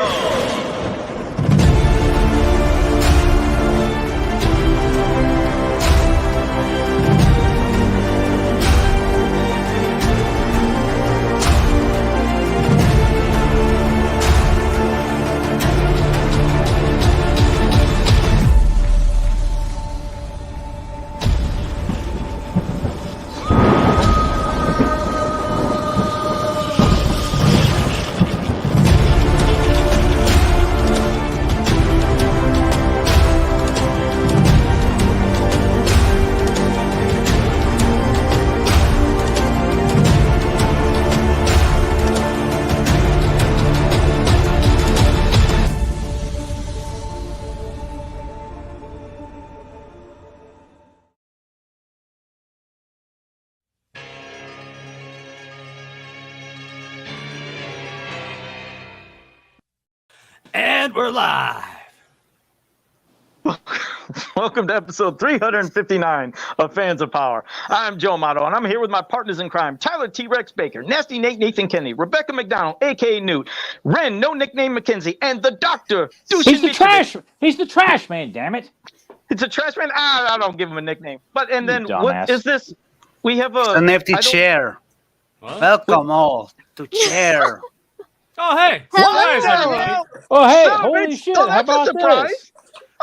go. And we're live. Welcome to episode 359 of Fans of Power. I'm Joe Amato, and I'm here with my partners in crime, Tyler T-Rex Baker, Nasty Nate Nathan Kennedy, Rebecca McDonald, a.k.a. Newt, Ren, no nickname McKenzie, and the Doctor, He's the trash. He's the trash man, damn it. It's a trash man? I don't give him a nickname. And then dumbass. what is this? We have an empty chair. What? Welcome all to chair. Oh, hey. Surprise, everybody. Oh, hey, No, holy it's- shit. oh, How that's a about surprise. this?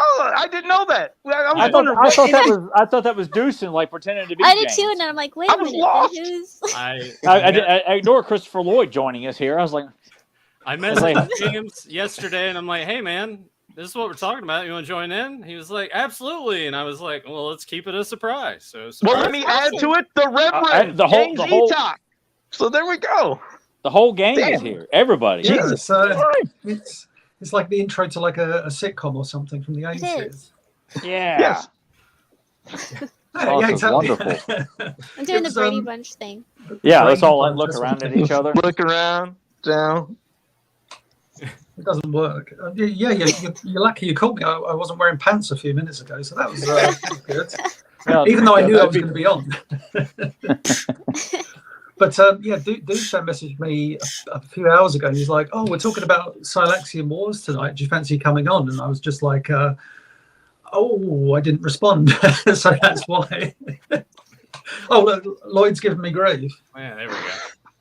Oh, I didn't know that. I thought that was Deucin, like pretending to be I did James. too, and then I'm like, wait I a was minute. lost. Who's... I ignored Christopher Lloyd joining us here. I was like, I messaged James yesterday, and I'm like, hey, man, this is what we're talking about. You want to join in? He was like, absolutely. And I was like, well, let's keep it a surprise. So, Well, let me add to it the Reverend James Etok. So there we go. The whole gang is here. Everybody. Yeah, it's like the intro to like a sitcom or something from the 80s. Yeah. Yes. Oh, Yeah, this is exactly. wonderful. I'm doing the was, Brady Bunch thing. Yeah, let's all Brady look Bunch, around at each other. Look around, down. It doesn't work. You're lucky you called me. I wasn't wearing pants a few minutes ago, so that was good. Yeah, Even though I knew I was going to be on. But Dusan messaged me a few hours ago, and he's like, "Oh, we're talking about Silaxian Wars tonight. Do you fancy coming on?" And I was just like, "Oh, I didn't respond, so that's why." Oh, look, Lloyd's giving me grief. yeah, there we go.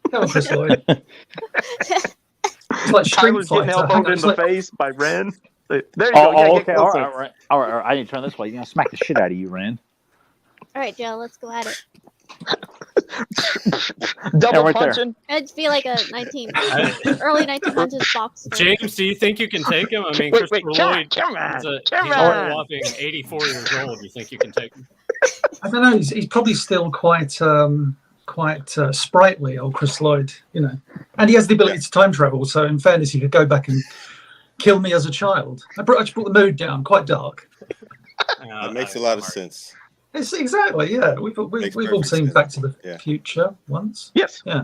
Come on, Chris Lloyd. It's like Tyler's getting elbowed in the face by Ren. There you go. Oh, Yeah, okay. All right. I need to turn this way. You're going to smack the shit out of you, Ren. All right, Joe, let's go at it. Double right there. punching. It'd be like a early 1900s box. fight. James, do you think you can take him? I mean, Wait, Christopher Lloyd, come on. he's a on. whopping 84 years old. Do you think you can take him? I don't know. He's probably still quite sprightly, old Chris Lloyd, and he has the ability to time travel. So, in fairness, he could go back and kill me as a child. I just brought the mood down, quite dark. That makes a lot of sense. It's exactly, yeah. We've all perfect seen sense. Back to the Future once. Yes. Yeah.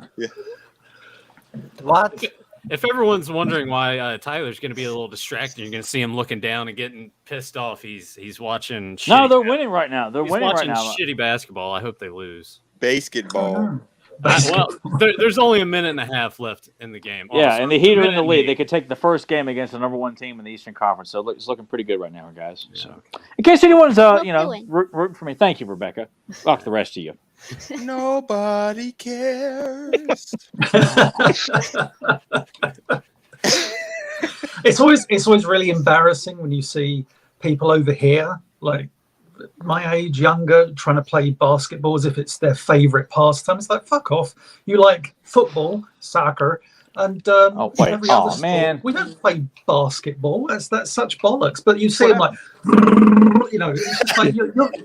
What? If everyone's wondering why Tyler's going to be a little distracted, you're going to see him looking down and getting pissed off. He's watching. No, they're winning right now. They're He's winning right watching now. shitty basketball. I hope they lose. Basketball. Well, there's only a minute and a half left in the game. Yeah, Also, and the Heat are in minute the and lead. eight. They could take the first game against the number one team in the Eastern Conference. So it's looking pretty good right now, guys. Yeah. So, in case anyone's doing? rooting for me, thank you, Rebecca. Fuck the rest of you. Nobody cares. It's always really embarrassing when you see people over here, like my age, younger, trying to play basketball as if it's their favorite pastime. It's like, fuck off. You like football, soccer, and every other sport. Man. We don't play basketball. That's such bollocks. But you see them like, it's just like,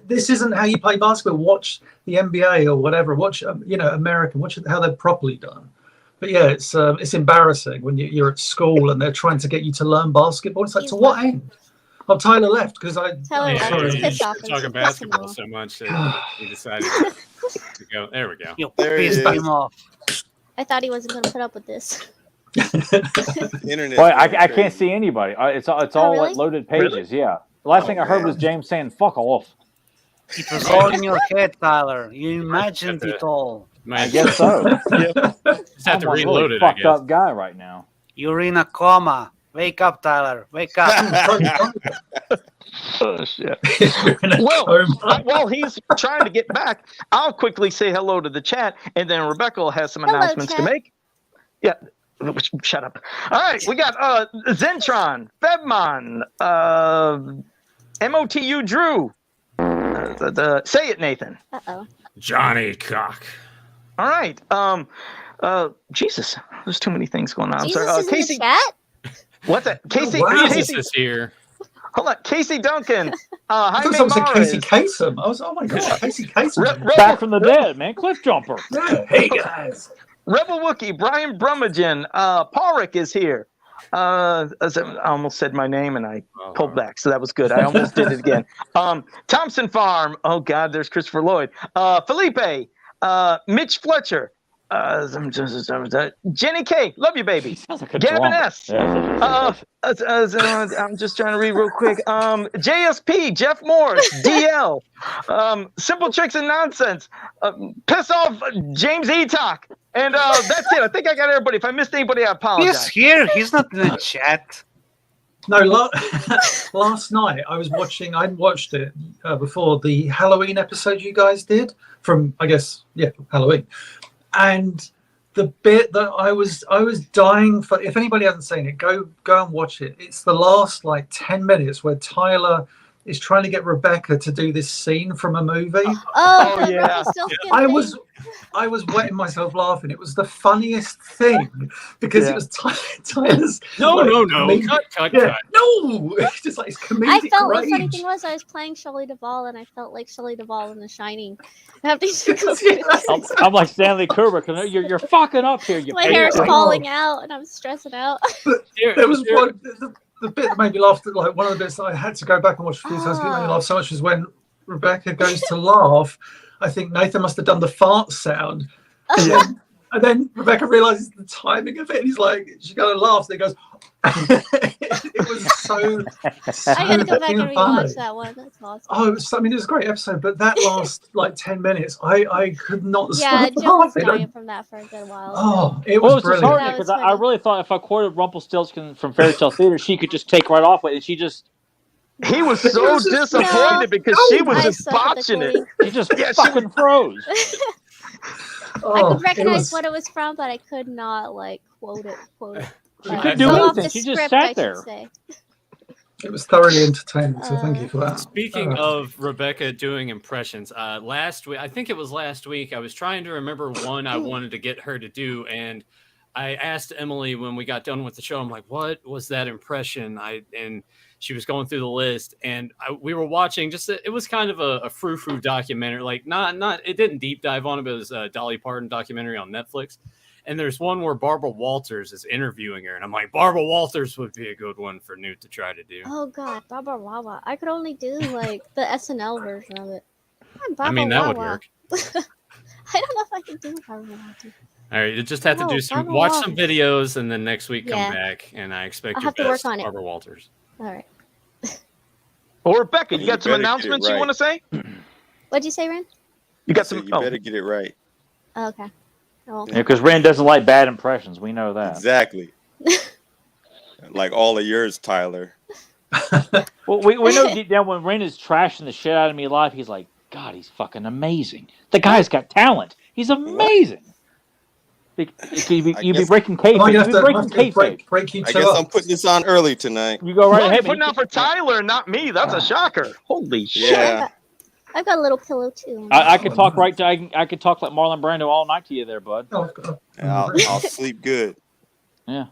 this isn't how you play basketball. Watch the NBA or whatever. Watch, American. Watch how they're properly done. But yeah, it's embarrassing when you're at school and they're trying to get you to learn basketball. It's like, to what end? Oh, Tyler left because Tyler left. sorry. He's pissed off. Talking basketball so much that he decided to go. There we go. You There he pissed is. him off. I thought he wasn't going to put up with this. Internet. Boy, I can't see anybody. It's all really? like loaded pages. Yeah. The last thing I heard was James saying "fuck off." It was all in your head, Tyler. You imagined it all. I guess so. Just have to I'm a reload really it. I fucked guess. up guy right now. You're in a coma. Wake up, Tyler. Wake up. Oh, shit. You're in a Well, coma. while he's trying to get back, I'll quickly say hello to the chat, and then Rebecca has some Hello, announcements to chat. make. Yeah. Shut up. All right, we got Zentron, Febmon, MOTU Drew. Say it, Nathan. Uh-oh. Johnny Cock. All right. Jesus, there's too many things going on. I'm Jesus sorry. is Casey, in the chat? what's that? Casey, wow. Jesus Casey, is here. hold on. Casey Duncan. I Jaime thought someone said Casey Mares. Kasem. I was, oh my god, Casey Kasem. Back from the dead, man. Cliff jumper. Yeah. Hey guys. Rebel Wookie, Brian Brummagem, Parik is here. I almost said my name and I pulled back, so that was good. I almost did it again. Thompson Farm. Oh God, there's Christopher Lloyd. Felipe, Mitch Fletcher, Jenny K. Love you, baby. Sounds like a Gavin drummer. S. I'm just trying to read real quick. JSP, Jeff Morris, DL, Simple Tricks and Nonsense, Piss Off, James Etok. And that's it. I think I got everybody. If I missed anybody, I apologize. He's here. He's not in the chat. No, last night I watched it before the Halloween episode you guys did from, I guess, Halloween. And the bit that I was dying for, if anybody hasn't seen it, go and watch it. It's the last like 10 minutes where Tyler is trying to get Rebecca to do this scene from a movie. Oh, yeah. I was wetting myself laughing. It was the funniest thing because it was Tyler's. No. comedic- Cut. No, it's just like it's comedic I felt the funny rage. thing was I was playing Shelley Duvall and I felt like Shelley Duvall in The Shining. Having to go through this. I'm like Stanley Kubrick. You're fucking up here. You My hair's patriot. falling out and I'm stressing out. There was one. The bit that made me laugh, like one of the bits that I had to go back and watch a few times, because it made me laugh so much, was when Rebecca goes to laugh. I think Nathan must have done the fart sound. And then Rebecca realizes the timing of it, and he's like, she's going to laugh. So he goes, it was so I gotta go back and funny. rewatch that one. That's awesome. Oh, it was a great episode, but that last like 10 minutes, I could not Yeah, stop Joe was laughing. dying from that for a good while. Oh, it Well, was it was brilliant. disheartening because I really thought if I quoted Rumpelstiltskin from Fairy Tale Theater, she could just take right off with it. And she just He was It so was just- disappointed because she was I just suck at the botching it. quoting. she just Yeah, she fucking froze. I Oh, could recognize was- what it was from, but I could not like quote it. She Like, couldn't do go off anything. the She just script, sat I should there. say. It was thoroughly entertaining, so thank you for that. Speaking of Rebecca doing impressions, last week, I think it was last week, I was trying to remember one I wanted to get her to do, and I asked Emily when we got done with the show, I'm like, what was that impression? And she was going through the list, and we were watching it was kind of a frou-frou documentary, like not it didn't deep dive on it, but it was a Dolly Parton documentary on Netflix. And there's one where Barbara Walters is interviewing her, and I'm like, Barbara Walters would be a good one for Newt to try to do. Oh god, Baba Wawa. I could only do like the SNL version of it. I'm Baba I mean, that would Wawa. work. I don't know if I can do Baba Wawa. All right, you just have to No, do some, Barbara watch Walters. some videos, and then next week come Yeah. back, and I expect I'll your have to work best, on it. Barbara Walters. All right. Or Rebecca, you You got some better get it announcements you right. want to say? What'd you say, Ren? You got So some. you Oh, better get it right. Oh, okay. Oh, Yeah, because Rand doesn't like bad impressions. We know that. Exactly. Like all of yours, Tyler. Well, we know deep down when Rand is trashing the shit out of me live, he's like, God, he's fucking amazing. The guy's got talent. He's amazing. You'd be breaking Am I kayfabe. gonna You'd have be to, breaking kayfabe. break you I two guess up? I'm putting this on early tonight. You go right Well, ahead. you're but putting you out for Tyler, not me. That's a shocker. Holy shit. Yeah. I've got a little pillow too. I could talk right to I could talk like Marlon Brando all night to you there, bud. Oh, I've got- I'll sleep good. Yeah.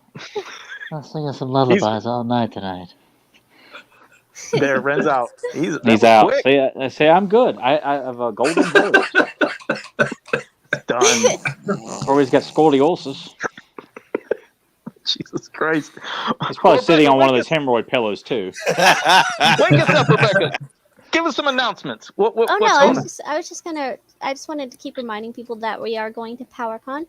I'll sing us some lullabies all night tonight. There, Ren's out. He's He's out. quick. Say I'm good. I have a golden voice. Done. Always got scoliosis. Jesus Christ. He's probably sitting on one of Rebecca, those hemorrhoid pillows too. Wake us up, Rebecca. Give us some announcements. Oh What's no, going on? I just wanted to keep reminding people that we are going to PowerCon,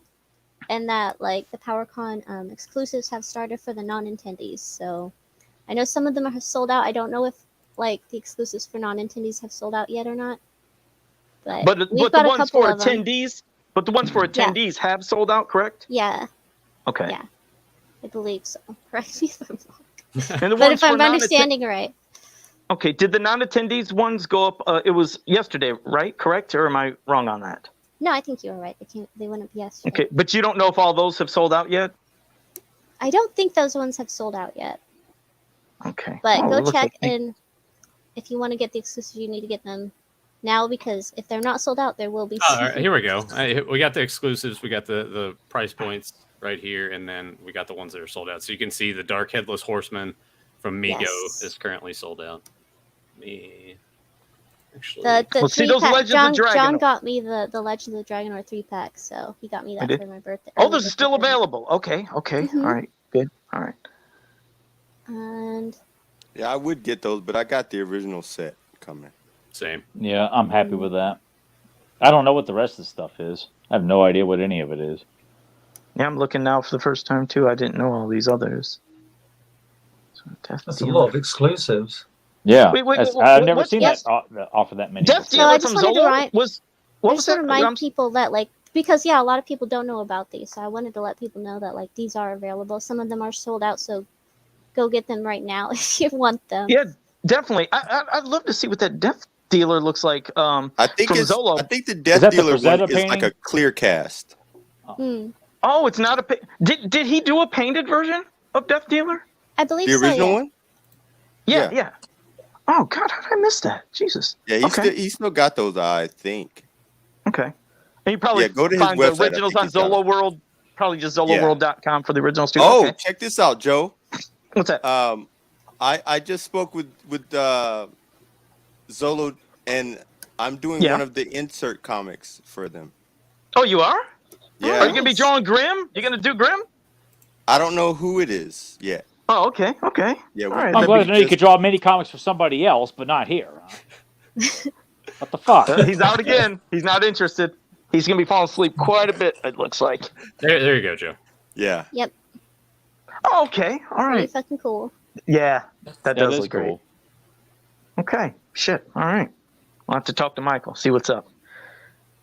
and that like the PowerCon exclusives have started for the non-Nintendies. So I know some of them are sold out. I don't know if like the exclusives for non-Nintendies have sold out yet or not. But we've But got the a ones couple for of them. attendees, but the ones for attendees have sold out, correct? Yeah. Okay. Yeah. I believe so. Correct me if I'm wrong. And the But ones if I'm for non-atten- understanding right, Okay, did the non-attendees ones go up? It was yesterday, right? Correct, or am I wrong on that? no, I think you were right. They went up yesterday. Okay, but you don't know if all those have sold out yet. I don't think those ones have sold out yet. Okay, But Oh, go it looks check, like- and if you want to get the exclusives, you need to get them now, because if they're not sold out, there will be. Oh, all right, here we go. We got the exclusives. We got the price points right here, and then we got the ones that are sold out. So you can see the Dark Headless Horseman from Migo Yes. is currently sold out. Actually, The Well, see 3 those pack. Legends of John Dragon- got me the Legend of the Dragonor 3-pack, so he got me that did? for my birthday. Oh, early those are birthday still present. available. Okay, Mhm. all right, good, all right. And Yeah, I would get those, but I got the original set coming. same. Yeah, I'm happy with that. I don't know what the rest of the stuff is. I have no idea what any of it is. Yeah, I'm looking now for the first time too. I didn't know all these others. So Death That's a Dealer. lot of exclusives. Yeah, Wait, I've what- never what's- seen yes. that offer that many. Death before. No, I Dealer just from wanted to Zolo remind- was. I What just was that? want to remind I'm- people that, like, because a lot of people don't know about these, so I wanted to let people know that, like, these are available. Some of them are sold out, so go get them right now if you want them. Yeah, definitely. I'd love to see what that Death Dealer looks like. I think From it's. Zolo. I think the that Death the Dealer Frazetta one is like painting? a clear cast. Hmm. Oh, it's not a. Did he do a painted version of Death Dealer? I believe The so. original Yeah. one. Yeah, Yeah. yeah. Oh God, how did I miss that? Jesus. Yeah, Okay. he still got those. I think. Okay. And you probably Yeah, go to his find the website. I originals think on he's got Zolo World. Probably just ZoloWorld.com for the originals too. Oh, Okay. check this out, Joe. What's that? I just spoke with Zolo, and I'm doing Yeah. one of the insert comics for them. Oh, you are? Yeah, Are you gonna be drawing Grimm? You gonna do Grimm? I don't know who it is yet. Oh, okay, okay. Yeah, All we- right. I'm that'd glad be- to know you could draw mini comics for somebody else, but not here. Huh? What the fuck? He's out again. He's not interested. He's gonna be falling asleep quite a bit. It looks like. There you go, Joe. Yeah. Oh, okay. All Pretty right. fucking cool. Yeah, that Yeah, does that's look great. cool. Okay. Shit. All right. We'll have to talk to Michael. See what's up.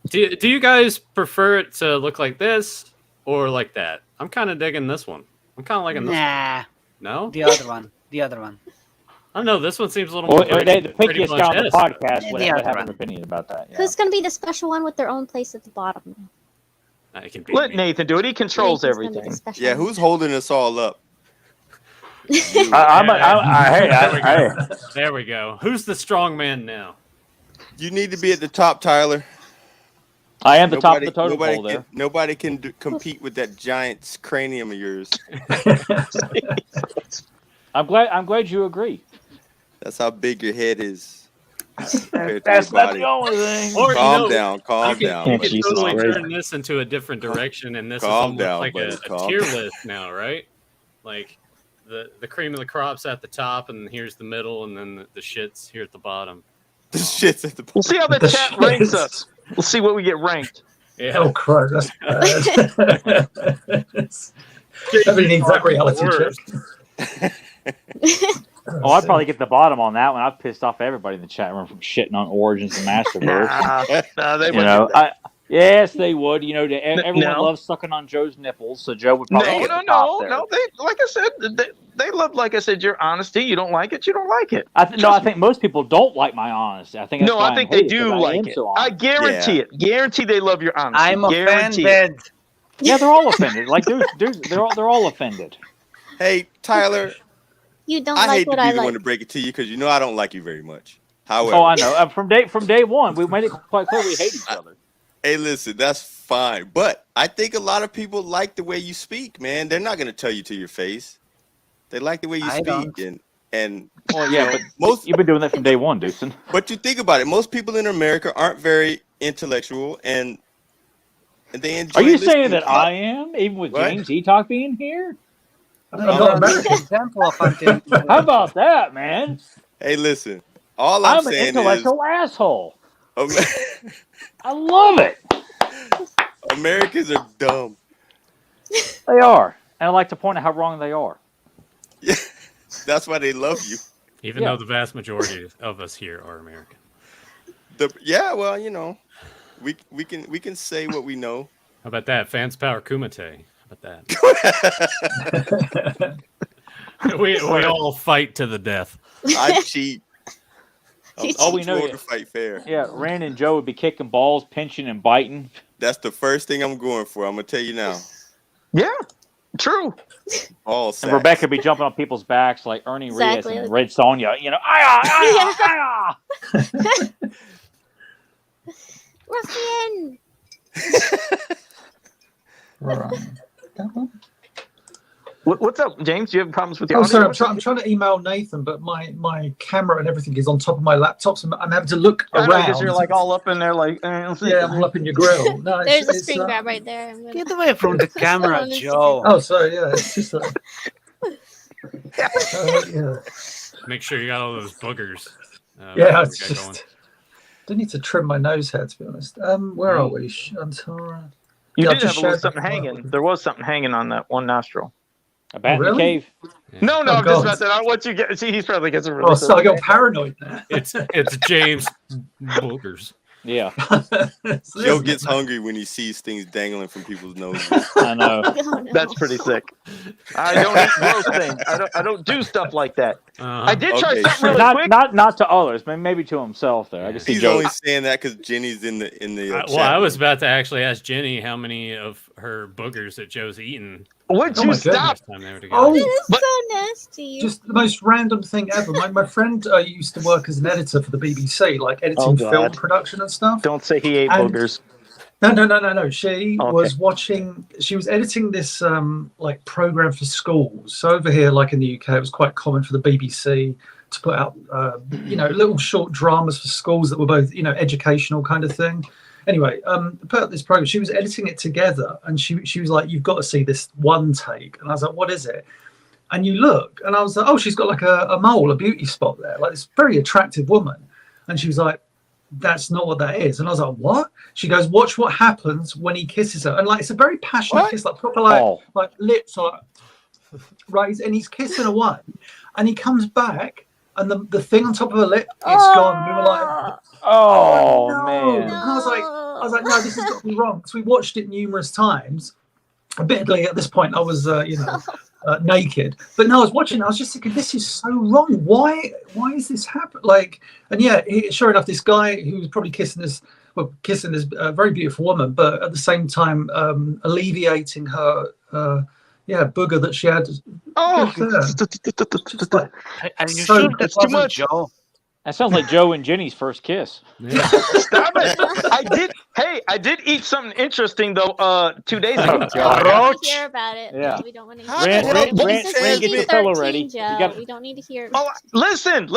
Do you guys prefer it to look like this or like that? I'm kind of digging this one. I'm kind of liking this one. Nah, No? the other one. The other one. I don't know. This one seems a little Well, more the pretty pickiest much guy on the is. podcast would The have other an one. opinion about that. Yeah. Who's gonna be the special one with their own place at the bottom? It can be Let me. Nathan do it. He controls Nathan's gonna be the everything. special Yeah, one. who's holding us all up? Hey, There we go. Who's the strong man now? You need to be at the top, Tyler. I am the top of the totem pole there. Nobody can compete with that giant cranium of yours. I'm glad you agree. That's how big your head is. compared to That's your not body. the only thing. Or Calm down, calm you can, down. you buddy. can Jesus totally Christ. turn this into a different direction, and this is Calm almost down, like buddy, a calm tier down. list now, right? Like the cream of the crops at the top, and here's the middle, and then the shits here at the bottom. This shit's at the We'll see how the The chat shit ranks is- us. We'll see what we get ranked. Yeah. Oh, Christ, that's bad. Everybody needs that reality check. Oh, I'd probably get the bottom on that one. I've pissed off everybody in the chat room from shitting on Origins and Masterverse. Nah, they You wouldn't know, do that. yes, they would. You know, everyone No. loves sucking on Joe's nipples, so Joe would probably get the top there. no. They, like I said, they love, like I said, your honesty. You don't like it, you don't like it. I think most people don't like my honesty. I think that's No, why I think hate they it, 'cause do I like am it. so I honest. guarantee it. Guarantee they love your honesty. I'm Guarantee it. offended. Yeah, they're all offended. Like, they're all offended. Hey, Tyler, You don't I like hate to what be I the like. one to break it to you because you know I don't like you very much. However, Oh, I know. From day one, we made it quite clear we hate each other. hey, listen, that's fine. But I think a lot of people like the way you speak, man. They're not going to tell you to your face. They like the way you I speak. don't. And Well, yeah, but most, you've been doing that from day one, Deucin. but you think about it. Most people in America aren't very intellectual, and they enjoy Are you listening saying that to- I am, even with What? James Etalk being here? I'm not American. Example of until How about that, man? Hey, listen. All I'm I'm an saying intellectual asshole. is I love it. Americans are dumb. They are. And I like to point out how wrong they are. Yeah, that's why they love you. Even Yeah. though the vast majority of us here are American. Yeah, well, you know, we can say what we know. How about that? Fans Power Kumite. How about that? we all fight to the death. I cheat. Oh, we know to fight fair. Yeah, Ren and Joe would be kicking balls, pinching and biting. That's the first thing I'm going for. I'm gonna tell you now. Yeah, true. All And Rebecca would be jumping on people's backs like Ernie Reyes and Red Sonja. You know, ah. Ruffian. What's up, James? Do you have problems with your Oh, audio? sorry, I'm trying to email Nathan, but my camera and everything is on top of my laptop, so I'm having to look around. Because you're like all up in there, like yeah, I'm all up in your grill. No, There's a screen grab right there. Get away from the camera, Joe. Oh, sorry, yeah, it's just yeah. Make sure you got all those boogers. Yeah, it's just. I need to trim my nose hair, to be honest. Where are we? Huntara. You did have a little something hanging. There was something hanging on that one nostril. A bat in the cave. Yeah. No, I'm just about to. I want you to get. See, he's probably gets a really. Oh, so I got paranoid now. It's James boogers. Yeah. Joe gets hungry when he sees things dangling from people's noses. I know. Oh, no. That's pretty sick. I don't eat gross things. I don't do stuff like that. I did try something really quick. Not to others, but maybe to himself. There, I can see He's Joe. only saying that because Jenny's in the. Well, I was about to actually ask Jenny how many of her boogers that Joe's eaten. Would you stop? Time they were together. Oh, That is so nasty. just the most random thing ever. My friend used to work as an editor for the BBC, like editing film production and stuff. Don't say he ate boogers. No. She was watching. She was editing this like program for schools. So over here, like in the UK, it was quite common for the BBC to put out little short dramas for schools that were both educational kind of thing. Anyway, put out this program. She was editing it together, and she was like, "You've got to see this one take." And I was like, "What is it?" And you look, and I was like, "Oh, she's got like a mole, a beauty spot there, like this very attractive woman." And she was like, "That's not what that is." And I was like, "What?" She goes, "Watch what happens when he kisses her." And like, it's a very passionate kiss, like proper like lips, like right, and he's kissing away, and he comes back, and the thing on top of her lip, it's gone. We were like, "Oh no." man!" And I was like, "No, this has got to be wrong." So we watched it numerous times. Admittedly, at this point, I was, naked. But no, I was watching. I was just thinking, this is so wrong. Why is this happening? Like, and yeah, sure enough, this guy who was probably kissing this very beautiful woman, but at the same time, alleviating her, booger that she had. Oh, and you sure that too much, Joe? That sounds like Joe and Jenny's first kiss. Yeah. Stop it! I did eat something interesting though. 2 days ago. We don't want to hear about it. Yeah. We don't want to How hear the about hell it. Ren, This is Ren, get your pillow ready. PG-13, Joe. We don't need to hear. Oh, listen!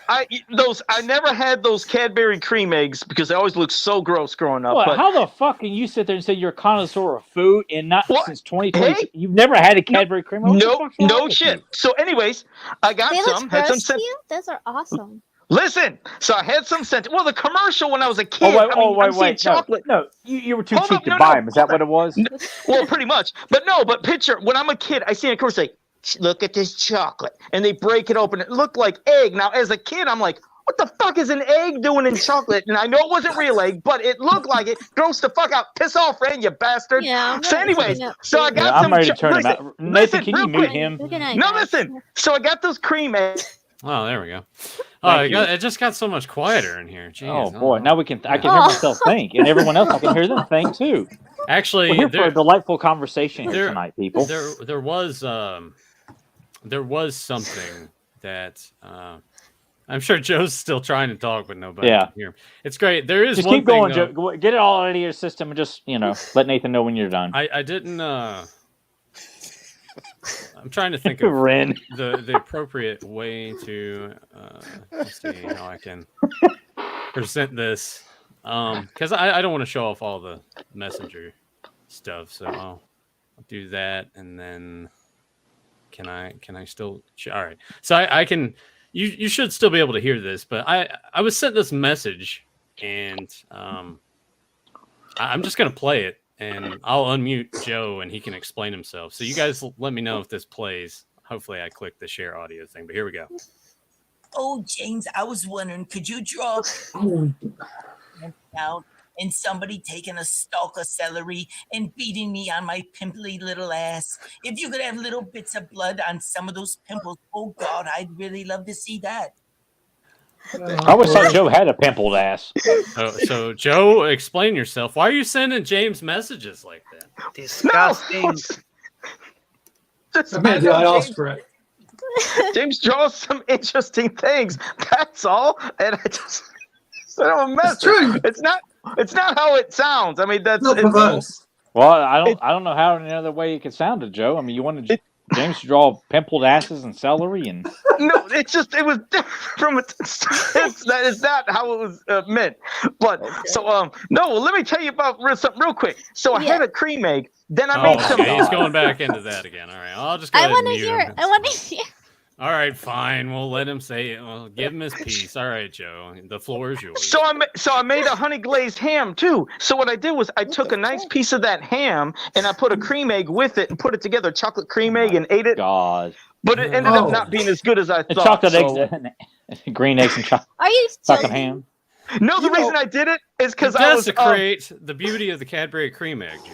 I never had those Cadbury cream eggs because they always looked so gross growing up. What? But How the fuck can you sit there and say you're a connoisseur of food and not since 2020? Hey? You've never had a Cadbury cream? What the fuck's wrong no with shit. you? So, anyways, I got They some. look Had some gross sent. to you? Those are awesome. Listen, so I had some sent. Well, the commercial when I was a kid. Wait. seeing chocolate. No, you were too Hold cheap up, to no, buy no, them. Is that what it was? Well, pretty much. But picture when I'm a kid, I see a commercial say, "Look at this chocolate," and they break it open. It looked like egg. Now, as a kid, I'm like, "What the fuck is an egg doing in chocolate?" And I know it wasn't real egg, but it looked like it. Gross the fuck out. Piss off, Ren, you bastard. Yeah. So, anyways, so I got Yeah, I'm some. ready to turn him out. Nathan, can you real mute quick. him? Good night, No, guys. listen. So I got those cream eggs. Oh, there we go. Thank you. It just got so much quieter in here. Jeez, Oh boy, now I can hear myself think, and everyone else I can hear them think too. Actually, We're here for a delightful conversation here tonight, people. There was something that I'm sure Joe's still trying to talk, but nobody can hear him. It's great. There is Just one keep going, thing, Joe. Get it all out of your system and just let Nathan know when you're done. I didn't. I'm trying to think of Ren. the appropriate way to let's see how I can present this, because I don't want to show off all the messenger stuff, so I'll do that, and then can I still? All right, so I can. You should still be able to hear this, but I was sent this message, and I'm just gonna play it. And I'll unmute Joe, and he can explain himself. So you guys let me know if this plays. Hopefully, I click the share audio thing. But here we go. Oh, James, I was wondering, could you draw out and somebody taking a stalk of celery and beating me on my pimply little ass. If you could have little bits of blood on some of those pimples, oh God, I'd really love to see that. I always thought Joe had a pimpled ass. So Joe, explain yourself. Why are you sending James messages like that? Disgusting. Maybe I asked for it. James draws some interesting things. That's all. And I just sent him a message. It's true. It's not how it sounds. I mean, that's Not perverse. Well, I don't know how any other way it could sound to Joe. I mean, you wanted James to draw pimpled asses and celery and no, it was different from it. That is not how it was meant. But so no, well, let me tell you about something real quick. So I had a cream egg. Then I made some. He's going back into that again. All right, I'll just go ahead and mute him. I want to hear. All right, fine. We'll let him say it. We'll give him his piece. All right, Joe. The floor is yours. So I made a honey glazed ham too. So what I did was I took a nice piece of that ham and I put a cream egg with it and put it together, chocolate cream egg, and ate it. God. But it ended up not being as good as I thought. Chocolate eggs, green eggs and chocolate. Are you chocolate ham? No, the reason I did it is because I was desecrate the beauty of the Cadbury cream egg, Joe.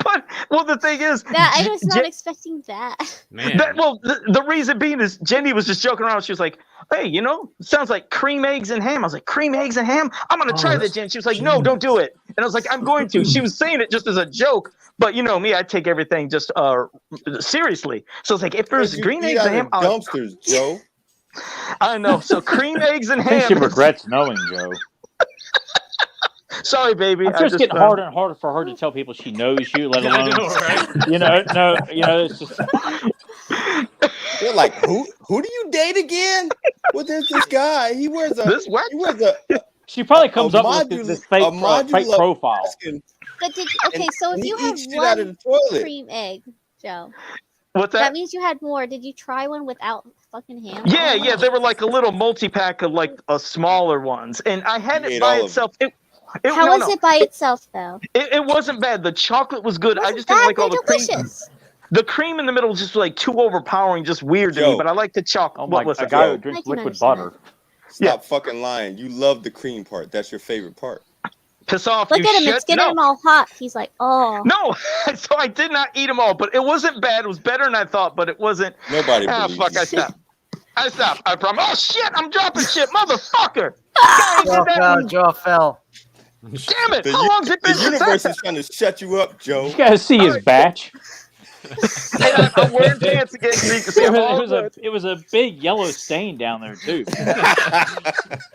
But well, the thing is that I was not expecting that. Man. The reason being is Jenny was just joking around. She was like, "Hey, it sounds like cream eggs and ham." I was like, "Cream eggs and ham? I'm gonna try that, Jen." She was like, "No, don't do it." And I was like, "I'm going to." She was saying it just as a joke, but you know me, I take everything just seriously. So it's like, if there's green eggs and ham, dumpsters, Joe. I know. So cream eggs and ham. I think she regrets knowing, Joe. Sorry, baby. I'm just getting harder and harder for her to tell people she knows you, let alone, it's just. They're like, who do you date again? Well, there's this guy. He wears a. She probably comes up with this fake profile. But so if you have one cream egg, Joe. What's that? That means you had more. Did you try one without fucking ham? Yeah. They were like a little multi-pack of like smaller ones, and I had it by itself. How was it by itself, though? It wasn't bad. The chocolate was good. I just didn't like all the cream. The cream in the middle was just like too overpowering, just weird to me. But I like the chocolate. Oh my! A guy who drinks liquid butter. Stop fucking lying. You love the cream part. That's your favorite part. Piss off! Look at him. It's getting him all hot. He's like, oh. No, so I did not eat them all, but it wasn't bad. It was better than I thought, but it wasn't. Nobody. Fuck! I stopped. I promise. Oh shit! I'm dropping shit, motherfucker! Joe fell. Damn it! How long's it been? The universe is trying to shut you up, Joe. You gotta see his batch. I'm wearing pants again so you can see it was a big yellow stain down there too.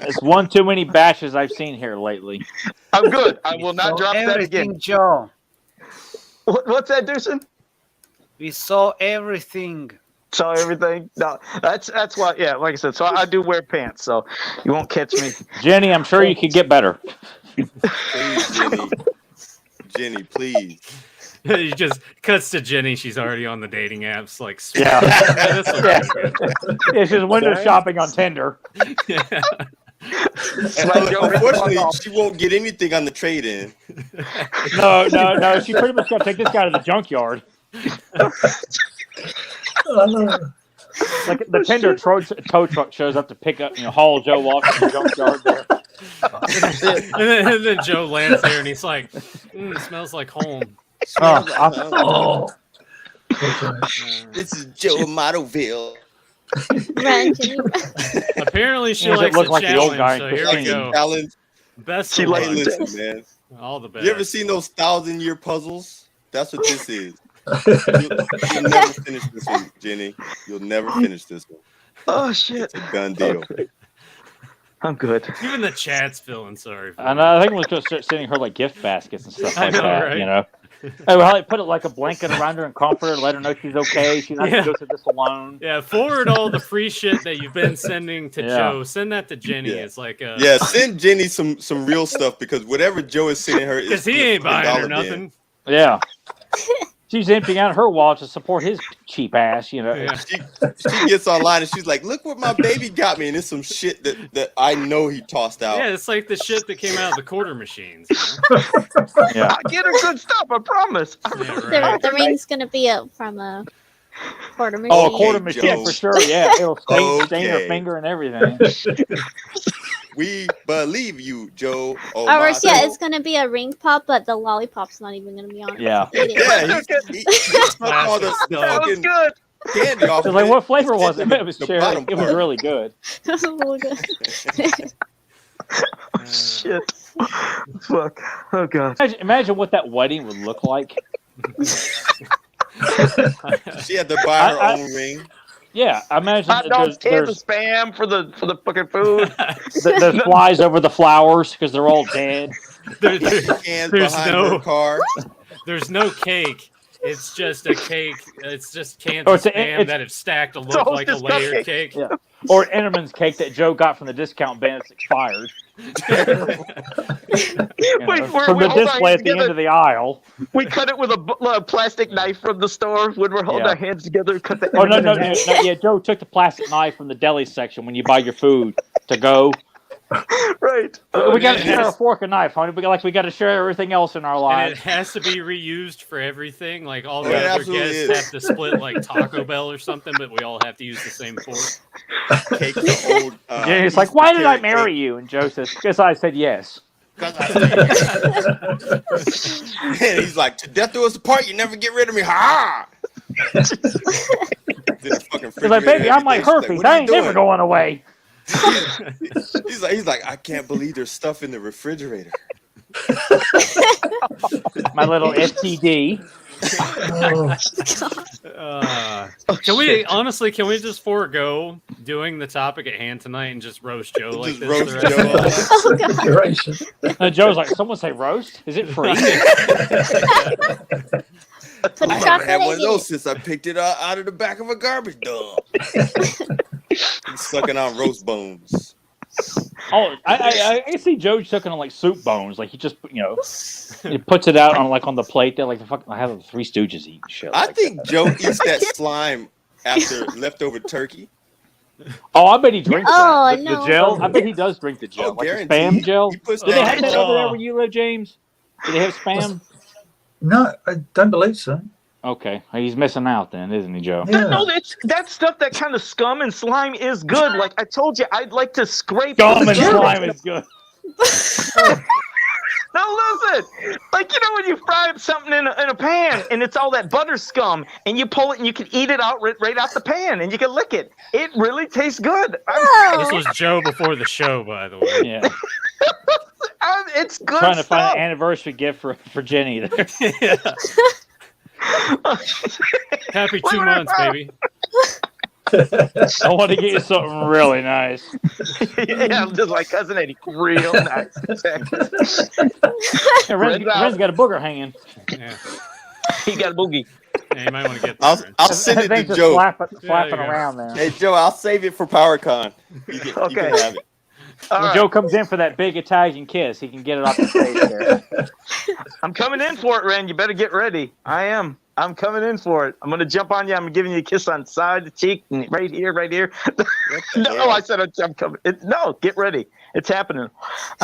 It's one too many batches I've seen here lately. I'm good. I will not drop that again. Joe. What's that, Deucin? We saw everything. Saw everything? No, that's why. Yeah, like I said, so I do wear pants, so you won't catch me. Jenny, I'm sure you could get better. Please, Jenny, please. He just cuts to Jenny. She's already on the dating apps. Like, She's window shopping on Tinder. Unfortunately, she won't get anything on the trade-in. No. She pretty much got to take this guy to the junkyard. Like the Tinder tow truck shows up to pick up, haul Joe off to the junkyard there. and then Joe lands there and he's like, it smells like home. This is Joe Amatoville. Apparently she likes look the like challenge, the old guy so here we go. Challenge. Best she likes listen, man. All the best. You ever seen those 1,000-year puzzles? That's what this is. You'll never finish this one, Jenny. You'll never finish this one. Oh shit! It's a done deal. Okay. I'm good. Even the chat's feeling sorry for And I think we'll just start sending her like gift baskets and stuff like that. Right? Hey, well, put it like a blanket around her and comfort her, let her know she's okay. She's not going to go through this alone. Yeah, forward all the free shit that you've been sending to Joe. Send that to Jenny. Yeah. It's like send Jenny some real stuff because whatever Joe is sending her is because he ain't buying her nothing. Yeah. She's emptying out her wallet to support his cheap ass, Yeah. She gets online and she's like, "Look what my baby got me," and it's some shit that I know he tossed out. Yeah, it's like the shit that came out of the quarter machines. Yeah, I get her good stuff. I promise. Yeah, right. The ring's gonna be up from a quarter machine. Oh, a quarter machine Joe. for sure. Yeah, it'll stain her finger and everything. We believe you, Joe. Or worse, yeah, it's gonna be a ring pop, but the lollipop's not even gonna be on it. Yeah. Yeah, he took all the That was fucking good. candy off. So like, what flavor was it? The It was bottom cherry. It was part. really good. That was really good. Shit. Fuck. Oh god. Imagine what that wedding would look like. She had to buy her I- own ring. Yeah, I imagine Hot that dogs, cans of there's spam for the fucking food. there's flies over the flowers because they're all dead. Cans There's behind no- her car. There's no cake. It's just a cake. It's just cans Oh, of it's a- spam it's- that have stacked to a look like a hostess layered cupcake. cake. Yeah. Or Enterman's cake that Joe got from the discount bin that's expired. You know, from the hold our display hands at the end together. of the aisle. We cut it with a plastic knife from the store when we're holding Yeah. our hands together. Cut the Oh no, end no, in no, half. no, yeah. Joe took the plastic knife from the deli section when you buy your food to go. Right. We got to yeah. share a fork and knife, honey. We got to share everything else in our And lives. it has to be reused for everything. Like all the Oh, it other absolutely guests is. have to split like Taco Bell or something, but we all have to use the same fork. Cake, the old, Yeah, he's like, "Why did I marry you?" And Joe says, "Because I said yes." And he's like, "To death do us apart. You never get rid of me." Ha! He's like, "Baby, I'm like herpes. I ain't never going away." He's like, "I can't believe there's stuff in the refrigerator." My little STD. Can we honestly? Can we just forego doing the topic at hand tonight and just roast Joe like Just this? roast the rest Joe. of the- Oh god. Duration. Joe's like, "Someone say roast? Is it free?" Put I a haven't chocolate had one egg of in those it. since I picked it out of the back of a garbage dump. He's sucking on roast bones. Oh, I see Joe sucking on like soup bones. Like he just, he puts it out on the plate there. Like the fuck, I have the Three Stooges eating shit. I like think that. Joe eats that slime after leftover turkey. Oh, I bet he drinks Oh, that. The no. gel. I bet he does drink the gel. Oh, Like the guaranteed. spam gel. He puts Do they that have in that his- over there where you live, James? Do they have spam? No, I don't believe so. Okay, he's missing out then, isn't he, Joe? Yeah. No, that stuff, that kind of scum and slime is good. Like I told you, I'd like to scrape. Gum the and scum. slime is good. No, listen. Like when you fry up something in a pan and it's all that butter scum, and you pull it and you can eat it out right out the pan and you can lick it. It really tastes good. This was Joe before the show, by the way. Yeah, It's good trying to find stuff. an anniversary gift for Jenny there. Happy Wait, 2 what months, about- baby. I want to get you something really nice. Yeah, I'm just like cousin Eddie, real nice. Yeah, Ren's got a booger hanging. Yeah. He got a boogie. Yeah, you might want to get I'll this. send it Thing's to just Joe. flapping Yeah, there you go. around there. Hey Joe, I'll save it for PowerCon. You can Okay. have it. All When right. Joe comes in for that big Italian kiss, he can get it off the face there. I'm coming in for it, Ren. You better get ready. I am. I'm coming in for it. I'm gonna jump on you. I'm giving you a kiss on the side, the cheek, and right here, right here. No, hell? I said I'm coming. No, get ready. It's happening.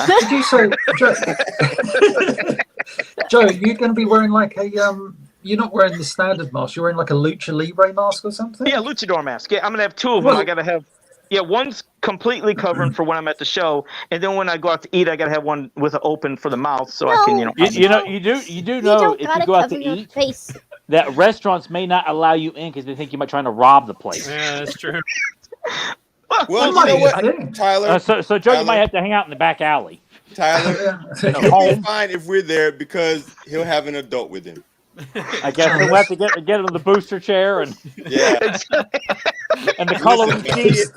Did you say, Joe? Joe, you're going to be wearing like a You're not wearing the standard mask. You're wearing like a lucha libre mask or something. Yeah, luchador mask. Yeah, I'm gonna have two of them. I gotta have. Yeah, one's completely covering for when I'm at the show, and then when I go out to eat, I gotta have one with an open for the mouth, so I can, You do You know don't if gotta you go out cover to your eat face. that restaurants may not allow you in because they think you might trying to rob the place. Yeah, that's true. Well, you might know be what, a thing. Tyler? So Joe, you Tyler. might have to hang out in the back alley. Tyler, Yeah. No, he'll home. be fine if we're there because he'll have an adult with him. I guess we'll have to get him in the booster chair and Yeah. the coloring Listen, sheets.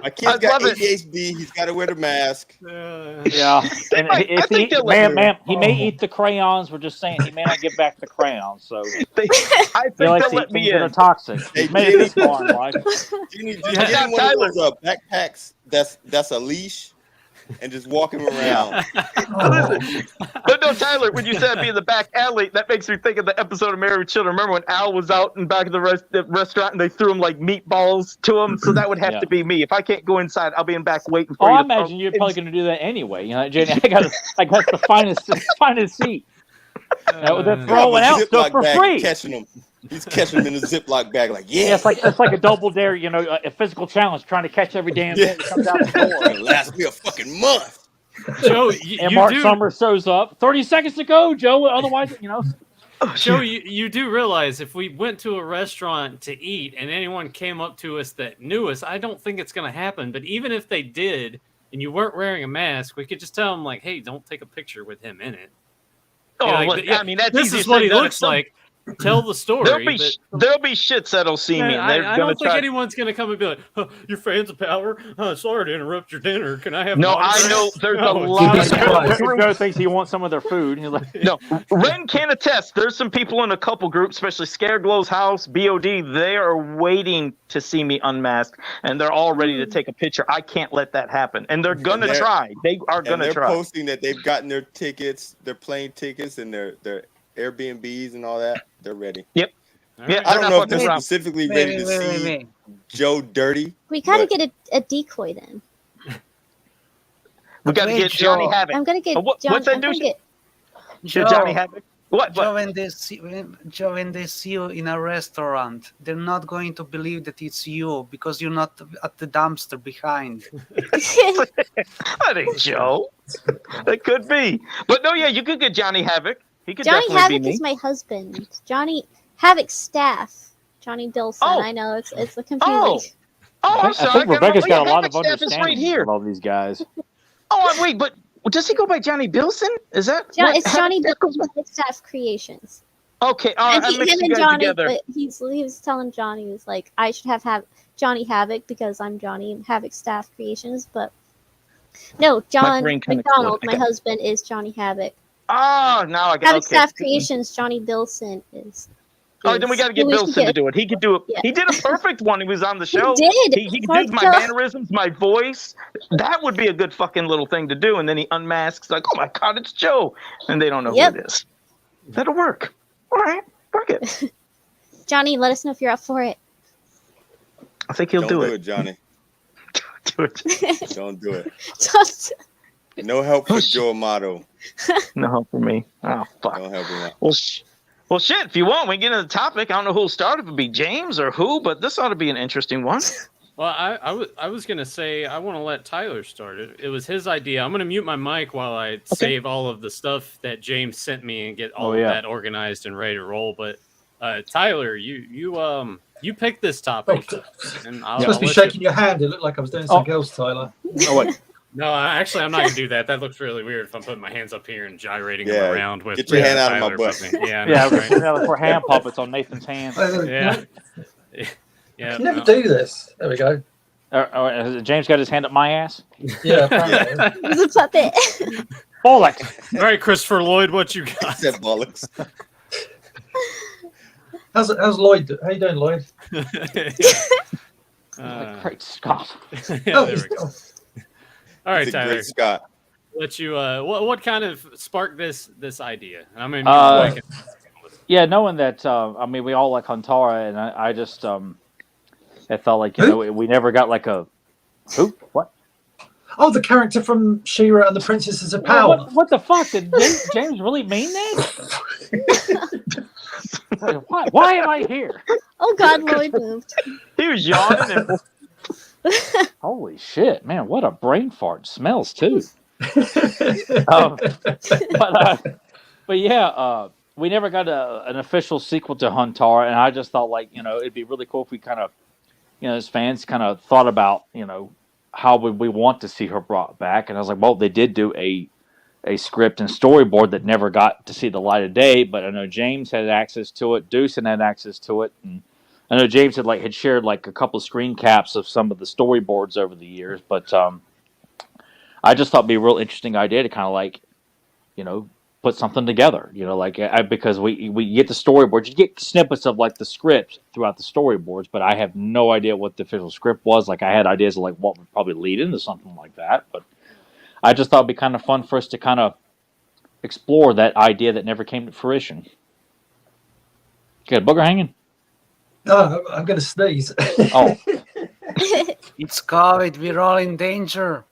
my kid's I got love it. ADHD. He's got to wear the mask. Yeah, and might- I if think he, they'll let ma'am, me. he may eat the crayons. We're just saying he may not get back the crayons. So I he think likes they'll to let eat me things that are in. toxic. Hey, He's made it this far in life. You need Yeah, get him one Tyler. of those backpacks that's a leash and just walk him around. Oh, But no, Tyler, when you said I'd be in the back alley, that makes me think of the episode of Married with Children. Remember when Al was out in back of the restaurant and they threw him like meatballs to him? So that would have Yeah. to be me. If I can't go inside, I'll be in back waiting Oh, for you. I to throw- imagine you're probably going to do that anyway. You know, Jenny, I got the finest seat. Now, they're throwing Grab a out stuff Ziploc for bag free. and catching them. He's catching them in a Ziploc bag, like, Yeah, it's like a double dare, a physical challenge, trying to catch every damn thing that comes out the door. It'll last me a fucking month. Joe, And Mark Summers shows up. 30 seconds to go, Joe. Otherwise, Joe, you do realize if we went to a restaurant to eat and anyone came up to us that knew us, I don't think it's going to happen. But even if they did, and you weren't wearing a mask, we could just tell them, like, hey, don't take a picture with him in it. I mean, that's this is what he looks like. Tell the story. There'll be shits that'll see me. And I don't think anyone's going to come and be like, oh, "You're fans of Power? Sorry to interrupt your dinner. Can I have?" No, I know there's a lot of Joe thinks he wants some of their food. And he's like, no, Ren can attest. There's some people in a couple groups, especially Scared Glow's house, BOD. They are waiting to see me unmasked, and they're all ready to take a picture. I can't let that happen, and they're gonna try. They are gonna try. They're posting that they've gotten their tickets, their plane tickets, and their Airbnbs and all that. They're ready. Yep. Right. I don't know if they're specifically ready to see Joe dirty. We gotta get a decoy then. We gotta get Johnny Havoc. I'm gonna get what's that do? Johnny Havoc. What? Joe, when they see you in a restaurant, they're not going to believe that it's you because you're not at the dumpster behind. That ain't Joe. That could be. But no, yeah, you could get Johnny Havoc. He could Johnny definitely Havoc be me. is my husband. Johnny Havoc's staff. Johnny Bilson. Oh. I know it's a confusing. Oh, I'm sorry. I think Rebecca's got a lot of Havoc staff is understanding right here. of all these guys. Oh, wait, but does he go by Johnny Bilson? Is that It's Johnny Bilson Havoc Staff Creations. Okay, all right. And I mixed him you and guys Johnny, together. but he was telling Johnny, he was like, I should have Johnny Havoc because I'm Johnny Havoc Staff Creations, but no, John brain kinda McDonald, my exploded. husband, is Johnny Havoc. Oh, now I got Havoc okay. Staff Creations, Johnny Bilson is. Oh, then we got to get who we should Bilson to do it. He could do it. Yeah. He did a perfect one. He was on the show. He did. He did my mannerisms, my voice. That would be a good fucking little thing to do. And then he unmasks like, oh my God, it's Joe. And they don't know Yep. who it is. That'll work. All right. Work it. Johnny, let us know if you're up for it. I think he'll Don't do do it. it, Johnny. Do it. Don't do it. Just No help for Joe Amato. No help for me. Oh, fuck. Don't help him out. Well, shit, if you want, we can get into the topic. I don't know who'll start, if it'll be James or who, but this ought to be an interesting one. Well, I was going to say I want to let Tyler start it. It was his idea. I'm going to mute my mic while I save all of the stuff that James sent me and get all of that organized and ready to roll. But Tyler, you picked this topic. And You're supposed to be shaking your hand. It looked like I was doing something else, Tyler. Oh, wait. No, actually, I'm not going to do that. That looks really weird if I'm putting my hands up here and gyrating them around with. Get your hand out of my Tyler butt. with me. Yeah, Yeah, for hand puppets on Nathan's hands. Yeah. Yeah. You never do this. There we go. Has James got his hand up my ass? Yeah, apparently. he's a puppet. Bollocks. All right, Christopher Lloyd, what you got? Said bollocks. How's Lloyd? How you doing, Lloyd? Great Scott. Yeah, there we go. All right, It's a Tyler. great Scott. Let you. What kind of sparked this idea? I mean, yeah, knowing that. I mean, we all like Huntara, and I just it felt like we never got like a who what. Oh, the character from She-Ra and the Princesses of Power. What the fuck? Did James really mean that? Why am I here? Oh God, Lloyd moved. He was yawning. Holy shit, man! What a brain fart. Smells too. But yeah, we never got an official sequel to Huntara, and I just thought it'd be really cool if we kind of, as fans, kind of thought about how would we want to see her brought back, and I was like, well, they did do a script and storyboard that never got to see the light of day, but I know James had access to it, Deucin had access to it, and I know James had shared a couple of screen caps of some of the storyboards over the years, but I just thought it'd be a real interesting idea to kind of put something together, because we get the storyboards, you get snippets of the script throughout the storyboards, but I have no idea what the official script was. I had ideas of what would probably lead into something like that, but I just thought it'd be kind of fun for us to kind of explore that idea that never came to fruition. You got a booger hanging? Oh, I'm going to sneeze. Oh. It's COVID. We're all in danger.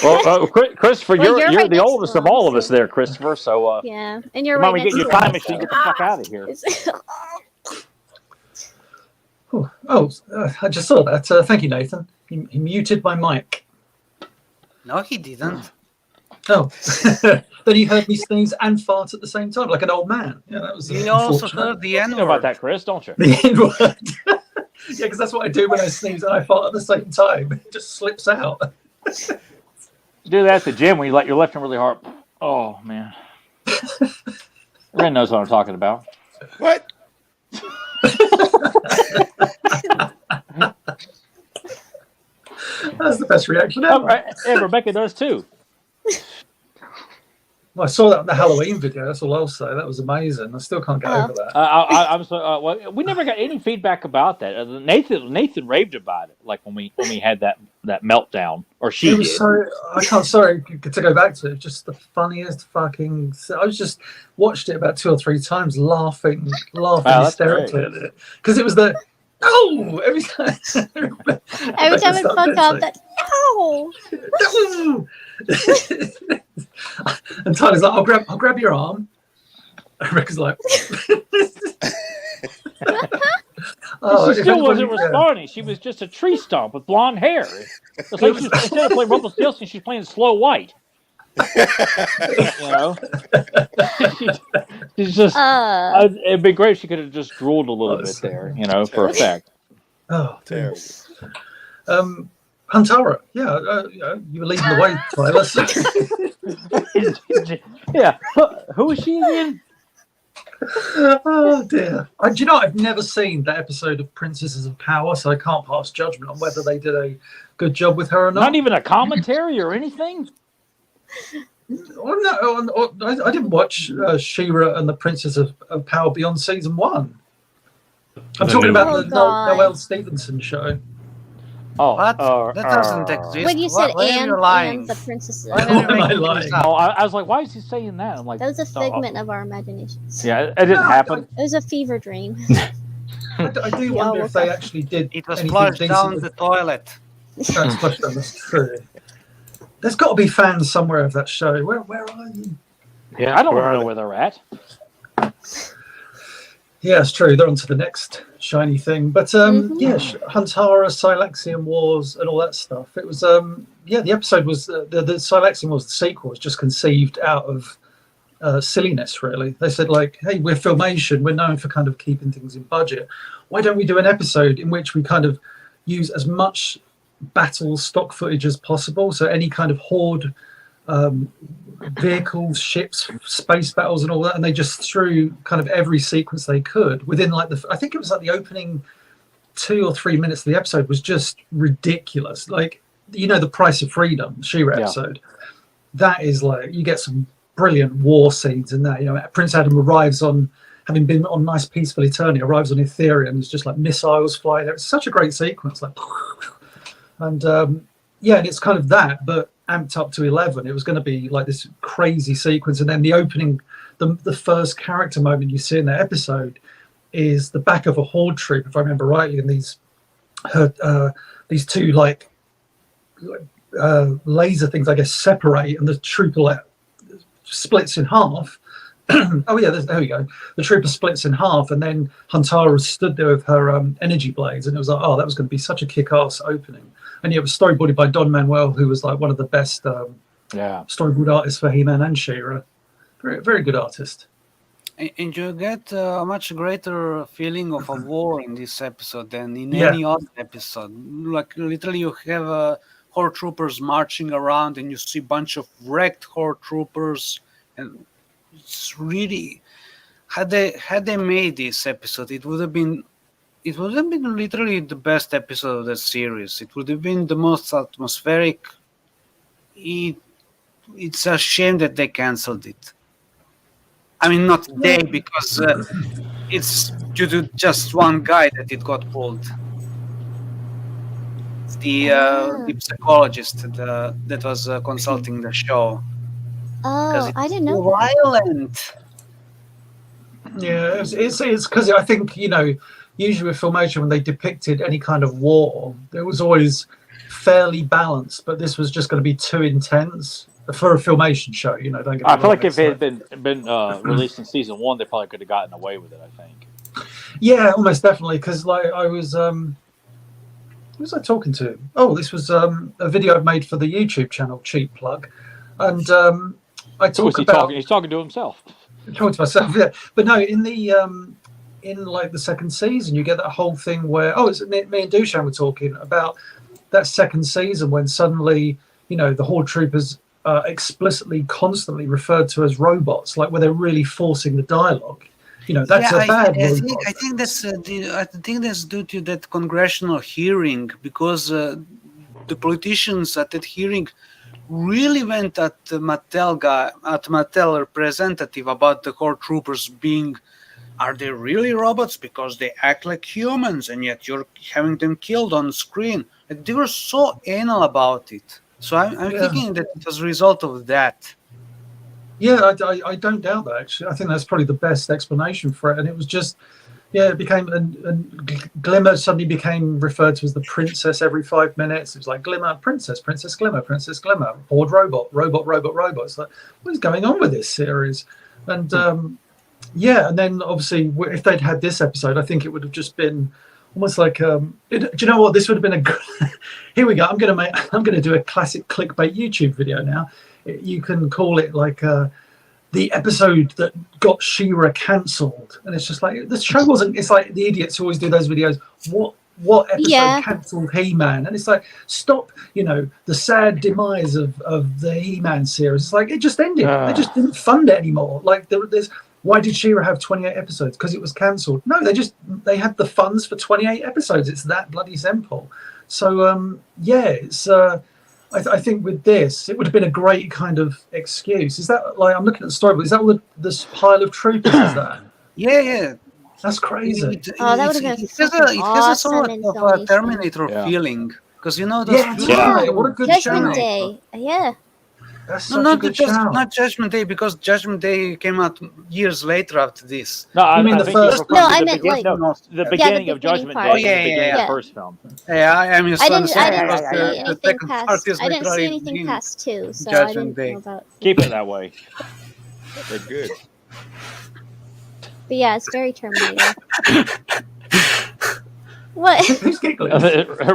Well, Christopher, Well, you're right the next oldest to of him, all of us so- there, Christopher. So Yeah, and you're come right on, we next get your to time him, machine. so- Get the fuck out of here. I just saw that. Thank you, Nathan. He muted my mic. No, he didn't. Oh, then he heard me sneeze and fart at the same time, like an old man. Yeah, that was You also unfortunate. heard the You know about N-word. that, Chris, don't you? The N-word. Yeah, because that's what I do when I sneeze and I fart at the same time. It just slips out. Do that at the gym when you let your left hand really hard. Oh man, Ren knows what I'm talking about. What? That's the best reaction Oh, ever. and Rebecca does too. Well, I saw that in the Halloween video. That's all I'll say. That was amazing. I still can't get over that. I'm so well. We never got any feedback about that. Nathan raved about it, like when we had that meltdown, or she It was did. so. I can't. Sorry to go back to it. Just the funniest fucking. I was just watched it about 2 or 3 times, laughing hysterically at it because it was the. Oh! Every time. Every time it fuck up, that ow! No! And Tyler's like, I'll grab your arm. And Rebecca's like, oh, She still wasn't responding. She was just a tree stump with blonde hair. It's like instead of playing Rumpelstiltskin, she's playing Slow White. You know, she's just. It'd be great if she could have just drooled a little bit there, you know, for effect. Oh, Terrible. Huntara, you were leading the way, Tyler. Yeah, who is she again? Oh dear. Do you know, I've never seen that episode of Princesses of Power, so I can't pass judgment on whether they did a good job with her or not. Not even a commentary or anything? Oh, no, I didn't watch She-Ra and the Princess of Power beyond season 1. I'm talking about the Noelle Stevenson show. Oh, What? That doesn't exist. When you said Why are you lying? and the princess. Why am I lying? Oh, I was like, why is he saying that? I'm like, That was a figment of our imaginations. yeah, it didn't happen. It was a fever dream. I do wonder if they actually did. It was anything flushed decent down with- the toilet. No, it's flushed down. That's true. There's got to be fans somewhere of that show. Where are you? Yeah, I don't know where they're at. Yeah, it's true. They're on to the next shiny thing. But yeah, Huntara, Silaxian Wars, and all that stuff. It was the episode was the Silaxian Wars. The sequel was just conceived out of silliness. Really, they said like, "Hey, we're Filmation. We're known for kind of keeping things in budget. Why don't we do an episode in which we kind of use as much battle stock footage as possible? So any kind of horde." Vehicles, ships, space battles, and all that, and they just threw kind of every sequence they could within like I think it was like the opening 2 or 3 minutes of the episode was just ridiculous. Like, you know, the Price of Freedom, She-Ra episode. That is like, you get some brilliant war scenes in that. You know, Prince Adam arrives on, having been on nice peaceful Eternia, arrives on Ethereum. There's just like missiles flying there. It's such a great sequence, like, and and it's kind of that, but amped up to 11. It was going to be like this crazy sequence, and then the opening, the first character moment you see in that episode is the back of a horde troop, if I remember rightly, and these two like laser things, I guess, separate, and the trooper splits in half. Oh yeah, there we go. The trooper splits in half, and then Huntara stood there with her energy blades, and it was like, oh, that was going to be such a kick-ass opening. And it was storyboarded by Don Manuel, who was like one of the best storyboard artists for He-Man and She-Ra. Very, very good artist. And you get a much greater feeling of a war in this episode than in any other episode. Like, literally, you have horde troopers marching around, and you see a bunch of wrecked horde troopers, and it's really, had they made this episode, it would have been literally the best episode of the series. It would have been the most atmospheric. It's a shame that they canceled it. I mean, not they, because it's due to just one guy that it got pulled. The psychologist that was consulting the show. Oh, I didn't know. Violent. Yeah, it's because I think, you know, usually with Filmation, when they depicted any kind of war, there was always fairly balanced, but this was just going to be too intense for a Filmation show. You know, don't get me I feel wrong, like if it's it had been released in season 1, they probably could have gotten away with it. I think. yeah, almost definitely, because like I was who was I talking to? Oh, this was a video I've made for the YouTube channel, cheap plug, and I Who was talk he about talking? He's talking to himself. talking to myself, yeah. But no, in the in like the second season, you get that whole thing where it's me and Dushan were talking about that second season when suddenly the Horde Troopers explicitly, constantly referred to as robots, like where they're really forcing the dialogue. That's a bad robot. I think that's due to that congressional hearing, because the politicians at that hearing really went at the Mattel representative about the Horde Troopers being, are they really robots because they act like humans and yet you're having them killed on screen? Like, they were so anal about it. So I'm thinking that it was a result of that. Yeah, I don't doubt that, actually. I think that's probably the best explanation for it. And it was just, it became, and Glimmer suddenly became referred to as the princess every 5 minutes. It was like Glimmer, Princess Glimmer, Princess Glimmer, Horde Robot. It's like, what is going on with this series? And and then obviously, if they'd had this episode, I think it would have just been almost like, do you know what? This would have been here we go. I'm going to do a classic clickbait YouTube video now. You can call it like the episode that got She-Ra cancelled, and it's just like the show wasn't. It's like the idiots who always do those videos. What episode cancelled He-Man? And it's like, stop. The sad demise of the He-Man series. It's like it just ended. They just didn't fund it anymore. Like there's. Why did She-Ra have 28 episodes? Because it was cancelled. No, they had the funds for 28 episodes. It's that bloody simple. So it's. I think with this, it would have been a great kind of excuse. Is that like I'm looking at the story, but is that all this pile of troopers? Is that? Yeah. That's crazy. That would have been it has a sort of a Terminator feeling, because those. What a good Judgment show. Day. Yeah. That's such a good show. Not Judgment Day, because Judgment Day came out years later after this. No, I mean the first. No, I meant like the beginning of Judgment part. Day. The first film. Yeah, I mean, I didn't see anything past. I didn't see anything past 2, so I didn't know about. Keep it that way. They're good. But yeah, it's very Terminator. What? Who's giggling?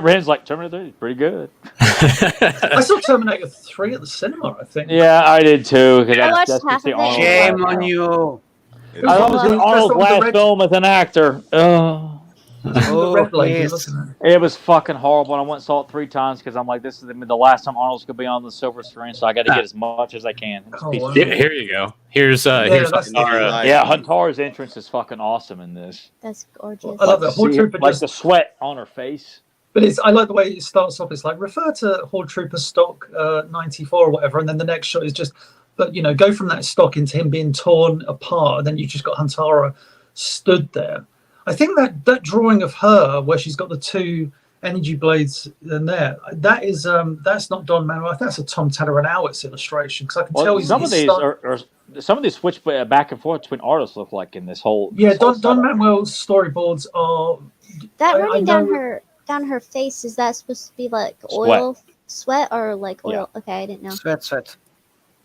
Ren's like, Terminator 3 is pretty good. I saw Terminator 3 at the cinema, I think. Yeah, I did too. I watched half of it. Shame on you. I was in Arnold's last film as an actor. It was fucking horrible. And I went and saw it 3 times because I'm like, this is the last time Arnold's gonna be on the silver screen, so I got to get as much as I can. Here you go. Here's Huntara. Yeah, Huntara's entrance is fucking awesome in this. That's gorgeous. I love that. Horde Trooper like the sweat on her face. But I like the way it starts off. It's like refer to Horde Trooper stock 94 or whatever, and then the next shot is just, go from that stock into him being torn apart, and then you've just got Huntara stood there. I think that drawing of her where she's got the 2 energy blades in there, that's not Don Manuel. I think that's a Tom Taranowitz illustration, because I can tell some of these switch back and forth between artists look like in this whole. Yeah, Don Manuel's storyboards are that running down her face. Is that supposed to be like oil, sweat, or like oil? Yeah. Okay, I didn't know. Sweat.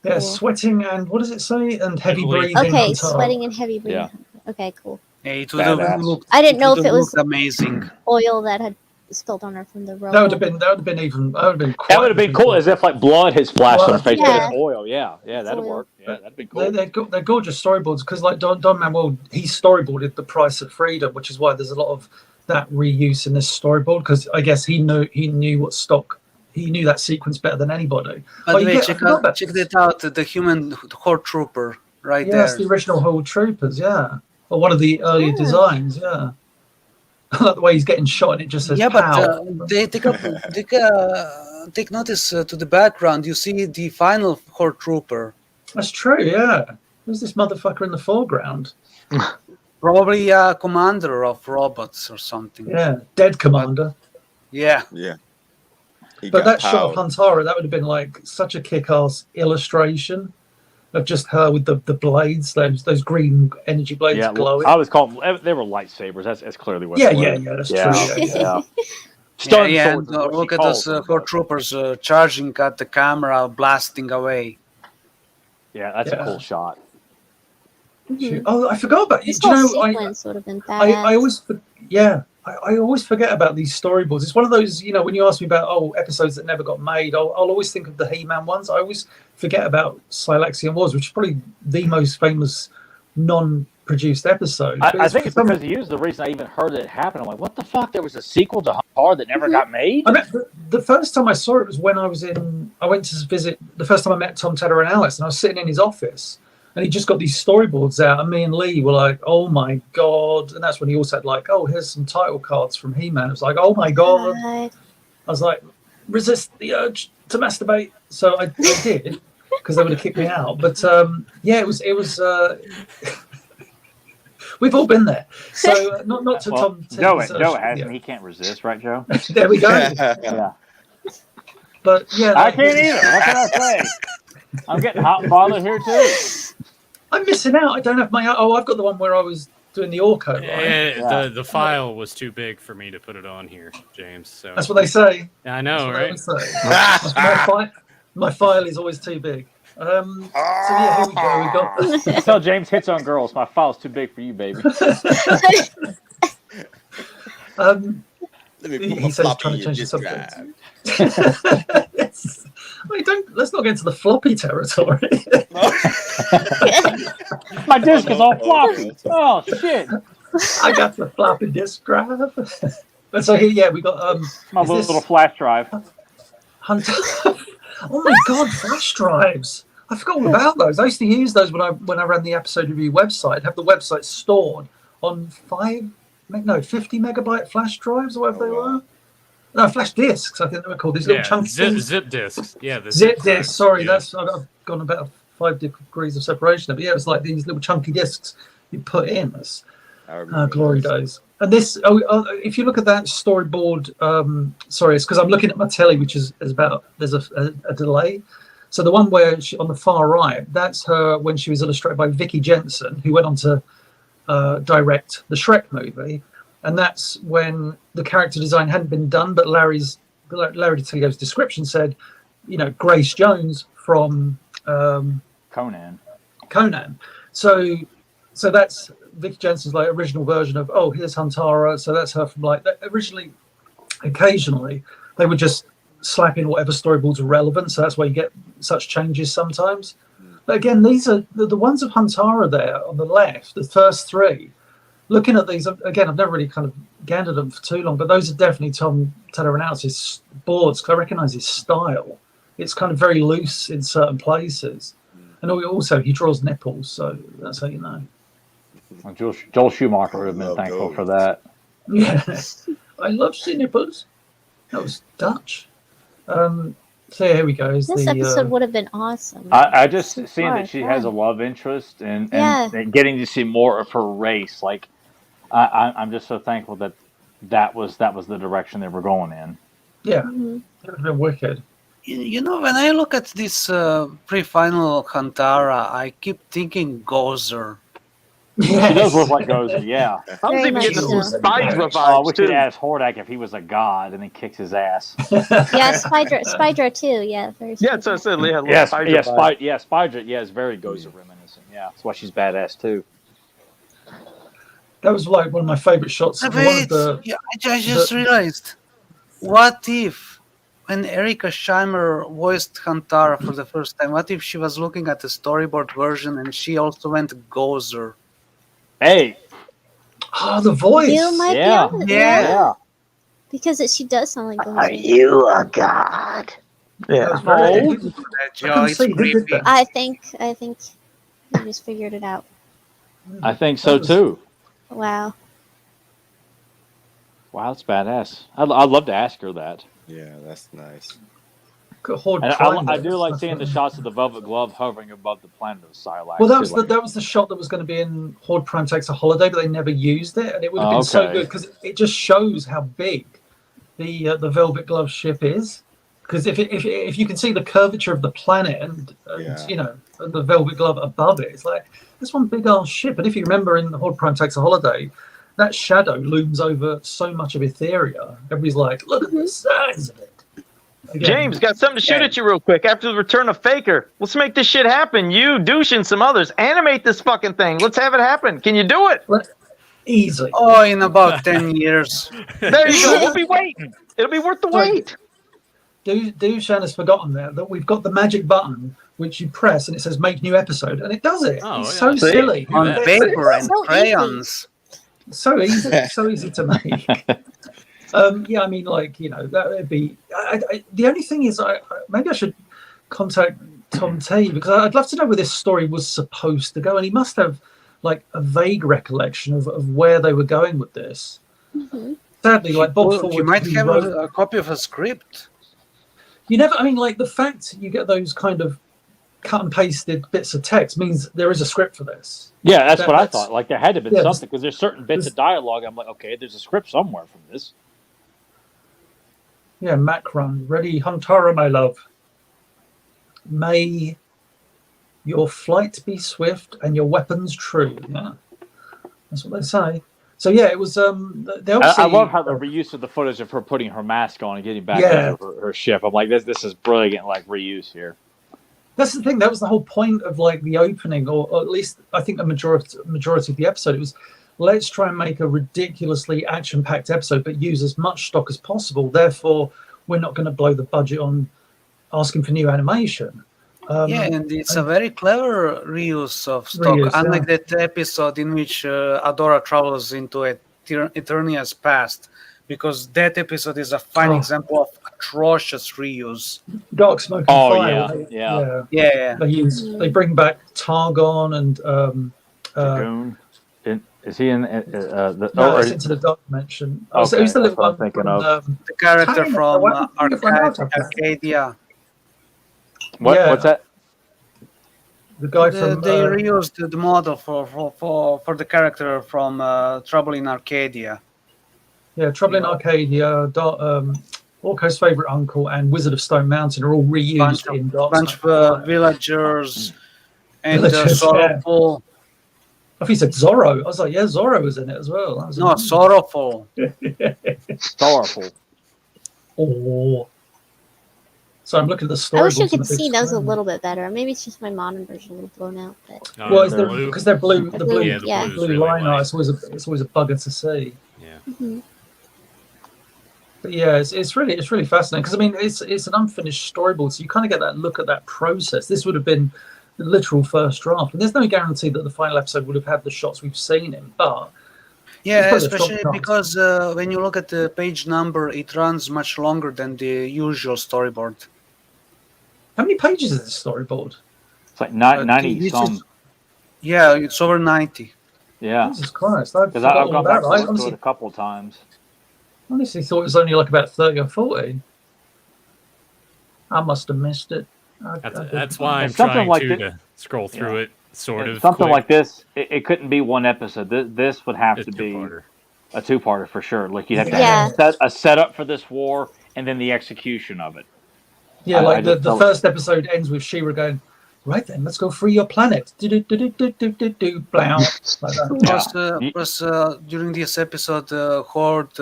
Yeah, cool. Sweating and what does it say? And heavy breathing. Okay, sweating and heavy breathing. Yeah. Okay, cool. Hey, I didn't know if it was amazing oil that had spilled on her from the road. That would have been cool, as if like blood has splashed on her face, but it's oil. Yeah, that'd work. Yeah, that'd be cool. They're gorgeous storyboards, because like Don Manuel, he storyboarded The Price of Freedom, which is why there's a lot of that reuse in this storyboard, because I guess he knew what stock. He knew that sequence better than anybody. By the way, check it out. The human Horde Trooper right there. Yeah, that's the original Horde Troopers. Yeah. Or one of the earlier designs, I like the way he's getting shot and it just says pow. But take notice to the background. You see the final Horde Trooper. That's true, yeah. Who's this motherfucker in the foreground? Probably a commander of robots or something. Yeah, dead commander. Yeah. But that shot of Huntara, that would have been like such a kick-ass illustration of just her with the blades, those green energy blades glowing. I was calling they were lightsabers. That's clearly what. Yeah, that's true. Yeah. Stun yeah, swords and is what she look at calls those them, four but- troopers charging at the camera, blasting away. Yeah, that's a cool shot. Mhm. Oh, I forgot about you. This Do you whole know, sequence would have been badass. I always, I always forget about these storyboards. It's one of those, when you ask me about episodes that never got made, I'll always think of the He-Man ones. I always forget about Silaxian Wars, which is probably the most famous non-produced episode. I think it's because he was the reason I even heard it happen. I'm like, what the fuck? There was a sequel to Huntara that never got made? I met, the first time I saw it was when I went to visit, the first time I met Tom, Tedder, and Alice, and I was sitting in his office. And he just got these storyboards out, and me and Lee were like, "Oh my god!" And that's when he also had like, "Oh, here's some title cards from He-Man." It was like, "Oh my god!" I was like, "Resist the urge to masturbate." So I did, because they would have kicked me out. But yeah, it was. We've all been there. So not to Well, Tom. Joe hasn't. He can't resist, right, Joe? There we go. Yeah. But yeah, I can't either. What can I say? I'm getting hot and bothered here too. I'm missing out. I don't have my. I've got the one where I was doing the Orco. Right? Yeah, the file was too big for me to put it on here, James. So that's what they say. I know, right? My file is always too big. So yeah, here we go. We got. Tell James hits on girls. My file's too big for you, baby. Let me put He my says floppy trying to in change the this subject. drive. Wait, let's not get into the floppy territory. My disc is all floppy. Oh shit! I got the floppy disk drive. But so here, yeah, we got my little flash drive. Hunter. Oh my god, flash drives! I forgot all about those. I used to use those when I ran the episode review website. Have the website stored on 50 megabyte flash drives or whatever they were. No, flash discs. I think they were called these little chunky zip discs. Yeah, the zip discs. Sorry, yeah. I've gone about 5 degrees of separation. But yeah, it's like these little chunky discs you put in. That's glory days. And this, if you look at that storyboard, sorry, it's because I'm looking at my telly, which is about, there's a delay. So the one where on the far right, that's her when she was illustrated by Vicky Jensen, who went on to direct the Shrek movie. And that's when the character design hadn't been done, but Larry Tillio's description said, Grace Jones from Conan. So that's Vicky Jensen's like original version of, oh, here's Huntara. So that's her from originally, occasionally, they would just slap in whatever storyboards are relevant. So that's why you get such changes sometimes. But again, these are the ones of Huntara there on the left, the first three. Looking at these, again, I've never really kind of gathered them for too long, but those are definitely Tom Tedder and Alice's boards, because I recognize his style. It's kind of very loose in certain places. And also, he draws nipples, so that's how you know. Well, Joel Schumacher would have been thankful for that. Yeah, I love seeing nipples. That was Dutch. So here we go. This episode would have been awesome. I just seeing that she has a love interest and getting to see more of her race. Like, I'm just so thankful that was the direction they were going in. Yeah, it would have been wicked. When I look at this pre-final Huntara, I keep thinking Gozer. Yes. She does look like Gozer, yeah. I was Very even much getting some so. Spydra We vibes should too. ask Hordak if he was a god and then kicks his ass. Yeah, Spydra too. Yeah, very. Yeah, so I said, yeah, Spydra, is very Gozer reminiscent. Yeah, that's why she's badass too. That was like one of my favorite shots. Wait, I just realized. What if, when Erika Scheimer voiced Huntara for the first time, what if she was looking at the storyboard version and she also went Gozer? Hey. Oh, the voice. You might be on it. Yeah. Because she does sound like Gozer. Are you a god? Yeah. That's very That Joe is creepy. I think you just figured it out. I think so too. Wow. Wow, that's badass. I'd love to ask her that. Yeah, that's nice. And I do like seeing the shots of the Velvet Glove hovering above the planet of Silax. Well, that was the shot that was going to be in Horde Prime Takes a Holiday, but they never used it, and it would have been so good because it just shows how big the Velvet Glove ship is. Because if you can see the curvature of the planet and the Velvet Glove above it, it's like that's one big ass ship. And if you remember in Horde Prime Takes a Holiday, that shadow looms over so much of Etheria. Everybody's like, look at the size of it. Again, James, got something to shoot at you real quick. After the return of Faker, let's make this shit happen. You, Douche, and some others. Animate this fucking thing. Let's have it happen. Can you do it? Easily. Oh, in about 10 years. There you go. We'll be waiting. It'll be worth the wait. Dushan has forgotten that we've got the magic button which you press and it says make new episode, and it does it. It's so silly. On paper and So crayons. So easy, so easy to make. Yeah, I mean, like, you know, that would be. The only thing is, maybe I should contact Tom T, because I'd love to know where this story was supposed to go, and he must have like a vague recollection of where they were going with this. Mm-hmm. Sadly, like Bob Well, Ford, you might have wrote, a copy of a script. you never. I mean, like the fact you get those kind of cut and pasted bits of text means there is a script for this. Yeah, that's what I thought. Like there had to have been yeah, something, because there's certain bits of dialogue. I'm like, okay, there's a script somewhere from this. Yeah, Macron, ready, Huntara, my love. May your flight be swift and your weapons true. Yeah, that's what they say. So yeah, it was. They obviously, I love how the reuse of the footage of her putting her mask on and getting back into her ship. I'm like, this is brilliant, like reuse here. That's the thing. That was the whole point of like the opening, or at least I think the majority of the episode. It was, let's try and make a ridiculously action-packed episode, but use as much stock as possible. Therefore, we're not going to blow the budget on asking for new animation. Yeah, and it's a very clever reuse of stock, unlike that episode in which Adora travels into Eternia's past, because that episode is a fine example of atrocious reuse. Dark Smoke and Fire. Yeah. They bring back Targon and Dragoon. Is he in the? No, it's Into the Dark Dimension. Okay, who's the little one thinking from, of? The character China, from Arcadia. What's that? The guy from. They reused the model for the character from Trouble in Arcadia. Yeah, Trouble in Arcadia, Orko's favorite uncle, and Wizard of Stone Mountain are all reused in Dark Bunch of villagers and Sorrowful. I think he said Zorro. I was like, yeah, Zorro was in it as well. That was no, Sorrowful. Sorrowful. Oh. So I'm looking at the story. I wish you could see those a little bit better. Maybe it's just my modern version a little blown out. But... well, because they're blue. The blue, yeah. blue really line art. white. It's always a bugger to see. Yeah. Mm-hmm. But yeah, it's really fascinating, because I mean it's an unfinished storyboard, so you kind of get that look at that process. This would have been the literal first draft, and there's no guarantee that the final episode would have had the shots we've seen in, but yeah, especially because when you look at the page number, it runs much longer than the usual storyboard. How many pages is this storyboard? It's like 90 some. Yeah, it's over 90. Yeah. Jesus Christ! Because I've gone back to it a couple of times. Honestly, thought it was only like about 30 or 40. I must have missed it. That's why I'm trying to scroll through it sort of something quick. like this. It couldn't be one episode. This would have to be a two-parter for sure. Like you have to have a setup for this war and then the execution of it. Yeah, like the first episode ends with She-Ra going, right then, let's go free your planet. Blow. Plus, during this episode, Horde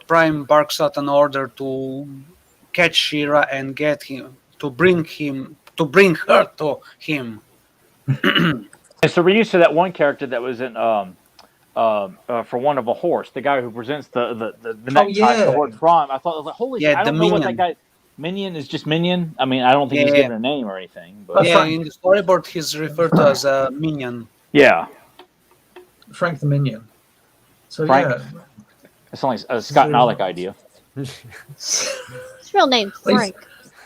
Prime barks out an order to catch She-Ra and get him to bring her to him. And so reuse to that one character that was in for one of a horse, the guy who presents the necktie for Horde Prime. I thought, I was like, holy shit, I don't know what that guy. Minion is just Minion. I mean, I don't think he's given a name or anything. But yeah, in the storyboard, he's referred to as a Minion. Yeah, Frank the Minion. So Frank. yeah, it's only a Scott Nollick idea. His real name, Frank.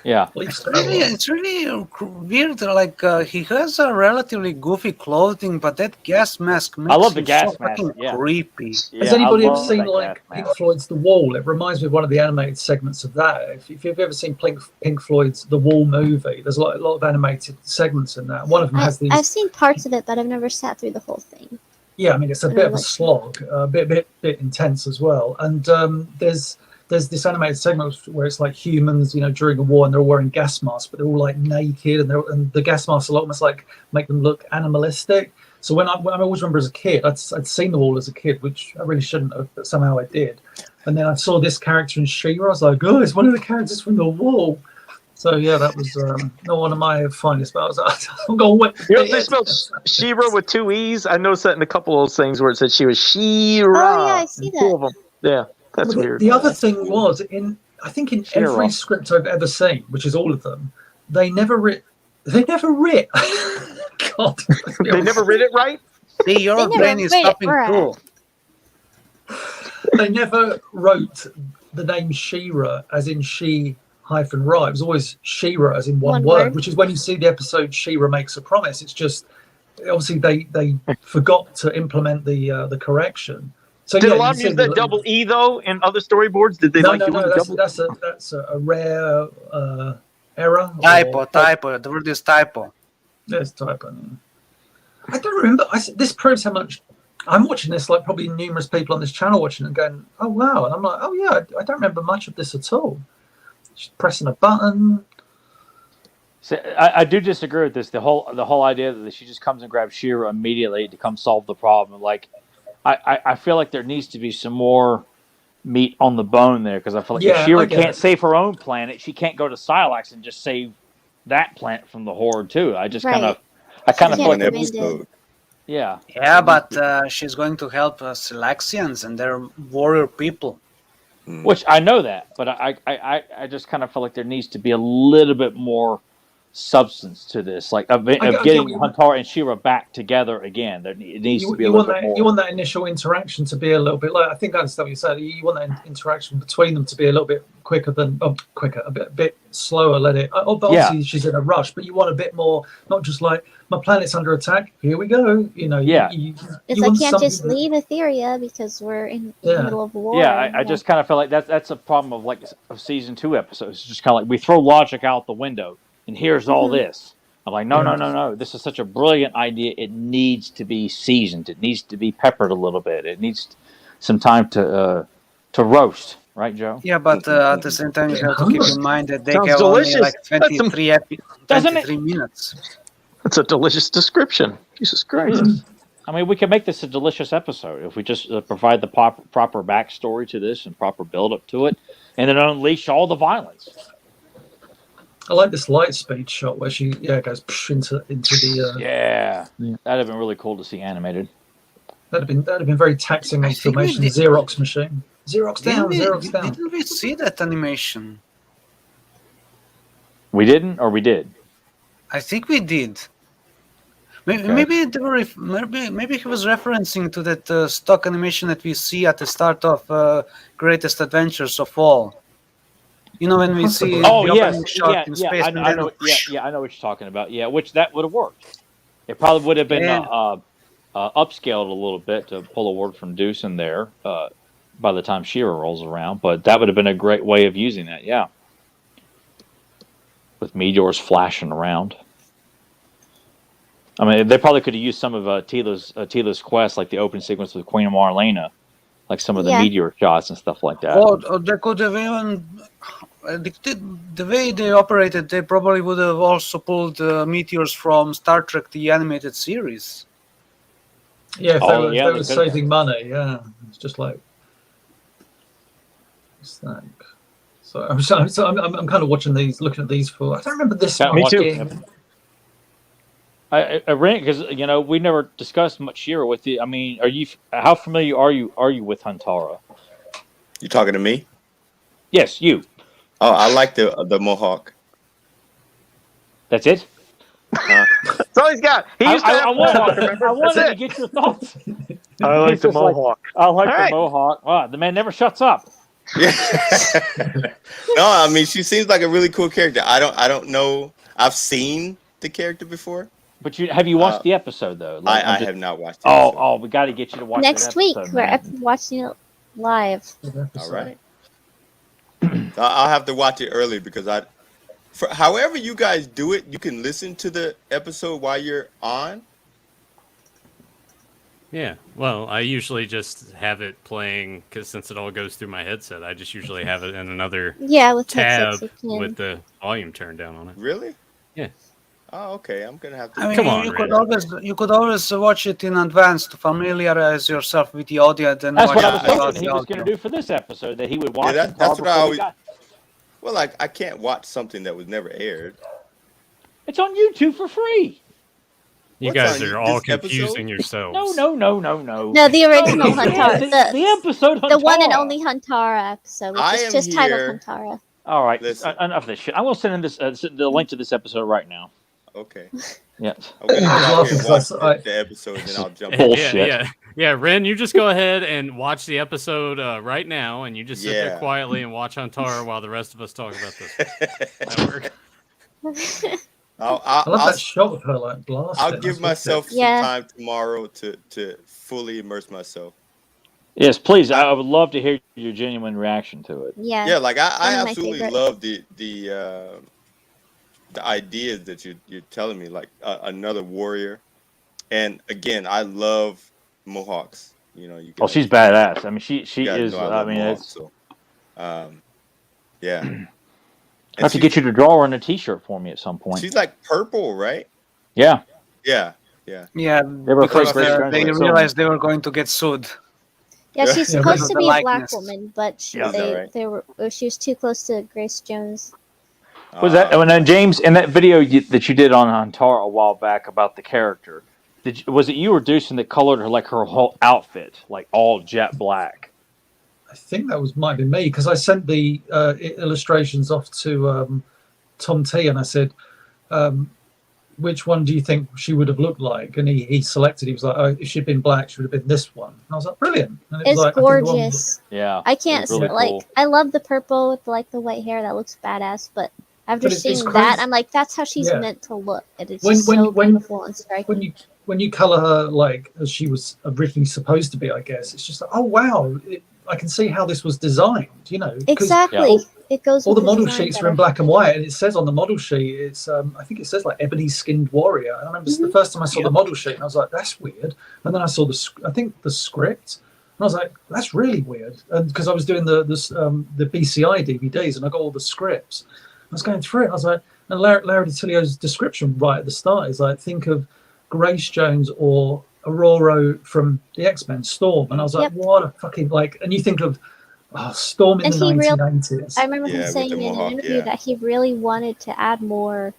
Yeah, It's really weird. Like he has a relatively goofy clothing, but that gas mask makes I love the him gas so mask. fucking creepy. Yeah, has anybody ever seen like Pink Floyd's The Wall? It reminds me of one of the animated segments of that. If you've ever seen Pink Floyd's The Wall movie, there's a lot of animated segments in that. One of them has these. I've seen parts of it, but I've never sat through the whole thing. Yeah, I mean it's a bit of a slog, a bit intense as well. And there's this animated segment where it's like humans, during a war, and they're all wearing gas masks, but they're all like naked, and the gas masks will almost like make them look animalistic. So when I always remember as a kid, I'd seen them all as a kid, which I really shouldn't have, but somehow I did. And then I saw this character in She-Ra. I was like, oh, it's one of the characters from The Wall. So yeah, that was not one of my finest. But I'm going with. You know, they spelled She-Ra with 2 E's. I noticed that in a couple of those things where it said she was She-Ra. Oh, yeah, I see 2 that. of them. Yeah, that's weird. The other thing was I think in She-Ra. every script I've ever seen, which is all of them, they never writ. God, They never read it right? See, your They never brain is read it stopping right. too. They never wrote the name She-Ra as in she-ra. It was always She-Ra as in one word, which is when you see the episode She-Ra Makes a Promise. It's just obviously they forgot to implement the correction. So Did yeah, a lot you use see that double E though in other storyboards? Did they No, doing the double? that's a rare error. Typo. The word is typo. There's typo. I don't remember. This proves how much I'm watching this. Like probably numerous people on this channel watching and going, "Oh wow!" And I'm like, "Oh yeah, I don't remember much of this at all." Just pressing a button. So I do disagree with this. The whole idea that she just comes and grabs She-Ra immediately to come solve the problem. Like, I feel like there needs to be some more meat on the bone there, because I feel like if She-Ra can't save her own planet, she can't go to Silax and just save that planet from the Horde too. I kind of feel like One episode. yeah. Yeah, but she's going to help Silaxians and their warrior people. Which I know that, but I just kind of feel like there needs to be a little bit more substance to this, like of getting Huntara and She-Ra back together again. It needs to be a little bit more. You want that initial interaction to be a little bit like, I think I understand what you said. You want that interaction between them to be a little bit quicker, a bit slower. Obviously she's in a rush, but you want a bit more, not just like my planet's under attack. Here we go. You know. Yeah. It's like can't just leave Etheria because we're in the middle of war. Yeah, I just kind of feel like that's a problem of season 2 episodes. It's just kind of like we throw logic out the window. And here's all this. I'm like, no. This is such a brilliant idea. It needs to be seasoned. It needs to be peppered a little bit. It needs some time to roast, right, Joe? Yeah, but at the same time, you have to keep in mind that they Sounds have delicious. only like 23 minutes. That's a delicious description. Jesus Christ. I mean, we can make this a delicious episode if we just provide the proper backstory to this and proper build-up to it, and then unleash all the violence. I like this light speed shot where she goes into the that'd have been really cool to see animated. That'd have been very taxing on filmation. Xerox machine. Xerox down. Didn't we see that animation? We didn't, or we did? I think we did. Maybe maybe he was referencing to that stock animation that we see at the start of Greatest Adventures of All. You know, when we see the opening shot in space. I know what you're talking about. Yeah, which that would have worked. It probably would have been upscaled a little bit to pull a word from Deuce in there by the time She-Ra rolls around, but that would have been a great way of using that, yeah. With meteors flashing around. I mean, they probably could have used some of Tila's quest, like the open sequence with Queen Marlena, like some of the meteor shots and stuff like that. Or they could have even, the way they operated, they probably would have also pulled meteors from Star Trek, the animated series. Yeah, if they were saving money, yeah. It's just like, snack. So I'm kind of watching these, looking at these for. I don't remember this one. Me too. I ran because we never discussed much She-Ra with you. I mean, how familiar are you with Huntara? You talking to me? Yes, you. Oh, I like the Mohawk. That's it. That's all he's got. He used to have I wanted to get your thoughts. I like the Mohawk. I like the Mohawk. Wow, the man never shuts up. Yeah. No, I mean she seems like a really cool character. I don't know. I've seen the character before. But have you watched the episode though? Like, I have not watched it. We got to get you to watch next week. We're watching it live. All right. I'll have to watch it early because however you guys do it, you can listen to the episode while you're on. Yeah, well, I usually just have it playing because since it all goes through my headset, I just usually have it in another with tab with the volume turned down on it. Really? Yeah. Oh, okay. I'm gonna have to. I mean, Come on, you could always watch it in advance to familiarize yourself with the audio, then That's what watch I it was Yeah, without hoping the he was going to audio. do for this episode. That he would Yeah, watch that's Huntara what I before we always. got. Well, like I can't watch something that was never aired. It's on YouTube for free. You What's guys on are all this episode? confusing yourselves. No. No, the original Huntara, The episode Huntara. the one and only Huntara episode, which I is am just titled here. Huntara. All right, Listen. enough of this shit. I'm going to send in this the link to this episode right now. Okay. Yes. I'm gonna go I was out here and laughing watch because the episode, and then I'll jump. Yeah, in. Bullshit. yeah. Ren, you just go ahead and watch the episode right now, and you just sit there Yeah. quietly and watch Huntara while the rest of us talk about this. That work? I love that shot of her like blasting. I'll give myself some Yeah. time tomorrow to fully immerse myself. Yes, please. I would love to hear your genuine reaction to it. Yeah. Yeah, like I One of my absolutely favorite. love the ideas that you're telling me, like another warrior. And again, I love Mohawks. You know, you Oh, guys- she's badass. I mean, she you guys is. know I love mean, Mohawks, it's. so, yeah. I have to get you to draw her in a T-shirt for me at some point. She's like purple, right? Yeah. Yeah. Yeah, were because afraid Grace Jones they was realized they were going to get sued. Yeah, she's Yeah, supposed because to of be the a black likeness. woman, but Yeah. Is that right? she was too close to Grace Jones. Was that when James in that video that you did on Huntara a while back about the character? Was it you or Deucin that colored her like her whole outfit, like all jet black? I think that might be me because I sent the illustrations off to Tom T and I said, which one do you think she would have looked like? And he selected. He was like, oh, if she'd been black, she would have been this one. And I was like, brilliant. And it was It's like, I think the one- gorgeous. Yeah, I can't it's really like. cool. I love the purple with like the white hair. That looks badass. But after But it's seeing crazy. that, I'm like, that's how she's Yeah. meant to look. And it's When- just when- so when- beautiful and striking. when you color her like as she was originally supposed to be, I guess it's just like, oh wow, I can see how this was designed. You know, 'cause Exactly. It goes. all the with model design sheets are better. in black and white, and it says on the model sheet, it's I think it says like ebony skinned warrior. And I remember the first time I saw the model sheet, and I was like, that's weird. And then I saw I think the script, and I was like, that's really weird. And because I was doing the BCI DVDs, and I got all the scripts, I was going through it. I was like, and Larry DiTilio's description right at the start is like, think of Grace Jones or Aurora from the X-Men, Storm. And I was like, Yep. what a fucking like. And you think of Storm in And the he 1980s. I remember Yeah, him with saying the in an mohawk, interview yeah. that he really wanted to add more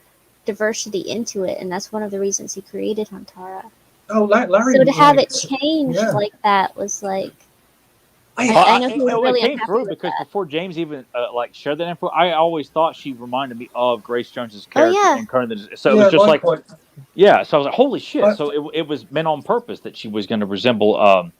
diversity into it, and that's one of the reasons he created Huntara. Oh, Larry. So to have like, it changed yeah. like that was like, I know he was really it came unhappy through with because that. before James even like shared that info, I always thought she reminded me of Grace Jones's Oh, character yeah. in Conan. So it was just like, likewise. yeah. So I was like, holy shit! But- So it was meant on purpose that she was going to resemble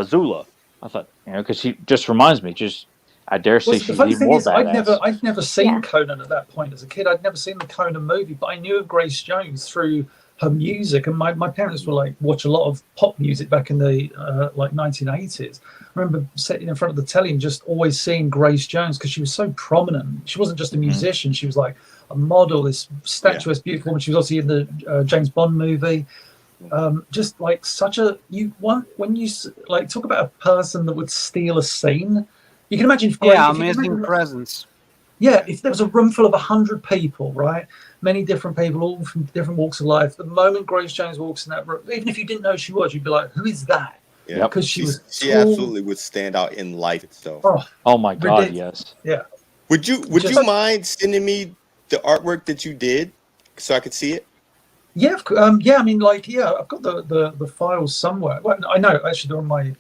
Zula. I thought, because she just reminds me. Just I dare say Well, the she's funny even thing more is, badass. I'd never seen Yeah. Conan at that point as a kid. I'd never seen the Conan movie, but I knew of Grace Jones through her music, and my parents were like watch a lot of pop music back in the like 1980s. I remember sitting in front of the telly and just always seeing Grace Jones because she was so prominent. She wasn't just a musician; she was like a model, this statuesque, beautiful woman. She was also in the James Bond movie. Just like such a when you like talk about a person that would steal a scene. You can imagine if Grace, Yeah, if you amazing imagine- presence. yeah, if there was a room full of 100 people, right? Many different people, all from different walks of life. The moment Grace Jones walks in that room, even if you didn't know who she was, you'd be like, who is that? Yeah, Because she was she tall. absolutely would stand out in life itself. Oh my god, ridiculous. yes. Would you Just- mind sending me the artwork that you did so I could see it? Yeah, I mean, like, yeah, I've got the files somewhere. Well, I know, actually, they're on my.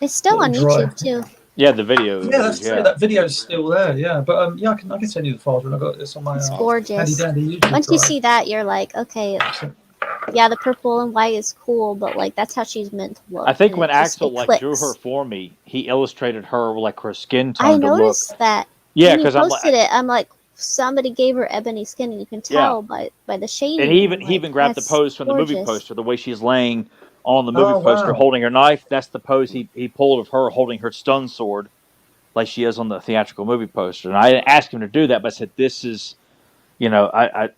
it's still on Little YouTube drive. too. Yeah, the video. Yeah, that video's still there. Yeah, but yeah, I can send you the files when I got this on my. It's handy gorgeous. dandy YouTube Once you drive. see that, you're like, okay, yeah, the purple and white is cool, but like that's how she's meant to look. I think and when it just- Axel it like drew clicks. her for me, he illustrated her like her skin tone I to look. noticed that. Yeah, when he because I'm posted like, it, I'm like, somebody gave her ebony skin, and you can tell by the shading. and he I'm even like, grabbed the that's pose from the movie gorgeous. poster, the way she's laying on the movie Oh, poster wow. holding her knife. That's the pose he pulled of her holding her stun sword, like she is on the theatrical movie poster. And I didn't ask him to do that, but I said, "This is, I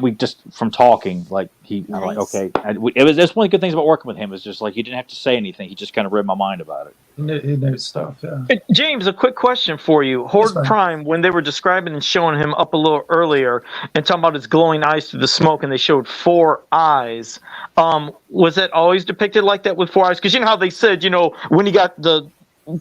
we just from talking, like I'm like, Nice. okay. And there's one of the good things about working with him is just like he didn't have to say anything. He just kind of read my mind about it. He knows stuff. Yeah. Hey, James, a quick question for you. Horde man. Prime, when they were describing and showing him up a little earlier and talking about his glowing eyes through the smoke, and they showed 4 eyes, was it always depicted like that with 4 eyes? Because you know how they said, when he got the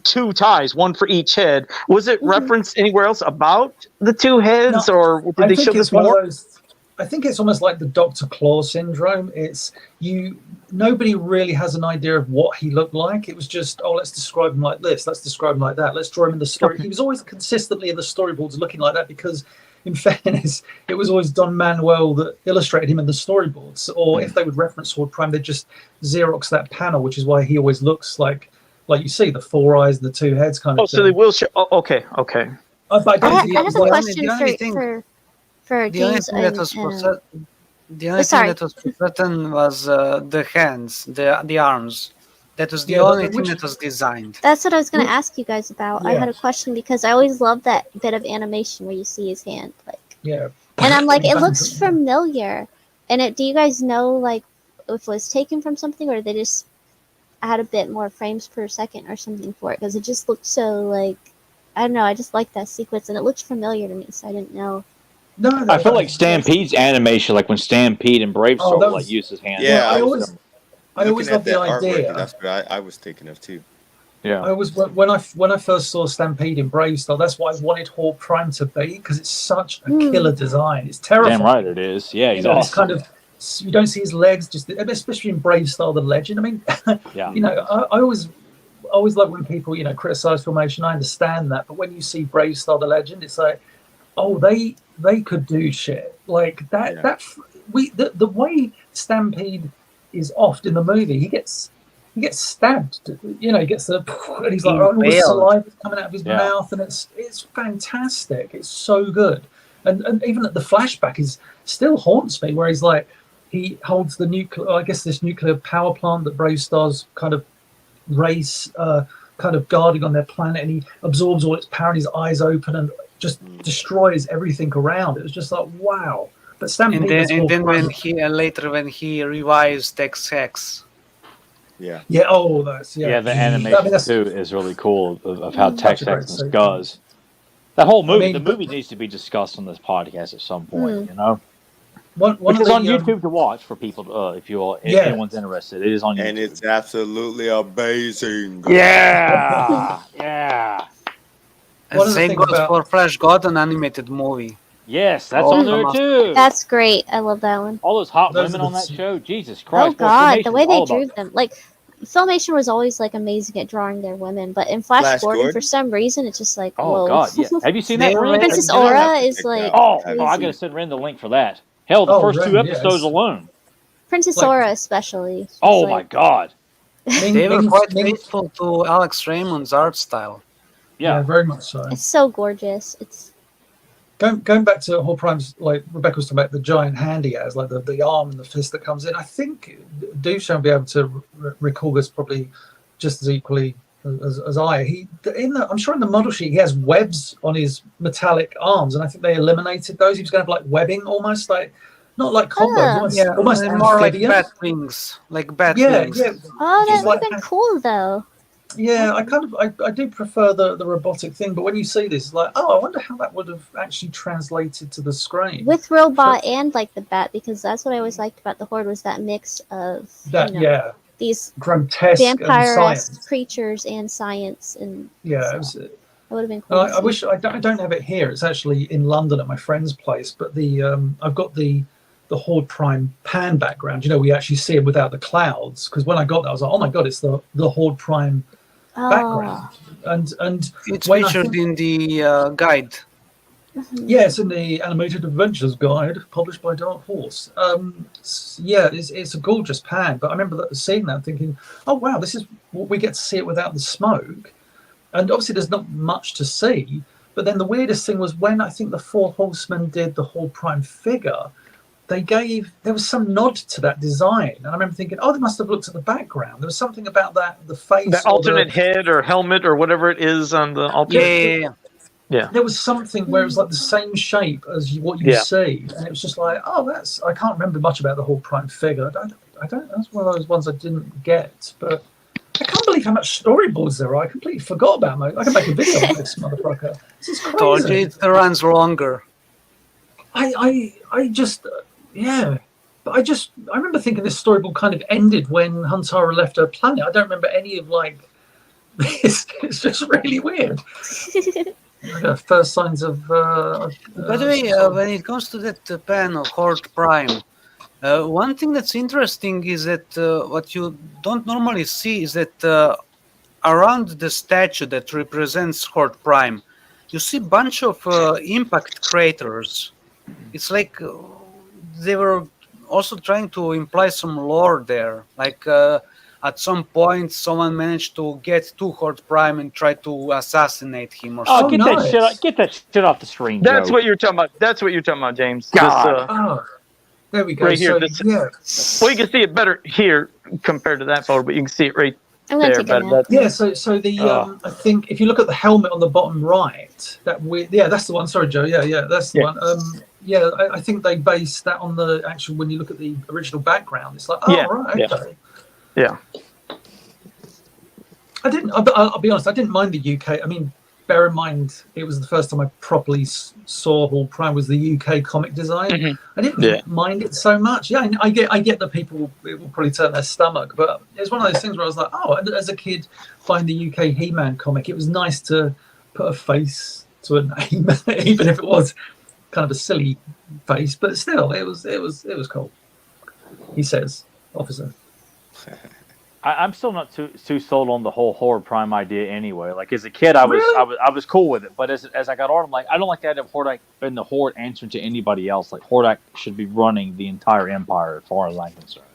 2 ties, 1 for each head, was it referenced anywhere else about the 2 heads, No, or did I they think show it's this one more? of those. I think it's almost like the Dr. Claw syndrome. It's nobody really has an idea of what he looked like. It was just, let's describe him like this, let's describe him like that, let's draw him in the story. Okay. He was always consistently in the storyboards looking like that because, in fairness, it was always Don Manuel that illustrated him in the storyboards. Or if they would reference Horde Prime, they'd just Xerox that panel, which is why he always looks like you see the 4 eyes and the 2 heads kind of thing. So they will show. Okay. But I don't I think have it was a like, question the only thing- for The only James thing that was the only thing that was forgotten was the hands, the arms. That was the Yeah, only but thing which- that was designed. That's what I was going to ask you guys about. I Yeah. had a question because I always love that bit of animation where you see his hand, yeah. and I'm like, it Exactly. looks familiar. And do you guys know like if it was taken from something, or they just add a bit more frames per second or something for it? Because it just looked so like, I don't know. I just like that sequence, and it looked familiar to me, so I didn't know. No, I feel like Stampede's animation, like when Stampede and Brave Star that would was- like use his hand. Yeah, Well, I always looking love at the that artwork, idea. and that's what I was thinking of too. Yeah. I was when I first saw Stampede in Brave Star, that's what I wanted Horde Prime to be because it's such a killer design. It's terrifying. Damn right it is. Yeah, he's It's awesome. kind of, you don't see his legs, just especially in Brave Star, the Legend. I mean, Yeah. I always love when people criticize Filmation. I understand that, but when you see Brave Star, the Legend, it's like, they could do shit like that. Yeah. The way Stampede is off in the movie, he gets stabbed. He gets the and he's like, all the saliva coming out of his mouth, and it's fantastic. It's so good, and even the flashback still haunts me, where he's like, he holds the this nuclear power plant that Brave Star's kind of race kind of guarding on their planet, and he absorbs all its power, and his eyes open and just destroys everything around. It was just like, wow. But Stampede And then when he revives Tex Hex. Yeah. Yeah. Oh, that's Yeah, the I mean, animation that's too is really cool of how Tex Such a great Hex sequence. goes. That whole movie, mean, the movie needs to be discussed on this podcast at some point. one Which of is the, on YouTube to watch for people if anyone's interested. It is on YouTube. And it's absolutely amazing. Yeah, yeah. One of the Same things goes about- for Flash Gordon animated movie. Yes, that's Oh, on there come on. too. That's great. I love that one. All those hot Those women are on the- that show. Jesus Christ. Oh God, the Filmation's way they all drew about them, like Filmation was always like amazing at drawing their women, but in Flash Gordon, for Gordon? some reason, it's just like, Oh whoa. God, yeah. Have you seen that? They Ren? were- Princess I Aura have to is check like that out. Oh, I gotta send Ren the link for that. Hell, the Oh, first Ren, 2 yes. episodes alone. Princess Like- Aura, especially. It's Oh like- my God. They were quite faithful to Alex Raymond's art style. yeah, Yeah. very much so. It's so gorgeous. It's Going back to Horde Prime's, like Rebecca was talking about the giant hand he has, like the arm and the fist that comes in. I think Douche will be able to recall this probably just as equally as I. I'm sure in the model sheet he has webs on his metallic arms, and I think they eliminated those. He was going to have like webbing, almost like not like cobwebs, almost More like amphibian. bat wings, like bat Yeah, wings. yeah. oh, that Just would have like- been cool though. Yeah, I do prefer the robotic thing, but when you see this, it's like, oh, I wonder how that would have actually translated to the screen. With robot and like the bat, because that's what I always liked about the Horde was that mix of that, these grotesque and vampire-esque science. creatures and science, and Yeah, so it was, that would have been cool. I to see. wish I don't have it here. It's actually in London at my friend's place, but I've got the Horde Prime pan background. We actually see it without the clouds, because when I got that, I was like, oh my god, it's the Horde Prime background. And It's when I featured think- in the guide. Yeah, it's in the Animated Adventures Guide, published by Dark Horse. It's a gorgeous pan, but I remember seeing that and thinking, oh wow, this is what we get to see it without the smoke. And obviously there's not much to see, but then the weirdest thing was when I think the Four Horsemen did the Horde Prime figure, there was some nod to that design. And I remember thinking, oh, they must have looked at the background. There was something about the face. The alternate head or helmet or whatever it is on the alternate. Yeah. Yeah. There was something where it was like the same shape as what you see, and it was just like, oh, that's. I can't remember much about the whole Prime figure. I don't. That's one of those ones I didn't get, but I can't believe how much storyboards there are. I completely forgot about them. I can make a video on this motherfucker. This is Told you crazy. it runs longer. I just, yeah. But I remember thinking this storyboard kind of ended when Huntara left her planet. I don't remember any of like this. It's just really weird. First signs of. By the way, when it comes to that pen of Horde Prime, one thing that's interesting is that what you don't normally see is that around the statue that represents Horde Prime, you see a bunch of impact craters. It's like they were also trying to imply some lore there. Like at some point, someone managed to get to Horde Prime and try to assassinate him or something. Get that shit off the screen. That's Joe. what you're talking about. That's what you're talking about, James. God. There we go. Right here. So, Well, you can see it better here compared to that photo, but you can see it right I'm gonna there. take a nap. Yeah, so the I think if you look at the helmet on the bottom right, that's the one. Sorry, Joe. Yeah, that's the one. I think they based that on the actual. When you look at the original background, it's like, right, okay. Yeah. I'll be honest. I didn't mind the UK. I mean, bear in mind, it was the first time I properly saw Horde Prime was the UK comic design. Mm-hmm. I didn't mind it so much. Yeah, I get that people it will probably turn their stomach, but it's one of those things where I was like, oh, as a kid buying the UK He-Man comic, it was nice to put a face to a name, even if it was kind of a silly face, but still, it was cool. He says, officer. I'm still not too sold on the whole Horde Prime idea anyway. Like as a kid, I was cool with it, but as I got older, I'm like, I don't like that of Horde and the Horde answering to anybody else. Like Horde should be running the entire empire, as far as I'm concerned.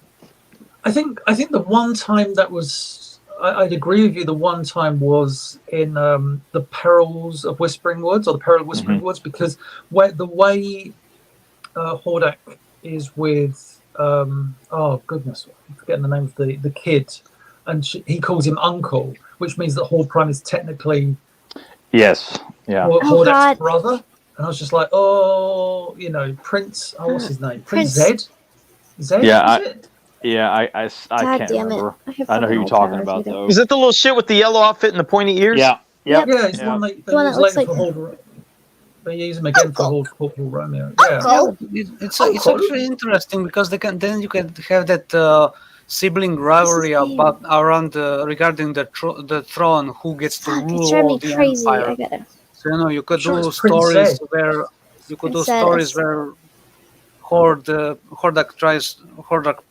I think the one time that was, I'd agree with you. The one time was in the Perils of Whispering Woods, or the Peril of Whispering Woods, because the way Hordak is with. Oh goodness, I'm forgetting the name of the kid, and he calls him Uncle, which means that Horde Prime is technically Hordak's brother. And I was just like, Prince. Oh, what's his name? Prince Zed. Zed. Yeah, I can't remember. I know who you're talking about though. Is it the little shit with the yellow outfit and the pointy ears? Yeah. It's the one they use later for Horde. They use him again for Horde Romeo. Yeah. It's actually interesting because you can have that sibling rivalry around regarding the throne, who gets to rule all the crazy. empire. So you could do stories where Hordak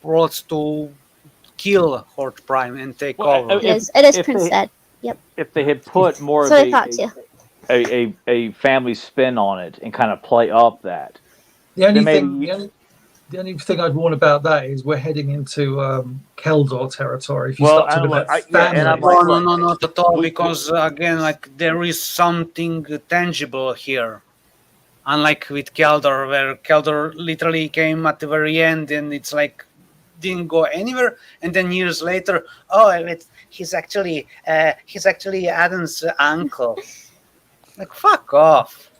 wants to kill Horde Prime and take over. It is Prince Zed. Yep. If they had put more of a family spin on it and kind of play up that. The only thing I'd warn about that is we're heading into Keldor territory. If you start talking about family. No, not at all. Because again, like there is something tangible here, unlike with Keldor, where Keldor literally came at the very end, and it's like didn't go anywhere, and then years later, he's actually Adam's uncle. Like, fuck off.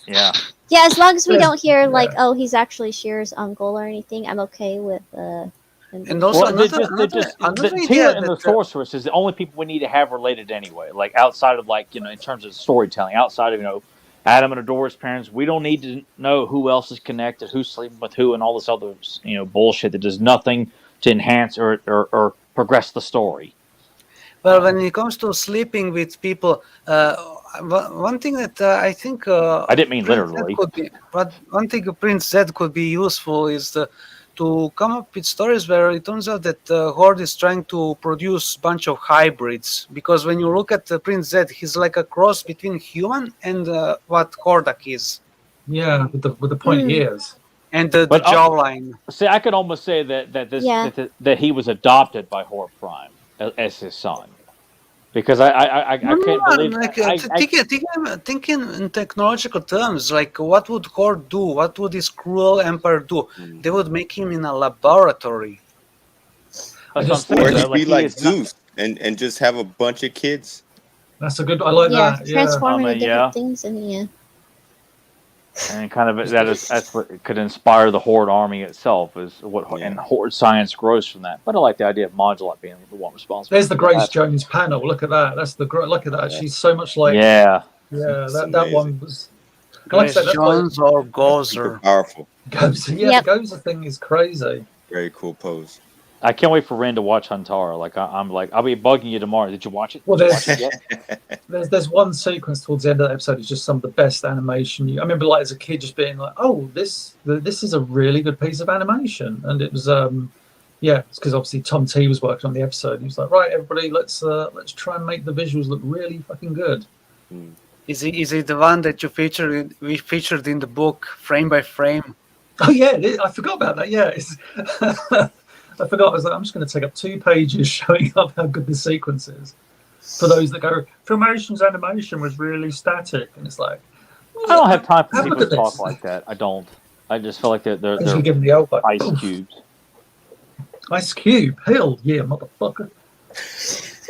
Yeah. Yeah, as long as we don't hear he's actually Shear's uncle or anything, I'm okay with. And also, the Tila and the Sorceress is the only people we need to have related anyway. Like outside of in terms of storytelling, outside of Adam and Adora's parents, we don't need to know who else is connected, who's sleeping with who, and all this other bullshit that does nothing to enhance or progress the story. Well, when it comes to sleeping with people, one thing that I think I didn't mean literally. But one thing Prince Zed could be useful is to come up with stories where it turns out that Horde is trying to produce a bunch of hybrids. Because when you look at Prince Zed, he's like a cross between human and what Hordak is. Yeah, with the pointy ears. And the jawline. See, I could almost say that he was adopted by Horde Prime as his son. Because I can't believe thinking in technological terms, like what would Horde do? What would this cruel empire do? They would make him in a laboratory. Or he'd be like Zeus and just have a bunch of kids. That's a good. I like Yeah, that. Yeah. transforming I to mean, different yeah. things, and yeah. And kind of that's what could inspire the Horde army itself, is what and Horde science grows from that. But I like the idea of Modulot being the one responsible. There's the Grace Jones panel. Look at that. That's the look at that. She's so much like yeah. That one was. Grace Jones or Gozer. Powerful. Gozer, yeah, the Gozer thing is crazy. Very cool pose. I can't wait for Ren to watch Huntara. Like I'm like, I'll be bugging you tomorrow. Did you watch it? Well, Did there's one sequence towards the end of the episode. It's just some of the best animation. I remember, like as a kid, just being like, "Oh, this is a really good piece of animation." And it was, it's because obviously Tom T was working on the episode. He was like, "Right, everybody, let's try and make the visuals look really fucking good." Is it the one that we featured in the book, frame by frame? Oh yeah, I forgot about that. Yeah, I forgot. I was like, I'm just going to take up 2 pages showing up how good the sequence is. For those that go, Filmation's animation was really static, and it's like, I don't have time for people to talk like that. I don't. I just feel like they're giving the elbow. Ice cubes. Ice Cube, hell yeah, motherfucker.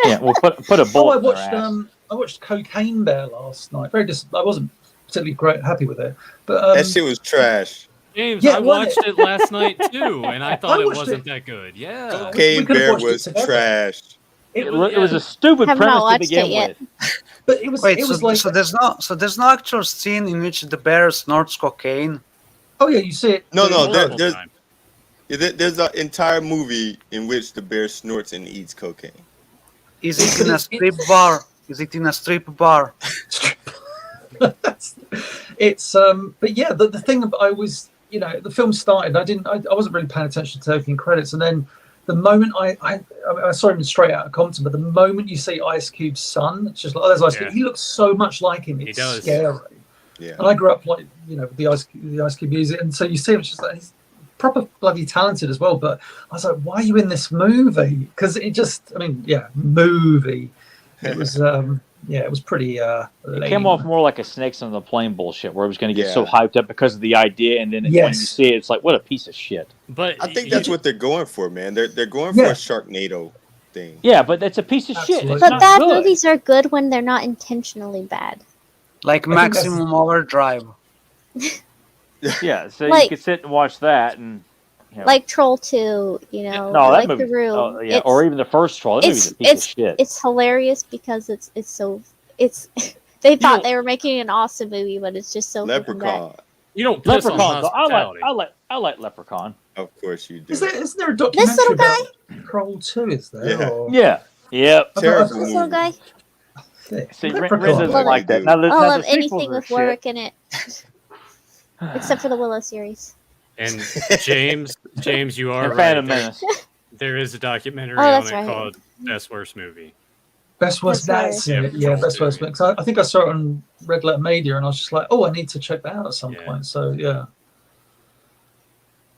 Yeah, well, put a bullet in their ass. I watched Cocaine Bear last night. I wasn't particularly happy with it, but that shit was trash. James, I watched it last night too, and I thought it wasn't that good. Yeah, Cocaine Bear was trash. It was a stupid premise to begin with. But it was. Wait, it was like so there's no actual scene in which the bear snorts cocaine. Oh yeah, you see it. No, there's an entire movie in which the bear snorts and eats cocaine. Is it in a strip bar? Is it in a strip bar? It's but yeah, the thing that I was, the film started. I wasn't really paying attention to the opening credits, and then the moment I saw him straight out of Compton, but the moment you see Ice Cube's son, it's just like, there's Ice Cube. He looks so much like him. It's scary. Yeah. And I grew up like with the Ice Cube music, and so you see him, it's just like he's proper bloody talented as well. But I was like, why are you in this movie? Because it just, movie. It was it was pretty lame. It came off more like a Snakes on the Plane bullshit, where it was going to get so hyped up because of the idea, and then when you see it, it's like, what a piece of shit. But I think that's what they're going for, man. They're going for a Sharknado thing. Yeah, but that's a piece of shit. It's but bad movies are good when they're not intentionally bad. Like Maximum Overdrive. Yeah, so like, you could sit and watch that, and like Troll 2, no, like that movie, The Room. or even the first Troll. That movie's a piece of shit. It's hilarious because it's they thought they were making an awesome movie, but it's just so Leprechaun. You don't piss on Leprechaun. I like Leprechaun. Of course you do. Isn't there a documentary this little guy? about Troll 2? Is there? Yeah. Or... Yeah. Yep. Terrible This little guy. See, Ren doesn't like that. Now, I love anything with Warwick in it, except for the Willow series. And James, you are right. Phantom Menace. There is a documentary on it called Best Worst Movie. Best Worst, that's it. Yeah, Best Worst. Because I think I saw it on Red Letter Media, and I was just like, I need to check that out at some point. So yeah.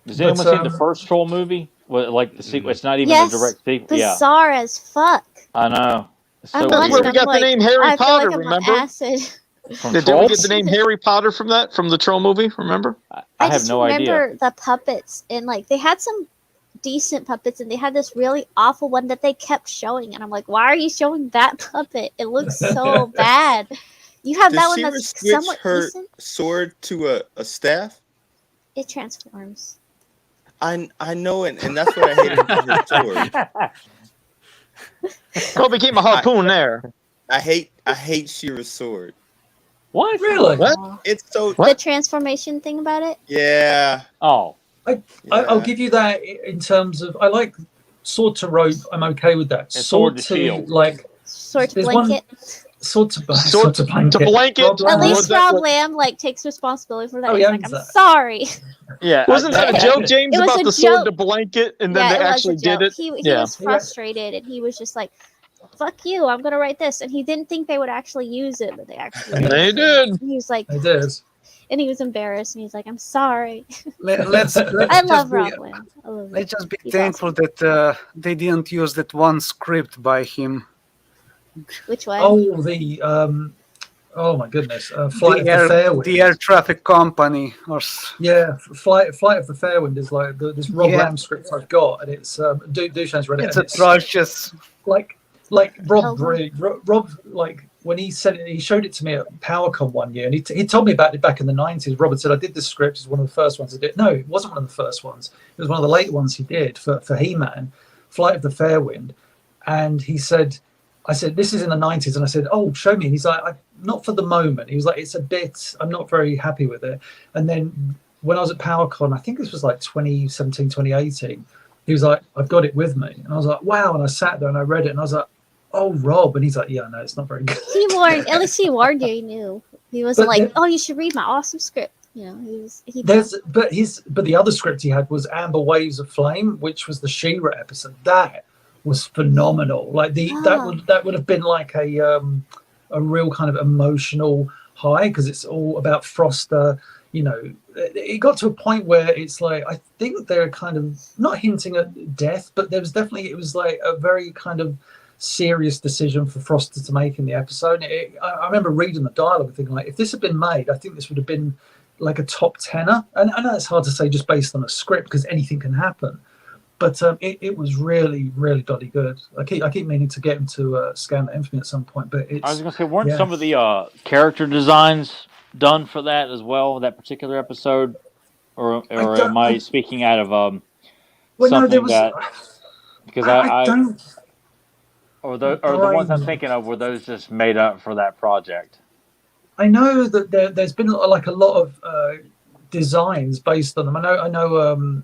Has anyone seen the first Troll movie? Well, like the sequel, it's not even a direct sequel. Bizarre as fuck. I know. So that's where we got the name Harry Potter. Remember? Did we get the name Harry Potter from the Troll movie? Remember? I have no idea. I remember the puppets, and they had some decent puppets, and they had this really awful one that they kept showing, and I'm like, why are you showing that puppet? It looks so bad. You have that one that's somewhat decent. Sword to a staff. It transforms. I know it, and that's what I hated about her sword. Kobe, keep my harpoon there. I hate Shira's sword. What? Really? What? It's so the transformation thing about it. Yeah. Oh. I'll give you that in terms of I like sword to rope. I'm okay with that. And sword to shield. Sword to blanket. Sword to blanket. At least Rob Lamb takes responsibility for that. Oh, He's like, I'm sorry. Yeah. Wasn't that a joke, James, about the sword to blanket, and then they actually did it? He was frustrated, and he was just like, fuck you, I'm gonna write this. And he didn't think they would actually use it, but they actually did. They did. He was like, they did. And he was embarrassed, and he's like, I'm sorry. Let's I love Rob Lamb. Let's just be thankful that they didn't use that one script by him. Which one? Oh, the oh my goodness, Flight of the Fairwind. The air traffic company, or Flight of the Fairwind is like this Rob Lamb script I've got, and it's Dushan's read it. It's atrocious. Like Rob when he said he showed it to me at PowerCon one year, and he told me about it back in the 90s. Robert said, I did this script. It's one of the first ones I did. No, it wasn't one of the first ones. It was one of the late ones he did for He-Man, Flight of the Fairwind. And he said, I said, this is in the 90s. And I said, oh, show me. And he's like, not for the moment. He was like, it's a bit, I'm not very happy with it. And then when I was at PowerCon, I think this was like 2017, 2018, he was like, I've got it with me. And I was like, wow. And I sat there and I read it and I was like, oh, Rob. And he's like, yeah, no, it's not very good. At least he warned you. He knew. He wasn't oh, you should read my awesome script. You know, but the other script he had was Amber Waves of Flame, which was the She-Ra episode. That was phenomenal. Like that would have been like a real kind of emotional high, because it's all about Froster. You know, it got to a point where it's like, I think they're kind of not hinting at death, but it was like a very kind of serious decision for Froster to make in the episode. I remember reading the dialogue and thinking, like, if this had been made, I think this would have been like a top tenner. And I know it's hard to say just based on a script because anything can happen, but it was really, really bloody good. I keep meaning to get him to scan the infamy at some point, but I was going to say, weren't some of the character designs done for that as well, that particular episode, or am I speaking out of something that? Because I don't. Or the ones I'm thinking of, were those just made up for that project? I know that there's been like a lot of designs based on them. I know.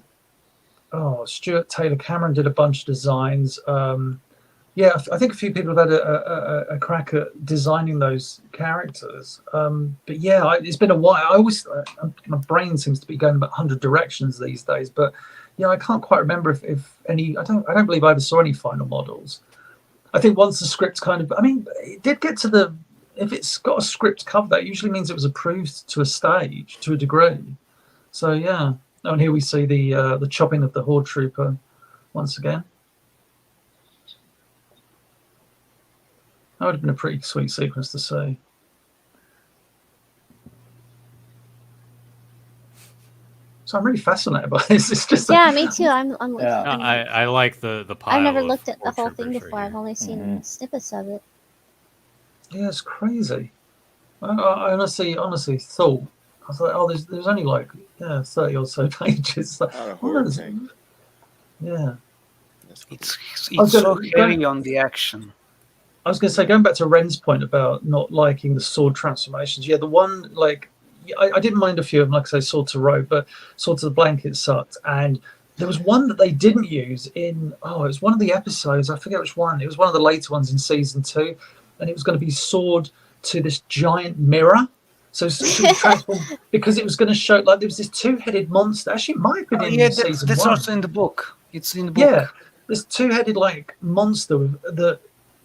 Stuart Taylor Cameron did a bunch of designs. I think a few people have had a crack at designing those characters. But yeah, it's been a while. My brain seems to be going about 100 directions these days. But yeah, I can't quite remember if any. I don't believe I ever saw any final models. I think once the script's kind of, it did get to if it's got a script cover, that usually means it was approved to a stage, to a degree. So yeah. Oh, and here we see the chopping of the Horde Trooper once again. That would have been a pretty sweet sequence to see. So I'm really fascinated by this. It's just me too. I'm I like the pile. I've never looked at the whole thing before. I've only seen snippets of it. Yeah, it's crazy. I honestly thought, I was like, oh, there's only like 30 or so pages. Like, yeah, it's so heavy on the action. I was going to say, going back to Ren's point about not liking the sword transformations. Yeah, the one I didn't mind a few of them, like I say, Sword to Rope, but Sword to the Blanket sucked. And there was one that they didn't use in, it was one of the episodes, I forget which one. It was one of the later ones in season 2, and it was going to be Sword to this giant mirror. So she would transform because it was going to show, like, there was this two-headed monster. Actually, it might have been in season 1. That's also in the book. It's in the book. Yeah, this two-headed like monster with the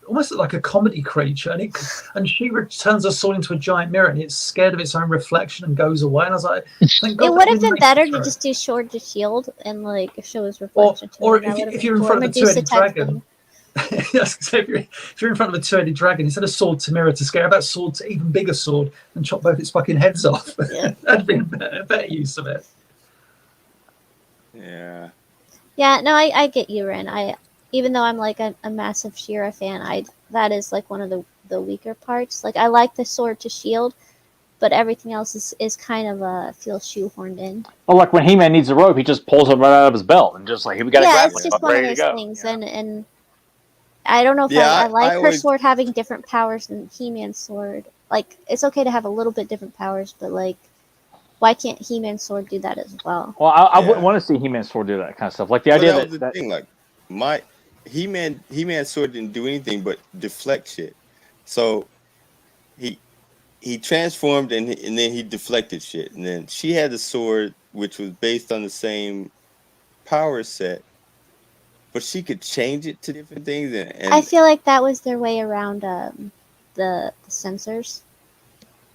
almost like a comedy creature, and she turns her sword into a giant mirror, and it's scared of its own reflection and goes away. And I was like, thank God, it would have been better to just do sword to shield and like show his reflection. Or if you're in front of a two-headed dragon. If you're in front of a two-headed dragon, instead of sword to mirror to scare, how about sword to even bigger sword and chop both its fucking heads off? Yeah. That'd be a better use of it. Yeah. Yeah, no, I get you, Ren. Even though I'm like a massive She-Ra fan, that is like one of the weaker parts. Like, I like the sword to shield, but everything else is kind of feels shoehorned in. Well, like when He-Man needs a rope, he just pulls it right out of his belt and just like, here we got to grab it's just one of those things. Yeah. And I don't know if I like her sword having different powers than He-Man's sword. Like, it's okay to have a little bit different powers, but like, why can't He-Man's sword do that as well? Well, I wouldn't want to see He-Man's sword do that kind of stuff. Like the idea that was the thing. Like He-Man's sword didn't do anything but deflect shit. So he transformed and then he deflected shit. And then she had the sword which was based on the same power set, but she could change it to different things. And I feel like that was their way around the censors.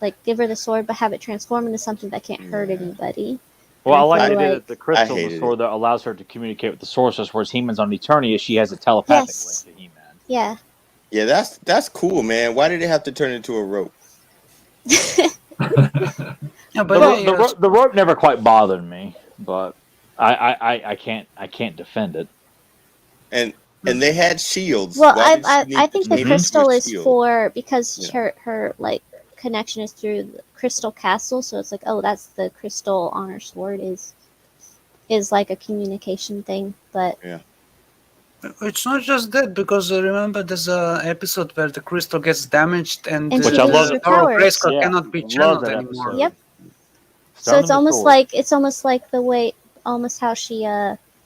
Like, give her the sword, but have it transform into something that can't hurt anybody. Well, I like the idea that the crystal is the sword that allows her to communicate with the sorceress, whereas He-Man's on Eternia, she has a telepathic link to He-Man. Yeah. Yeah, that's cool, man. Why did it have to turn into a rope? Yeah, but the rope never quite bothered me, but I can't defend it. And And they had shields. Well, Why did she I need think to the name it crystal with is shield? for because Yeah. her like connection is through the crystal castle, so it's like, oh, that's the crystal on her sword is like a communication thing. But Yeah. It's not just that, because remember there's a episode where the crystal gets damaged and And she Which I love the loses power of powers. Grayskull Yeah, cannot be love channeled that anymore. episode. Yep. So Stone it's and the almost sword. like the way almost how she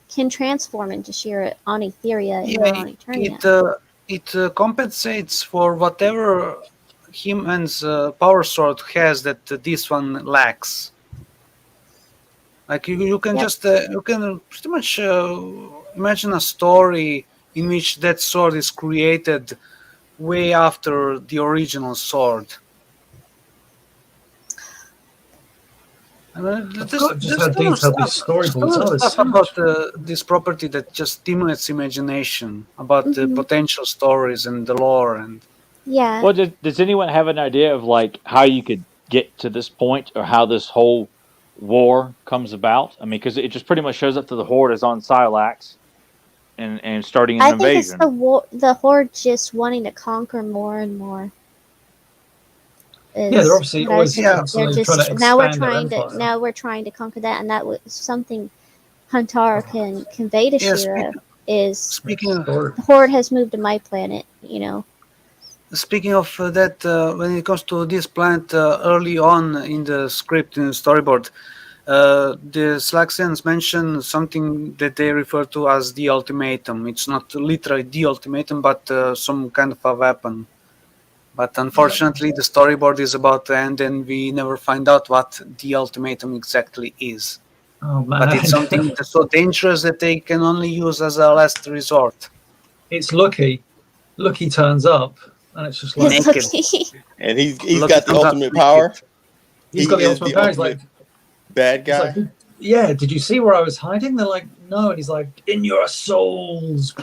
can transform into sheer Onytheria in Yeah, Eternia. it compensates for whatever human's power sword has that this one lacks. Like you can Yep. just you can pretty much imagine a story in which that sword is created way after the original sword. I mean, I forgot just how detailed these storyboards are. There's stuff so much. about this property that just stimulates imagination about the Mhm. potential stories and the lore. And Yeah. Well, does anyone have an idea of like how you could get to this point, or how this whole war comes about? I mean, because it just pretty much shows up to the Horde is on Silax and starting an I think it's invasion. the Horde just wanting to conquer more and more. Yeah, they're obviously always Yeah. constantly trying to expand their empire. now we're trying to conquer that, and that was something Huntara can convey to Yeah, Shira is speaking of Story. the Horde has moved to my planet. You know. speaking of that, when it comes to this planet, early on in the script in the storyboard, the Silaxians mention something that they refer to as the ultimatum. It's not literally the ultimatum, but some kind of a weapon. But unfortunately, the storyboard is about to end, and we never find out what the ultimatum exactly is. Oh man! But it's something that's so dangerous that they can only use as a last resort. It's Lucky. Lucky turns up, and it's just like Naked. And he's Look, got it the comes out ultimate naked. power. he's He got the is ultimate the power. He's like, ultimate bad he's guy. like, yeah. Did you see where I was hiding? They're like, no. And he's like, in your souls.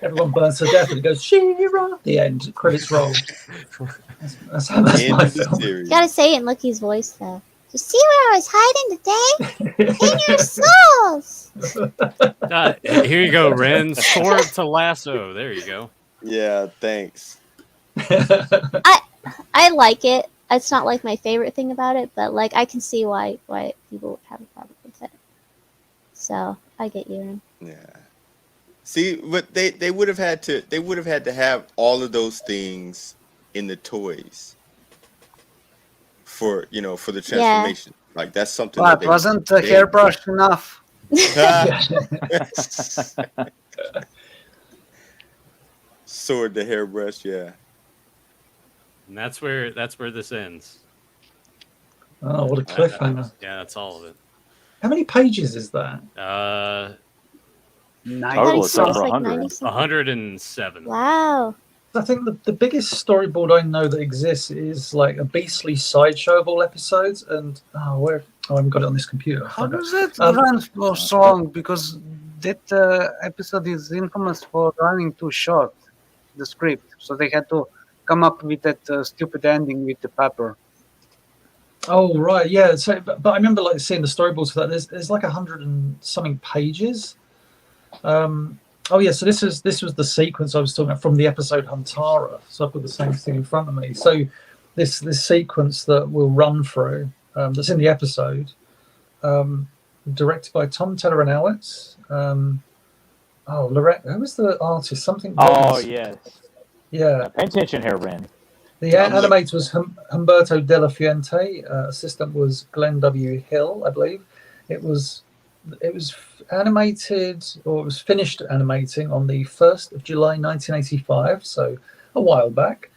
Everyone burns to death, and it goes Shira. The end. Credits roll. That's End my of the film. series. Gotta say it in Lucky's voice though. You see where I was hiding today? In your souls. Here you go, Ren. Sword to lasso. There you go. Yeah, thanks. I like it. It's not like my favorite thing about it, but like I can see why people would have a problem with it. So I get you, Ren. Yeah. See, but they would have had to have all of those things in the toys for the transformation. Like that's something But that they wasn't the hairbrush enough? Sword to hairbrush, yeah. And that's where this ends. Oh, what a cliffhanger! Yeah, that's all of it. How many pages is that? Total it's over 100. 107. Wow. I think the biggest storyboard I know that exists is like a beastly sideshow of all episodes, and I haven't got it on this computer. How does that run so long? Because that episode is infamous for running too short, the script. So they had to come up with that stupid ending with the pepper. Oh right, yeah. So, but I remember like seeing the storyboards for that. There's like 100 and something pages. Oh yeah, so this was the sequence I was talking about from the episode Huntara. So I've got the same thing in front of me. So this sequence that we'll run through, that's in the episode, directed by Tom Teller and Alex. Lorette, who was the artist? Something. Oh yes. Yeah. Pay attention here, Ren. The animator was Humberto De La Fuente. Assistant was Glenn W. Hill, I believe. It was animated, or it was finished animating on the 1st of July 1985, so a while back.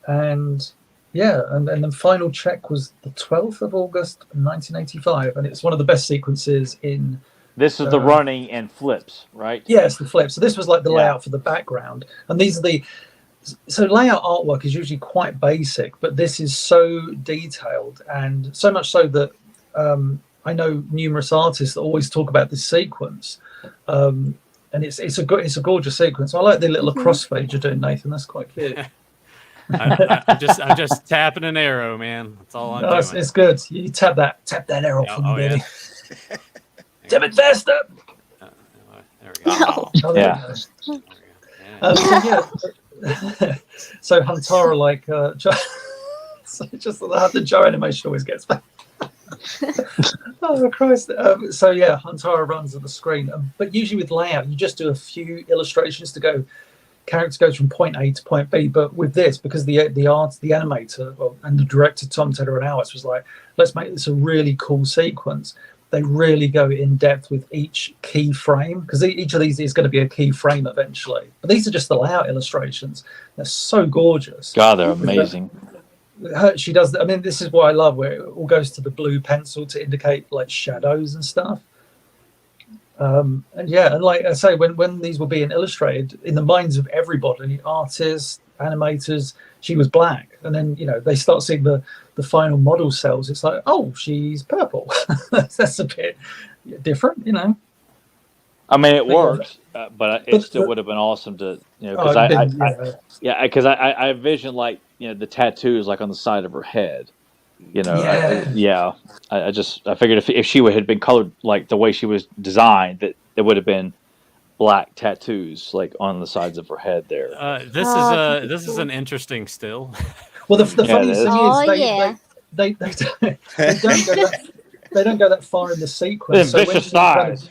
And yeah, and the final check was the 12th of August 1985, and it's one of the best sequences in. This is the running and flips, right? Yes, the flips. So this was like the layout for the background, and these are so layout artwork is usually quite basic, but this is so detailed, and so much so that I know numerous artists that always talk about this sequence, and it's a gorgeous sequence. I like the little crossfade you're doing, Nathan. That's quite cute. I'm just tapping an arrow, man. That's all I'm doing. It's good. You tap that arrow for me, baby. Tap it faster. There we go. No. Oh, there Yeah. we go. Yeah. So Huntara, like, so just the Joe animation always gets back. Oh Christ! So yeah, Huntara runs at the screen, but usually with layout, you just do a few illustrations to go. Character goes from point A to point B, but with this, because the animator and the director Tom Taylor and Alex was like, let's make this a really cool sequence. They really go in depth with each key frame, because each of these is going to be a key frame eventually. But these are just the layout illustrations. They're so gorgeous. God, they're amazing. She does. I mean, this is what I love, where it all goes to the blue pencil to indicate like shadows and stuff. And yeah, and like I say, when these were being illustrated in the minds of everybody, artists, animators, she was black, and then they start seeing the final model cells. It's like, oh, she's purple. That's a bit different, I mean, it works, but it still would have been awesome to, because I envision like the tattoos like on the side of her head. I figured if she had been colored like the way she was designed, that there would have been black tattoos like on the sides of her head there. This is an interesting still. Well, the funniest thing is they don't go that far in the sequence. So vicious thighs.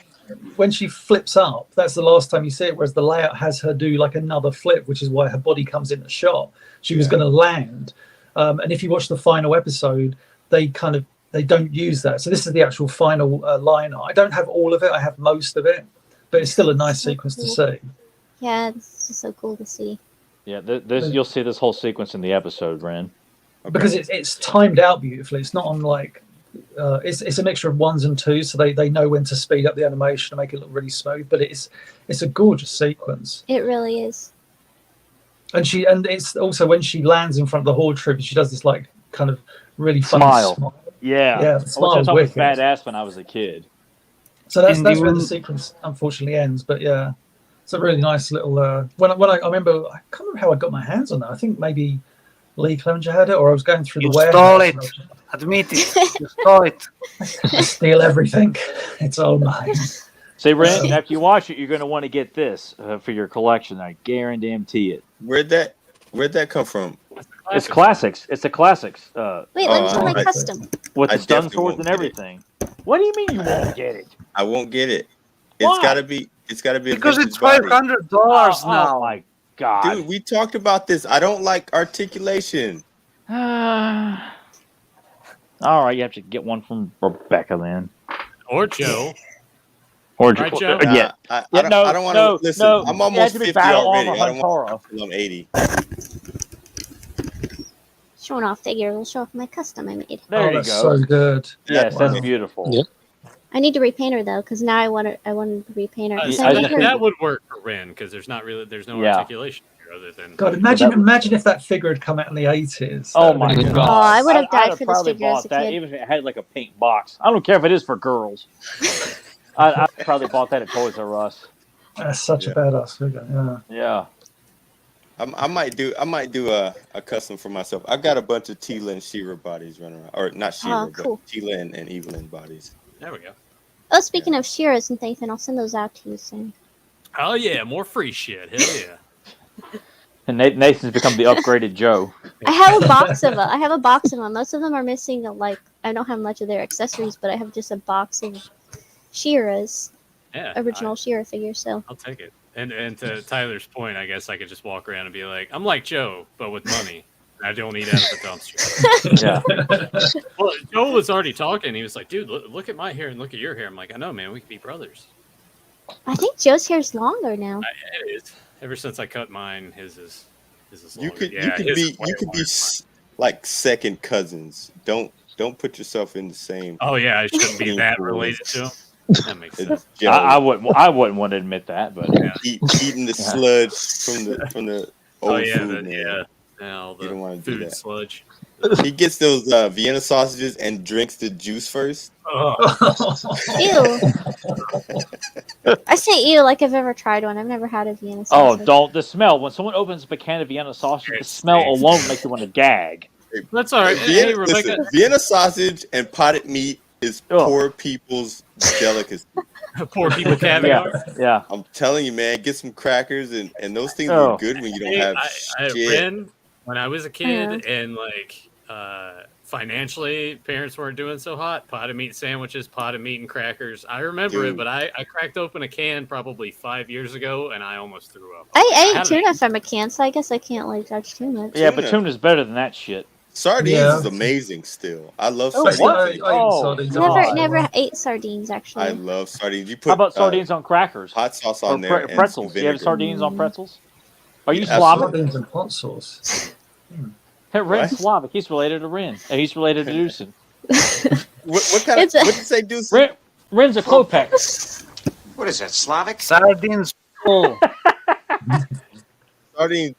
When she flips up, that's the last time you see it. Whereas the layout has her do like another flip, which is why her body comes in the shot. She was going to land. And if you watch the final episode, they don't use that. So this is the actual final line art. I don't have all of it. I have most of it, but it's still a nice sequence to see. Yeah, it's just so cool to see. Yeah, you'll see this whole sequence in the episode, Ren. Because it's timed out beautifully. It's not on like it's a mixture of ones and twos, so they know when to speed up the animation and make it look really smooth. But it's a gorgeous sequence. It really is. And it's also when she lands in front of the horde troop, she does this like kind of really funny smile. Yeah, the smile I thought was wicked. badass when I was a kid. So that's where the sequence unfortunately ends. But yeah, it's a really nice little. When I remember, I can't remember how I got my hands on that. I think maybe Lee Clevenger had it, or I was going through the warehouse. Stole it. Admit it. You stole it. I steal everything. It's all mine. Say, Ren, after you watch it, you're going to want to get this for your collection. I guarantee it. Where'd that come from? It's classics. It's the classics. Wait, let me show my custom. With the stun definitely swords won't and everything. What do you mean you won't get it? I won't get it. Why? It's gotta be. Because it's body. $500 now. Oh my God, Dude, we talked about this. I don't like articulation. All right, you have to get one from Rebecca then, Or Joe. or Right, Joe? yeah. I don't want to listen. No, I'm you almost have to be 50 battle already. armor I don't want Huntara. to. I'm 80. Showing off figures. We'll show off my custom I made. There you that's go. so good. Yes, that's beautiful. Yeah. I need to repaint her though, because now I want to repaint her. That would work for Ren because there's no Yeah. articulation here other than. God, imagine if that figure had come out in the 80s. Oh my That'd be God! Oh, I would have I'd died for this probably figure as bought a that, kid. even if it had like a pink box. I don't care if it is for girls. I probably bought that at Toys R Us. That's such a badass figure. Yeah. Yeah. I might do a custom for myself. I've got a bunch of Tila and She-Ra bodies running around, or not She-Ra, cool. but Tila and Evelyn bodies. There we go. Oh, speaking of Shearers and Nathan, I'll send those out to you soon. Oh yeah, more free shit. Hell yeah. And Nathan's become the upgraded Joe. I have a box of them. I have a box of them. Most of them are missing. Like I don't have much of their accessories, but I have just a box of Shearers, Yeah. original Shearer figures. So I'll take it. And to Tyler's point, I guess I could just walk around and be like, I'm like Joe, but with money. I don't eat out of the dumpster. Yeah. Well, Joe was already talking. He was like, dude, look at my hair and look at your hair. I'm like, I know, man. We could be brothers. I think Joe's hair's longer now. It is. Ever since I cut mine, his is You longer. could Yeah, you his is way could be longer. like second cousins. Don't put yourself in the same. Oh yeah, I shouldn't be that related to him. That makes sense. It's Joe. I wouldn't want to admit that, but Yeah. Eating the sludge from the old Oh yeah, food, man. all You don't wanna the do food that. sludge. He gets those Vienna sausages and drinks the juice first. Oh, Ew. I say ew like I've ever tried one. I've never had a Vienna oh, sausage. don't the smell when someone opens up a can of Vienna sausage, the It smell stinks. alone makes you want to gag. that's all right. Vienna, Hey, Rebecca. listen, Vienna sausage and potted meat is Oh. poor people's delicacy. Poor people caviar. Yeah. I'm telling you, man, get some crackers and those things Oh. were good when you don't Hey, have shit. Ren, when I was a kid and like financially parents weren't doing so hot, pot of meat sandwiches, pot of meat and crackers. I remember it, Dude. but I cracked open a can probably 5 years ago and I almost threw up. I ate haven't tuna eaten- from a can, so I guess I can't like judge too much. Yeah, but Tuna. tuna's better than that shit. Sardines Yeah. is amazing still. I love Oh, sardines. what? I eat Oh, sardines a Never, lot. never ate sardines actually. I love sardines. You put How about sardines on crackers? hot sauce Or on there and some pretzels? You have vinegar. sardines on pretzels? Are you Yeah, Slavic? Sardines and hot sauce. Ren's What? Slavic. He's related to Ren. And he's related to Deucin. What kind of It's a- what did you say, Deuce? Ren's a Klopek. What is that, Slavic? Sardines rule. Sardines.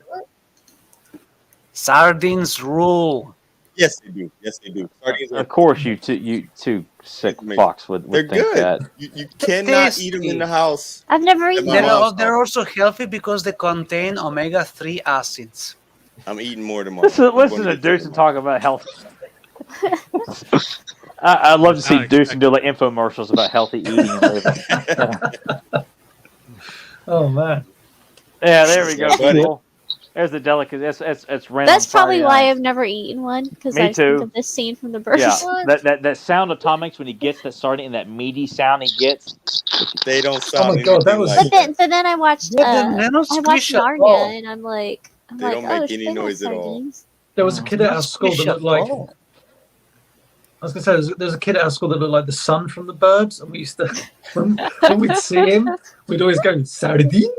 Sardines rule. Yes, they do. Yes, they do. Sardines are Of course, you two sick Amazing. fucks would they're think good. that. You cannot eat them in the house. I've never eaten My They're, them. mom's they're also healthy because they contain omega-3 acids. I'm eating more tomorrow. Listen to Deucin talk about health. I'd love to see Deucin do like infomercials about healthy eating and living. Oh man. Yeah, there we go. Buddy. People. There's the delicacy. That's Ren. That's on probably Friday why night. I've never eaten one because Me I too. think of this scene from the birds. Yeah, that sound of Tom makes when he gets that sardine, that meaty sound he gets. They don't sound my God, that anything was- like But then I watched Yeah, they're not I watched squishy at Narnia all. and I'm like They don't make oh, any they have noise at all. sardines. There was a kid at our Not school that squishy looked at like. all. I was gonna say there's a kid at our school that looked like the son from the Burbs, and we used to when we'd see him, we'd always go sardine.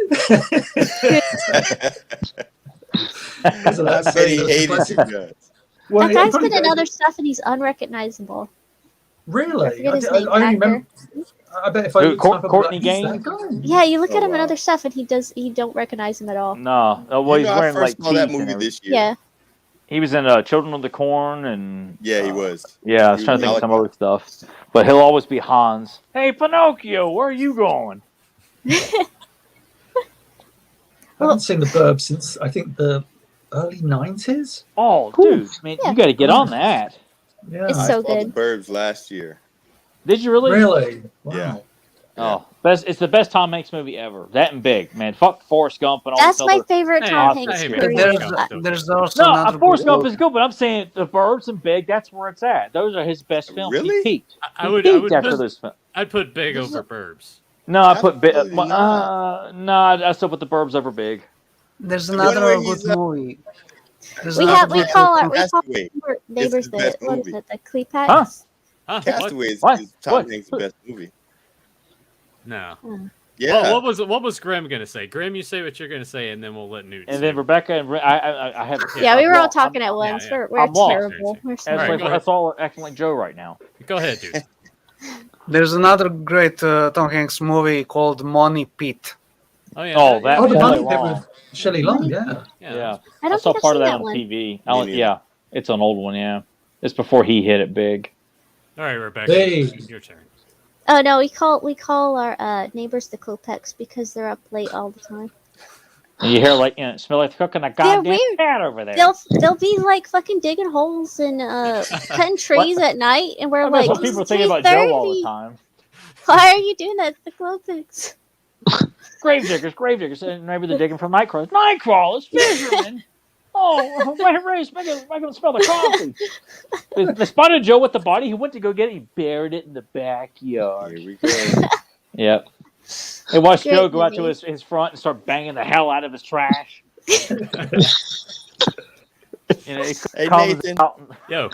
So I that's bet he that's hated classic. you guys. Well, That yeah, guy's probably been in does. other stuff and he's unrecognizable. Really? forget his I name, only actor. remember. I bet if I Who, looked him up, I'd be Courtney like, "He's Gaines? that guy." Yeah, you look Oh, at him in wow. other stuff and you don't recognize him at all. No, well, You he's know, I wearing first like saw that teeth and movie everything. this year. Yeah. He was in Children of the Corn and Yeah, he was. yeah, I was He trying to was think of some Malachi. other stuff. But he'll always be Hans. Hey, Pinocchio, where are you going? I haven't seen the Burbs since I think the early '90s. Oh, dude, man, Yeah. you got to get on that. Yeah. It's I so saw the good. Burbs last year. Did you really? Really? Wow. Yeah. Oh, it's the best Tom Hanks movie ever. That and Big, man. Fuck Forrest Gump and all That's this my other. favorite Hey, Tom hey, Hanks hey, period. Forrest There's, Gump's still there's good. also No, another Forrest good Gump is good, but I'm saying The Burbs and Big. That's where it's at. Those are his best films. Really? He peaked. I He would peaked after put, those films. I'd put Big over Burbs. No, I put Big. Absolutely not. No, I still put The Burbs over Big. There's When another he's, good movie. There's We another we good call our Castaway. neighbors the the best what is movie. it, the Kleepax? Huh? Huh? What? Castaway is What? Tom What? Hanks' best movie. No. Yeah. What was Graham gonna say? Graham, you say what you're gonna say, and then we'll let Newt. And say then what- Rebecca and I have. Yeah, we were all I'm- talking at I'm- once. yeah. We're I'm lost. terrible. We're so All right, That's, go ahead. that's all acting like Joe right now. Go ahead, dude. There's another great Tom Hanks movie called Money Pit. Oh yeah. Oh, that Oh, was the really money bit long. with Shelley Long. Yeah. Yeah, I I don't saw think I've part of seen that that on one. TV. neither. Yeah, it's an old one. Yeah, it's before he hit it big. All right, Rebecca. Hey. Your turn. Oh no, we call our neighbors the Kleepax because they're up late all the time. And you hear like, smell like cooking a goddamn weird. cat over there. They'll be like fucking digging holes and cutting trees at night, and we're I bet like, some people it's think about Joe all the 3:30. time. Why are you doing that to the Kleepax? Gravediggers, and maybe they're digging for night crawlers. Night crawlers, fishermen. Oh, Ray's make them smell the coffee. They spotted Joe with the body. He went to go get it. He buried it in the backyard. Here we go. Yep. They watched Great Joe go out to movie. his front and start banging the hell out of his trash. You know, he Hey, comes Nathan. out. Yo.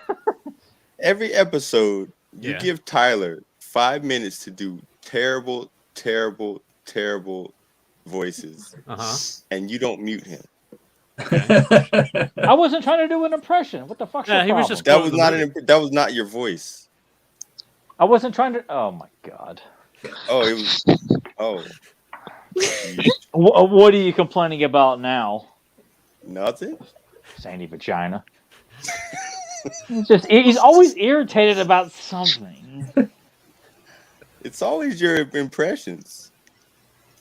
Every episode, you Yeah. give Tyler 5 minutes to do terrible, terrible, terrible voices, Uh huh. and you don't mute him. I wasn't trying to do an impression. What the fuck's Yeah, your he was problem? just- That Quote was the not movie. that was not your voice. I wasn't trying to. Oh my god. Oh, it was. Oh, What are you complaining about now, nothing. Sandy Vagina? He's always irritated about something. It's always your impressions.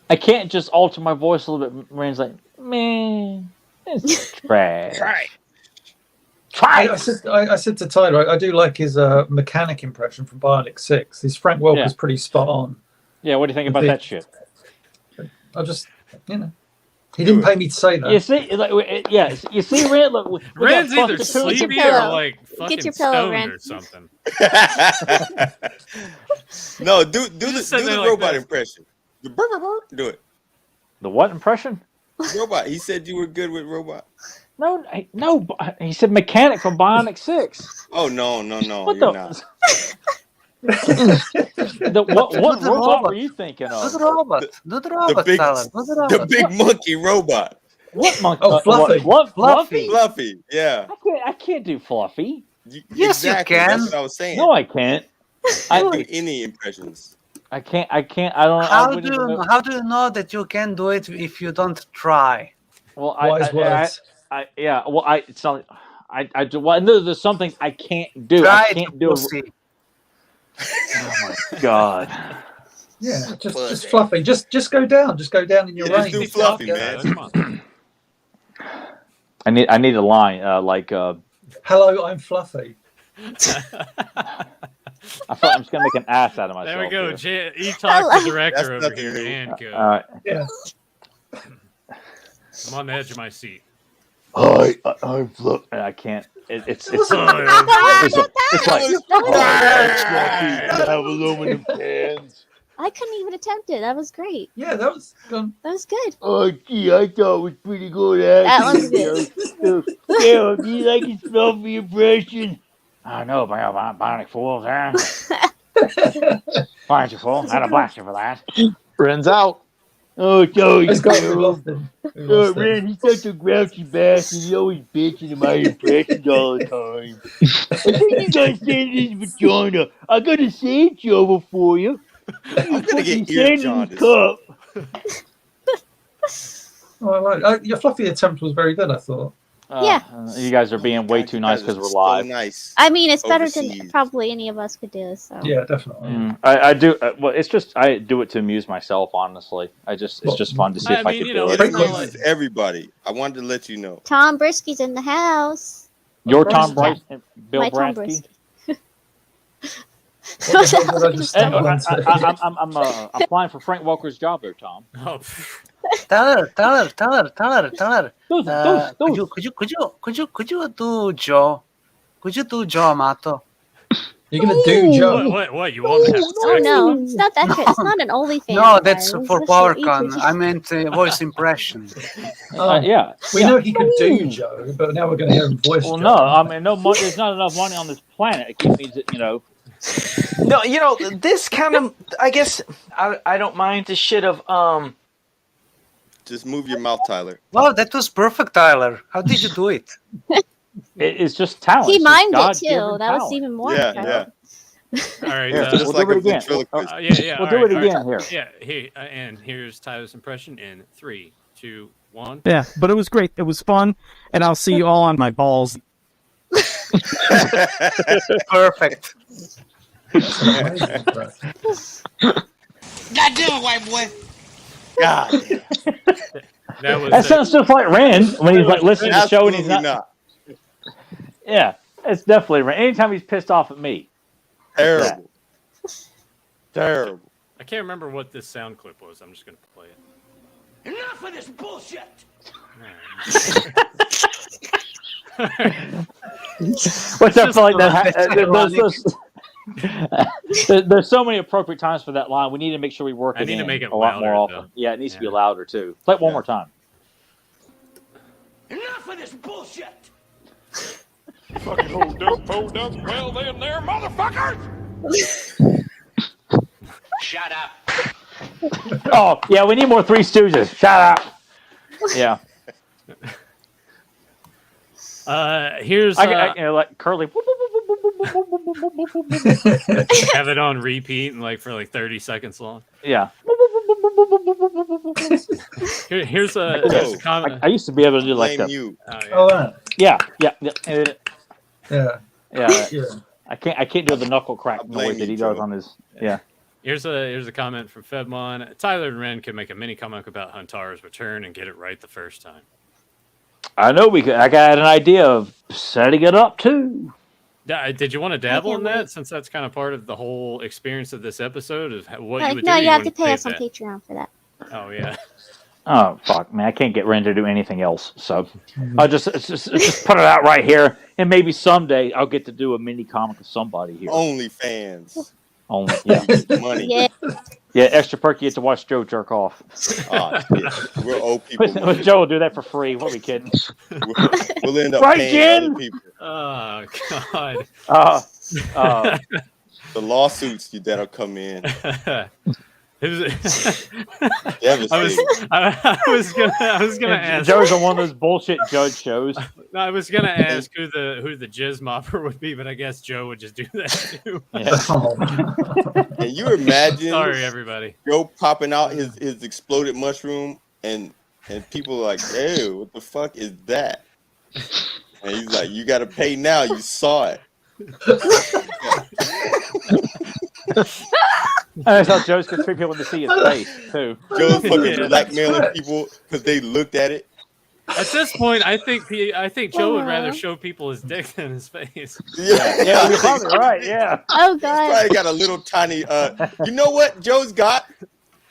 I can't just alter my voice a little bit. Rand's like, man, it's trash. I said to Tyler, I do like his mechanic impression from Bionic 6. His Frank Welker's Yeah. pretty spot on. Yeah, what do you think about that shit? I just, he didn't pay me to say that. You see, you see, Ren. Look, we got Ren's either Buster Tooth. sleepy or pillow. like fucking your pillow, stoned Ren. or something. No, do just the sitting there like robot this. impression. Do it. The what impression? Robot. He said you were good with robot. No. He said mechanic from Bionic 6. Oh no, What you're the? not. What the robot robot. were you thinking Do of? the robot. Do the robot, big- Tyler. Do the The robot. big monkey robot. What monkey? Oh, Fluffy. What? Fluffy? Fluffy. Yeah. I can't do Fluffy. Yes, you exactly. can. That's what I was saying. No, I can't. I can't do any impressions. I can't. I don't. I How wouldn't do even know. how do you know that you can do it if you don't try? Well, Wise words. It's not. I do. Well, there's some things I can't do. Try I it, can't you do. pussy. Oh my god. Yeah, just Fluffy. Just go down. Just go down in your Just range. do Fluffy, Yeah, man. come on. I need a line like. Hello, I'm Fluffy. I thought I'm just gonna make an ass out of myself. There we go. here. E-Talk, the director That's over nothing here. new. And good. All right. Yeah. I'm on the edge of my seat. Hi, I'm Fluffy. I can't. It's like. That have aluminum cans. I couldn't even attempt it. That was great. Yeah, that was gone. That was good. Oh, gee, I thought it was pretty good. That one's good. Yeah, do you like his Fluffy impression? I know, Bionic Fools, huh? Bionic Fool, I'd have blast you for that. Ren's out. Oh, it's always Let's go. We terrible. lost him. We Oh, lost him. man, he's such a grouchy bastard. He's always bitching to my impressions all the time. I think you guys stand in his vagina. I got a sand shovel for you. I'm gonna get ear sand in jaundice. cup. Oh, I like. Your Fluffy attempt was very good, I thought. Yeah. You guys are being way too nice because we're live. So nice. I mean, it's better Overseas. than probably any of us could do. So Yeah, definitely. I do. Well, it's just I do it to amuse myself. Honestly, it's just fun to see I if I mean, can you do know, it. it's not This is everybody. I wanted to let you know. Tom Brisky's in the house. Your Of Tom course. Bryce, Bill My Tom Bransky. Brisky. What the hell did I just Hey, stumble into? I'm applying for Frank Welker's job there, Tom. Oh, Tyler. Those. Could you do Joe? Could you do Joe Amato? You're gonna do Joe. what? You want to have Oh sex? no, it's not that. It's not an OnlyFans. No, that's guys. for That's PowerCon. easy. I meant voice impression. Yeah. We know he could do Joe, but now we're going to hear him voice Well, Joe. no, I mean, there's not enough money on this planet. It keeps me, No, this kind of, I guess, I don't mind the shit of, Just move your mouth, Tyler. Wow, that was perfect, Tyler. How did you do it? it's just talent. He It's just mimed it God-given too. That was talent. even more. Yeah, impressive. All right. Yeah, Just we'll like do a it again. ventriloquist. Yeah. We'll all do right, it all right. again here. Yeah. And here's Tyler's impression in 3, 2, 1. Yeah, but it was great. It was fun, and I'll see you all on my balls. Perfect. God damn it, white boy. God. That sounds just like Ren when he's like listening to the show and he's Absolutely not. Yeah, it's definitely Ren. Anytime he's pissed off at me. Terrible. Terrible. I can't remember what this sound clip was. I'm just gonna play it. Enough of this bullshit. What's up, like that? There's so many appropriate times for that line. We need to make sure we work I it need to in make it a lot more louder, often. though. Yeah, it needs to be Yeah. louder too. Play it one more time. Enough of this bullshit. Fucking hold up, well then there, motherfuckers! Shut up. Oh yeah, we need more Three Stooges. Shut up. Yeah. Here's I like Curly. have it on repeat and for 30 seconds long. Yeah. Here's a comment. I used to be able to do like Blame that. you. Oh, that. Yeah. Yeah. I can't do the knuckle crack blame noise that you, he does Joe. on his. Yeah. Here's a comment from Fedmon. Tyler and Ren can make a mini comic about Huntara's return and get it right the first time. I know we could. I got an idea of setting it up too. Did you want to dabble can't in that wait. since that's kind of part of the whole experience of this episode? Is what you Like, would no, do? you have to wouldn't pay save us on that? Patreon for that. Oh yeah. Oh fuck, man! I can't get Ren to do anything else, so I'll just put it out right here, and maybe someday I'll get to do a mini comic of somebody here. OnlyFans. Only, yeah, Money. Yeah. yeah. Extra perk, you get to watch Joe jerk off. Oh, shit. We're old people. money. Joe will do that for free. What are we kidding? We'll end up Right, paying Jen? other people. Oh god. The lawsuits that'll come in. I was gonna ask. Joe's on one of those bullshit judge shows. No, I was gonna ask who the jizz mopper would be, but I guess Joe would just do that too. Yeah. Can you imagine? Sorry, everybody. Joe popping out his exploded mushroom and people are like, ew, what the fuck is that? And he's like, you gotta pay now. You saw it. That's how Joe's gonna trick people to see his face too. Joe's fucking blackmailing people because they looked at it. At this point, I think Joe would rather show people his dick than his face. Yeah, you're probably right. Yeah. Oh He's god. probably got a little tiny. You know what Joe's got?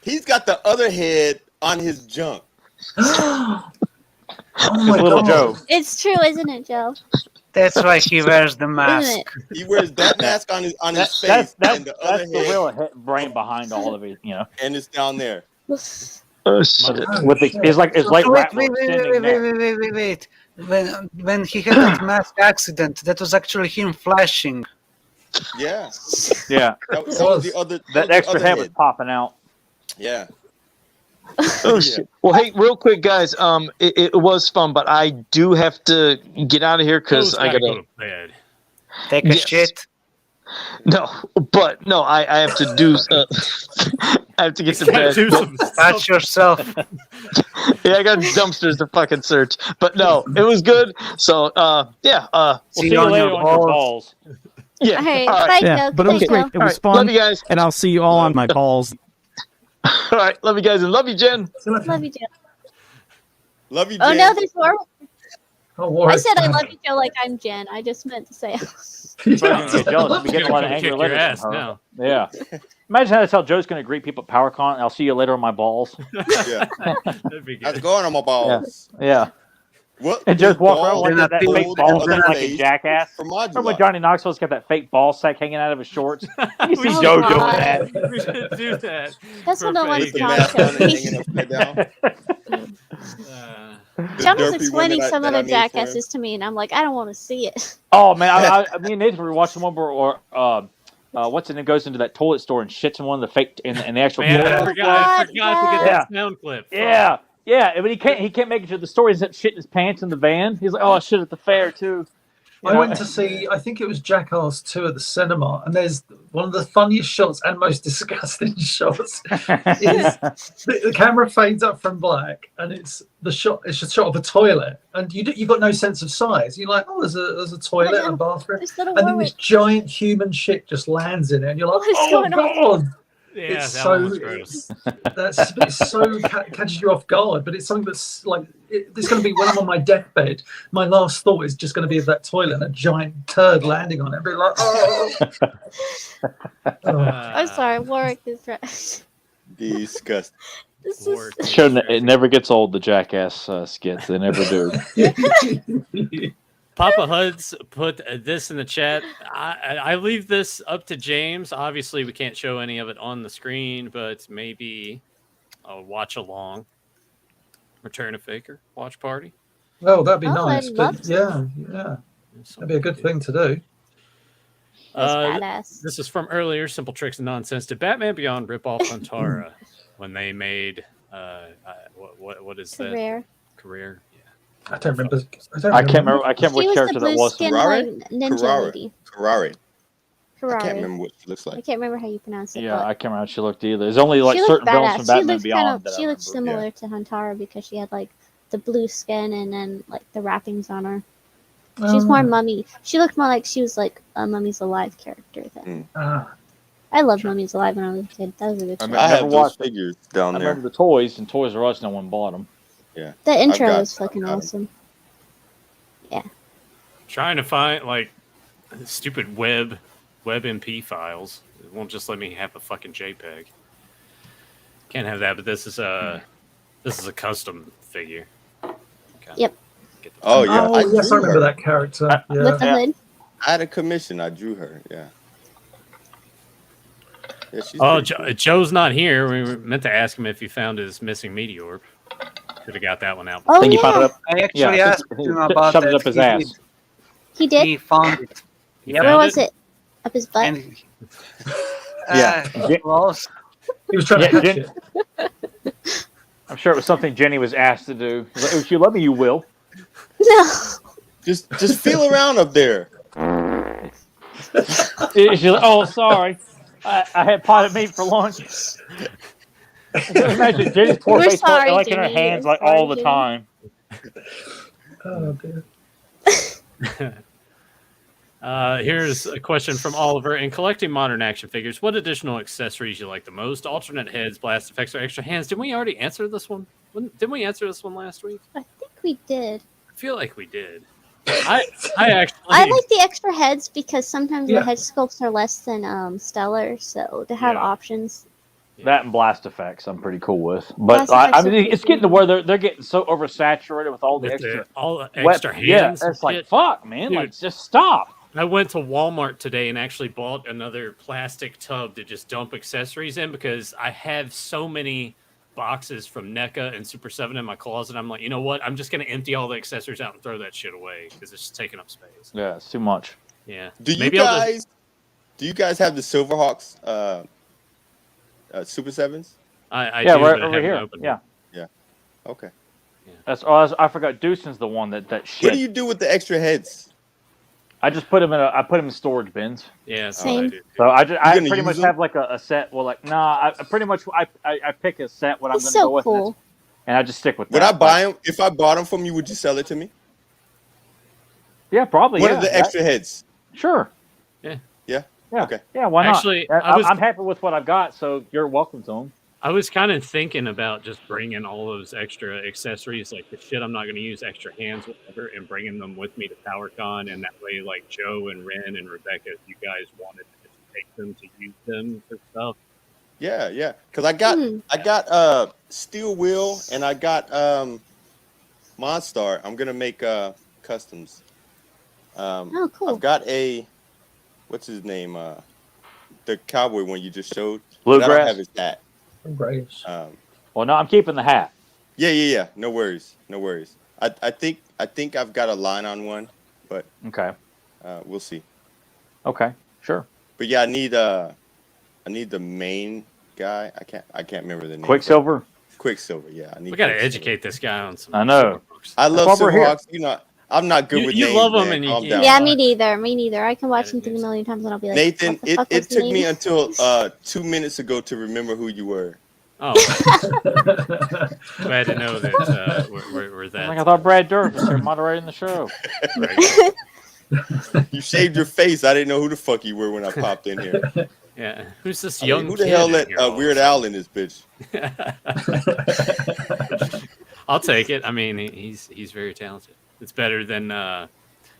He's got the other head on his junk. Oh my Little God. Joe. It's true, isn't it, Joe? That's why he wears the Isn't mask. it? He wears that mask on his face, That's and the other that's the head, real brain behind all of it. You know, and it's down there. Oh shit. with the it's like Wait, Rattler wait, standing there. wait. When he had that mask accident, that was actually him flashing. Yeah, Yeah, that was the other. that the extra other head was popping out. Yeah. Oh shit. Well, hey, real quick, guys. It was fun, but I do have to get out of here because Joe's I gotta gotta go to bed. Take a Yes. shit. No, but no, I have to do. I have to get to bed. Do some Touch yourself. Yeah, I got dumpsters to fucking search. But no, it was good. So yeah, We'll see you on later your on your balls. balls. yeah. All right, All right. bye, Yeah, Joe. but it was Thanks, great. Joe. It All was right. fun, Love you guys. and I'll see you all on my balls. All right, love you guys, and love you, Jen. Love you, Joe. Love you, Oh Jen. no, there's more. Oh, Warwick. I said I love you, Joe, like I'm Jen. I just meant to say. Joe's gonna get jealous. We He's get a lot of gonna angry kick your letters ass from her. now. Yeah. Imagine how that's how Joe's gonna greet people at PowerCon. I'll see you later on my balls. Yeah. That'd be How's good. it going on my balls? Yeah. What? And just his walk around balls with that fake hold ball the sack like a face jackass. for Remember when modular. Johnny Knoxville's got that fake ball sack hanging out of his shorts? You see Oh, Joe doing God. that. We should do that. That's what I want With the John mask on and to hanging upside down. The John was derpy one explaining that I- some that I other made for him. jackasses to me, and I'm like, I don't want to see it. Oh man, me and Nathan were watching one where what's it? It goes into that toilet store and shits in one of the fake in the actual. Man, I Oh, forgot God, to get that yeah. sound clip. Yeah, yeah. But he can't make it to the store. He's shitting his pants in the van. He's like, oh, I shit at the fair too. You I know? went to see, I think it was Jackass 2 at the cinema, and there's one of the funniest shots and most disgusting shots. Is the camera fades up from black, and it's a shot of a toilet, and you've got no sense of size. You're like, oh, there's a toilet and a bathroom, There's little and then this Warwick. giant human shit just lands in it, and you're like, What is oh going on? god. Yeah, It's that so one was gross. it's so catches you off guard, but it's something that's like it's going to be when I'm on my deathbed. My last thought is just going to be of that toilet and a giant turd landing on it. Be like, oh. I'm sorry, Warwick is right. Disgusting. This Warwick. is It never gets old. The Jackass skits, they never do. Papa Huds put this in the chat. I leave this up to James. Obviously, we can't show any of it on the screen, but maybe a watch along. Return of Faker watch party. Well, that'd be Oh, nice. I'd But love to. yeah, that'd be a good thing to do. that's badass. This is from earlier. Simple Tricks and Nonsense. Did Batman Beyond rip off Huntara when they made what is that? Career. Career? Yeah. I don't remember. I can't remember She which was character the that blue was. skin Ferrari? like ninja Ferrari. lady. Ferrari. I Ferrari. can't remember what she looks I like. can't remember how you pronounce it. Yeah, but I can't remember how she looked either. There's only like she certain looked villains from badass. Batman Beyond. She looked that I remember. similar to Huntara because she had like the blue skin and then like the wrappings on her. She's more mummy. She looked more like she was like a Mummy's Alive character. Then I loved Mummy's Alive when I was a kid. That was a good show. I have never those watched it. figures down I there. remember the toys, and Toys R Us, no one bought them. Yeah. The intro got- was fucking I've got 'em. awesome. Trying to find like Stupid WebMP files. It won't just let me have a fucking JPEG. Can't have that, but this is a custom figure. Okay. Yep. Oh yeah. Oh yes, I remember that character. Yeah. With the hood. I had a commission. I drew her. Yeah. Yeah, she's cool. Joe's not here. We were meant to ask him if he found his missing meteor orb. Could have got that one out. Oh, Then you yeah. found it up. I actually asked him about Shoved that. it up his ass. He did? He found it. You Where found was it? Up his butt? And Yeah. close. He was trying to hatch Jen- it. I'm sure it was something Jenny was asked to do. He's like, if you love me, you will. No. Just feel around up there. She's like, oh, sorry. I had potted meat for lunch. Imagine Jenny's poor We're face sorry, like in her Jenny. hands We're like sorry, all the Jenny. time. Oh dear. Here's a question from Oliver. In collecting modern action figures, what additional accessories you like the most? Alternate heads, blast effects, or extra hands? Didn't we already answer this one? Didn't we answer this one last week? I think we did. I feel like we did. I actually I like the extra heads because sometimes Yeah. the head sculpts are less than stellar, so to have Yeah. options. That and blast effects, I'm pretty cool with. But Blast I effects are mean, pretty it's getting to where they're getting so oversaturated with all the with extra, all the wet- extra Yeah, hands. and it's like shit. fuck, man. Dude. Like, just stop. I went to Walmart today and actually bought another plastic tub to just dump accessories in because I have so many boxes from NECA and Super 7 in my closet. I'm like, you know what? I'm just going to empty all the accessories out and throw that shit away because it's just taking up space. Yeah, it's too much. Yeah. Do you Maybe I'll just- guys have the Silverhawks Super 7s? I Yeah, do, right but I over haven't here. opened Yeah, it. Okay. I forgot. Deucen's the one that What shit. do you do with the extra heads? I just put them in storage bins. Yeah, that's what I Same. do. So I gonna pretty use much them? have like a set. Well, like I pretty much I pick a set what It's I'm going to so go with, cool. and I just stick with Would that. I buy them? If I bought them from you, would you sell it to me? Yeah, probably. What yeah, are the extra heads? Sure. Yeah. Yeah? Yeah. Okay. Yeah. Why not? Actually, I was- I'm happy with what I've got, so you're welcome to them. I was kind of thinking about just bringing all those extra accessories, like the shit I'm not going to use, extra hands, whatever, and bringing them with me to PowerCon, and that way, like Joe and Ren and Rebecca, if you guys wanted to just take them to use them for stuff. Yeah, yeah. Because I got Steel Wheel and I got Monstar. I'm gonna make customs. Oh, cool. I've got what's his name? The cowboy one you just showed. But I don't Bluegrass. have his hat. Braves. Well, no, I'm keeping the hat. Yeah. No worries. I think I've got a line on one, but Okay. we'll see. Okay. Sure. But yeah, I need the main guy. I can't remember the name. Quicksilver. Quicksilver. Yeah, I need. We got to Quicksilver. educate this guy on some. I know. Silverhawks. I love That's why we're here. Silverhawks. You know, I'm not good with You names. love 'em man. and you Calm can't- down. Yeah, me neither. I can watch Yeah, something a million times and I'll be like, Nathan, what the fuck it was the took me name? until 2 minutes ago to remember who you were. Oh, glad to know that we're that. Like I thought Brad Durst was here moderating the show. Right. You shaved your face. I didn't know who the fuck you were when I popped in here. Yeah, who's this I mean, young? who the kid hell in let here all of a Weird sudden? Al in this bitch? I'll take it. I mean, he's very talented. It's better than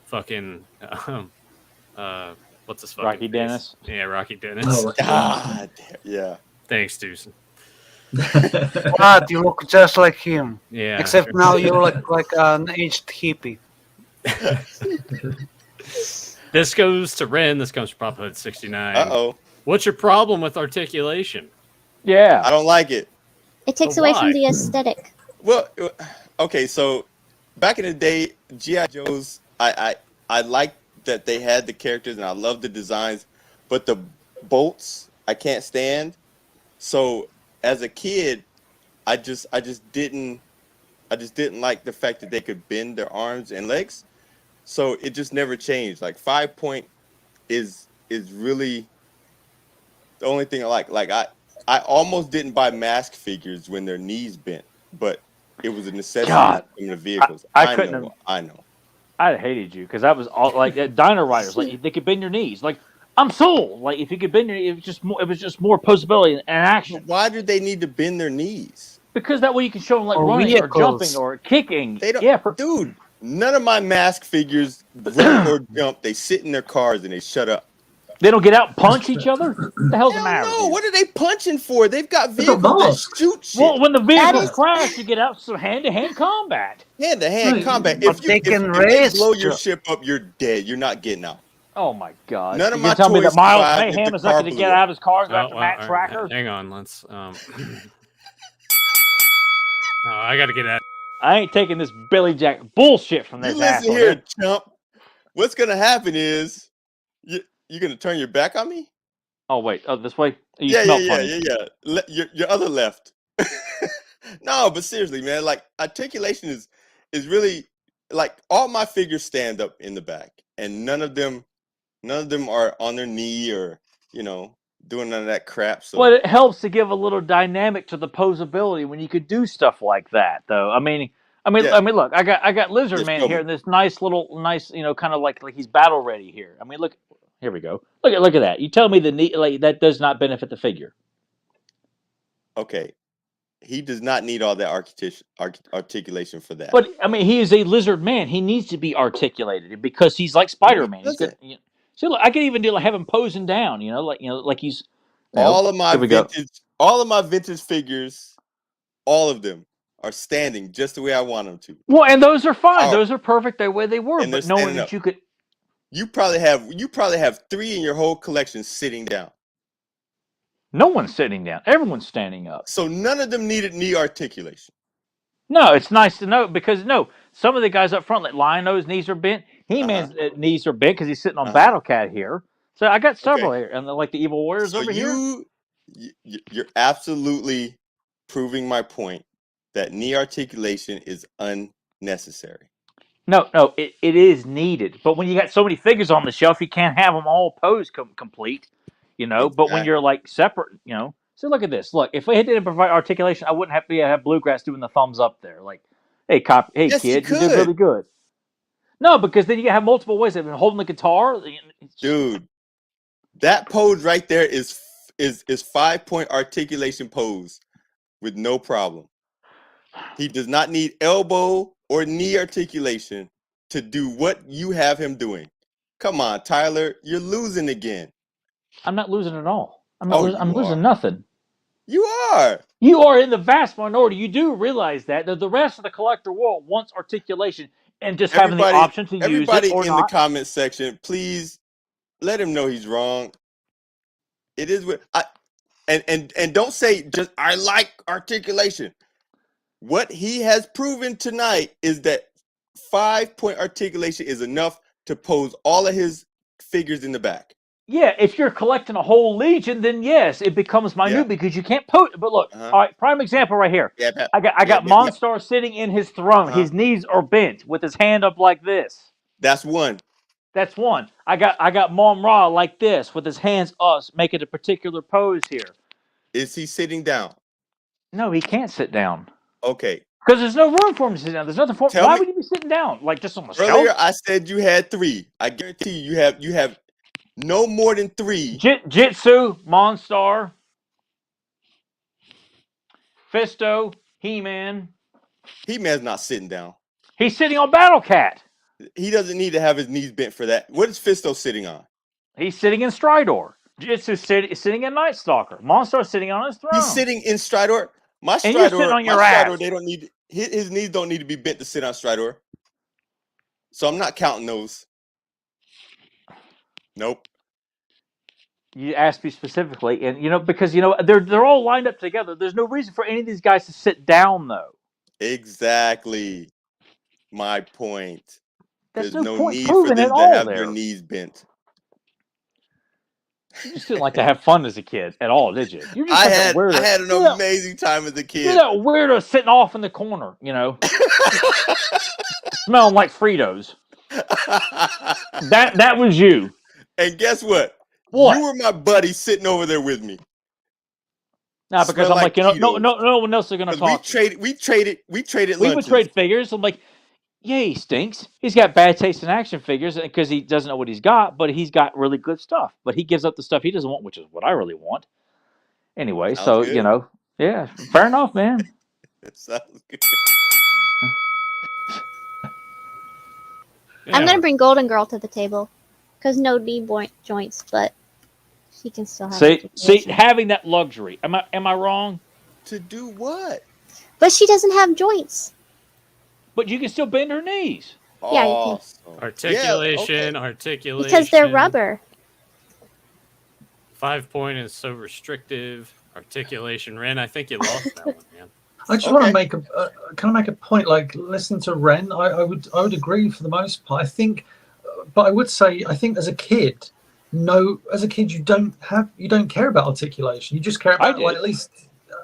fucking what's his fucking Rocky face? Dennis. Yeah, Rocky Dennis. Oh, Rocky God damn. Yeah. Thanks, Deucen. What? You look just like him. Yeah. Except sure. now you look like an aged hippie. This goes to Ren. This comes from Papa Hood 69. Uh-oh. What's your problem with articulation? Yeah. I don't like it. It takes So away why? from the aesthetic. Well, okay, so back in the day, G.I. Joe's, I liked that they had the characters and I love the designs, but the bolts I can't stand. So as a kid, I just didn't like the fact that they could bend their arms and legs. So it just never changed. Like 5 Point is really the only thing I like. Like I almost didn't buy mask figures when their knees bent, but it was a necessity God. in the vehicles. I couldn't I know. I hated you because that was all like Dino Riders. Like they could bend your knees. Like I'm sold. Like if you could bend your, it was just more posability and action. Why did they need to bend their knees? Because that way you can show them like Or running vehicles. or jumping or kicking. They don't. Yeah, Dude, None of my mask figures run or jump. They sit in their cars and they shut up. They don't get out and punch each other? What the hell's the matter with No, you? what are they punching for? They've got They've got vehicles that masks. shoot shit. Well, when the vehicles is- crash, you get out some hand-to-hand combat. Hand-to-hand Right. combat. But If they can they race. blow your ship up, you're dead. You're not getting out. Oh my God! None of You're my telling me that toys Miles survived if Mayhem the is not car going to blew get up. out of his car and go Oh, after Matt all right, Tracker? hang on, let's. Oh, I got to get out. I ain't taking this Billy Jack bullshit from You this listen asshole. here, chump. What's gonna happen is you're gonna turn your back on me. Oh wait, this way. You Yeah. smell funny. Your other left. No, but seriously, man. Like articulation is really like all my figures stand up in the back, and none of them are on their knee or doing none of that crap. So But it helps to give a little dynamic to the posability when you could do stuff like that, though. I mean, Yeah. look, I got Lizard Just Man show here me. in this nice, kind of like he's battle ready here. I mean, look, here we go. Look at that. You tell me that does not benefit the figure. Okay, he does not need all that articulation for that. But I mean, he is a Lizard Man. He needs to be articulated because he's like Spider Man. He's good. doesn't. See, look, I can even have him posing down. Like he's. All of my here we go. vintage figures, all of them are standing just the way I want them to. Well, and those are fine. Power. Those are perfect the way they were. And But they're knowing standing that up. you could. You probably have 3 in your whole collection sitting down. No one's sitting down. Everyone's standing up. So none of them needed knee articulation. No, it's nice to know because some of the guys up front, like Lion-O's knees are bent. He-Man's knees are bent because he's sitting on Battle Cat here. So I got several here, and like the Evil Warriors over here. You're absolutely proving my point that knee articulation is unnecessary. No, it is needed. But when you got so many figures on the shelf, you can't have them all posed complete. But when you're like separate, So look at this. Look, if I didn't provide articulation, I wouldn't have Bluegrass doing the thumbs up there. Like, hey, Yes, kid, you you did could. really good. No, because then you have multiple ways of holding the guitar. Dude, that pose right there is 5-point articulation pose with no problem. He does not need elbow or knee articulation to do what you have him doing. Come on, Tyler, you're losing again. I'm not losing at all. I'm You losing are. nothing. You are. You are in the vast minority. You do realize that the rest of the collector world wants articulation and just having the option to use it Everybody or in not. the comment section, please let him know he's wrong. It is what and don't say just I like articulation. What he has proven tonight is that 5-point articulation is enough to pose all of his figures in the back. Yeah, if you're collecting a whole legion, then yes, it becomes minute because you can't put. But look, all right, prime example right here. Yeah, I got Monstar sitting in his throne. His knees are bent with his hand up like this. That's one. That's one. I got Mom Ra like this with his hands up, making a particular pose here. Is he sitting down? No, he can't sit down. Okay. Because there's no room for him to sit down. There's nothing for him. Why would you be sitting down? Like just on the shelf? Earlier I said you had 3. I guarantee you have no more than 3. Jitsu, Monstar, Fisto, He-Man. He-Man's not sitting down. He's sitting on Battle Cat. He doesn't need to have his knees bent for that. What is Fisto sitting on? He's sitting in Stridor. Jitsu sitting in Night Stalker. Monstar sitting on his throne. He's sitting in Stridor. My Stridor, and you're sitting on your ass. They don't need his knees don't need to be bent to sit on Stridor. So I'm not counting those. Nope. You asked me specifically, and because they're all lined up together. There's no reason for any of these guys to sit down, though. Exactly. My point. There's no point need proving for them it to all have there. your knees bent. You just didn't like to have fun as a kid at all, did you? You're just I like had an amazing time as a kid. You're that weirdo sitting off in the corner, smelling like Fritos. That was you. And guess what? What? You were my buddy sitting over there with me. No, because I'm like, no one else is gonna talk. We traded lunches. We would trade figures. I'm like, yeah, he stinks. He's got bad taste in action figures because he doesn't know what he's got, but he's got really good stuff. But he gives up the stuff he doesn't want, which is what I really want. Anyway, Sounds so good. yeah, fair enough, man. Sounds good. I'm gonna bring Golden Girl to the table, because no knee joints, but she can still have. See, having that luxury. Am I wrong? To do what? But she doesn't have joints. But you can still bend her knees. Yeah, you can. Articulation, articulation. Because they're rubber. 5-point is so restrictive. Articulation, Ren. I think you lost that one, man. I just want to make can I make a point? Like listening to Ren, I would agree for the most part. I think, but I would say I think as a kid, you don't care about articulation. You just care about like at least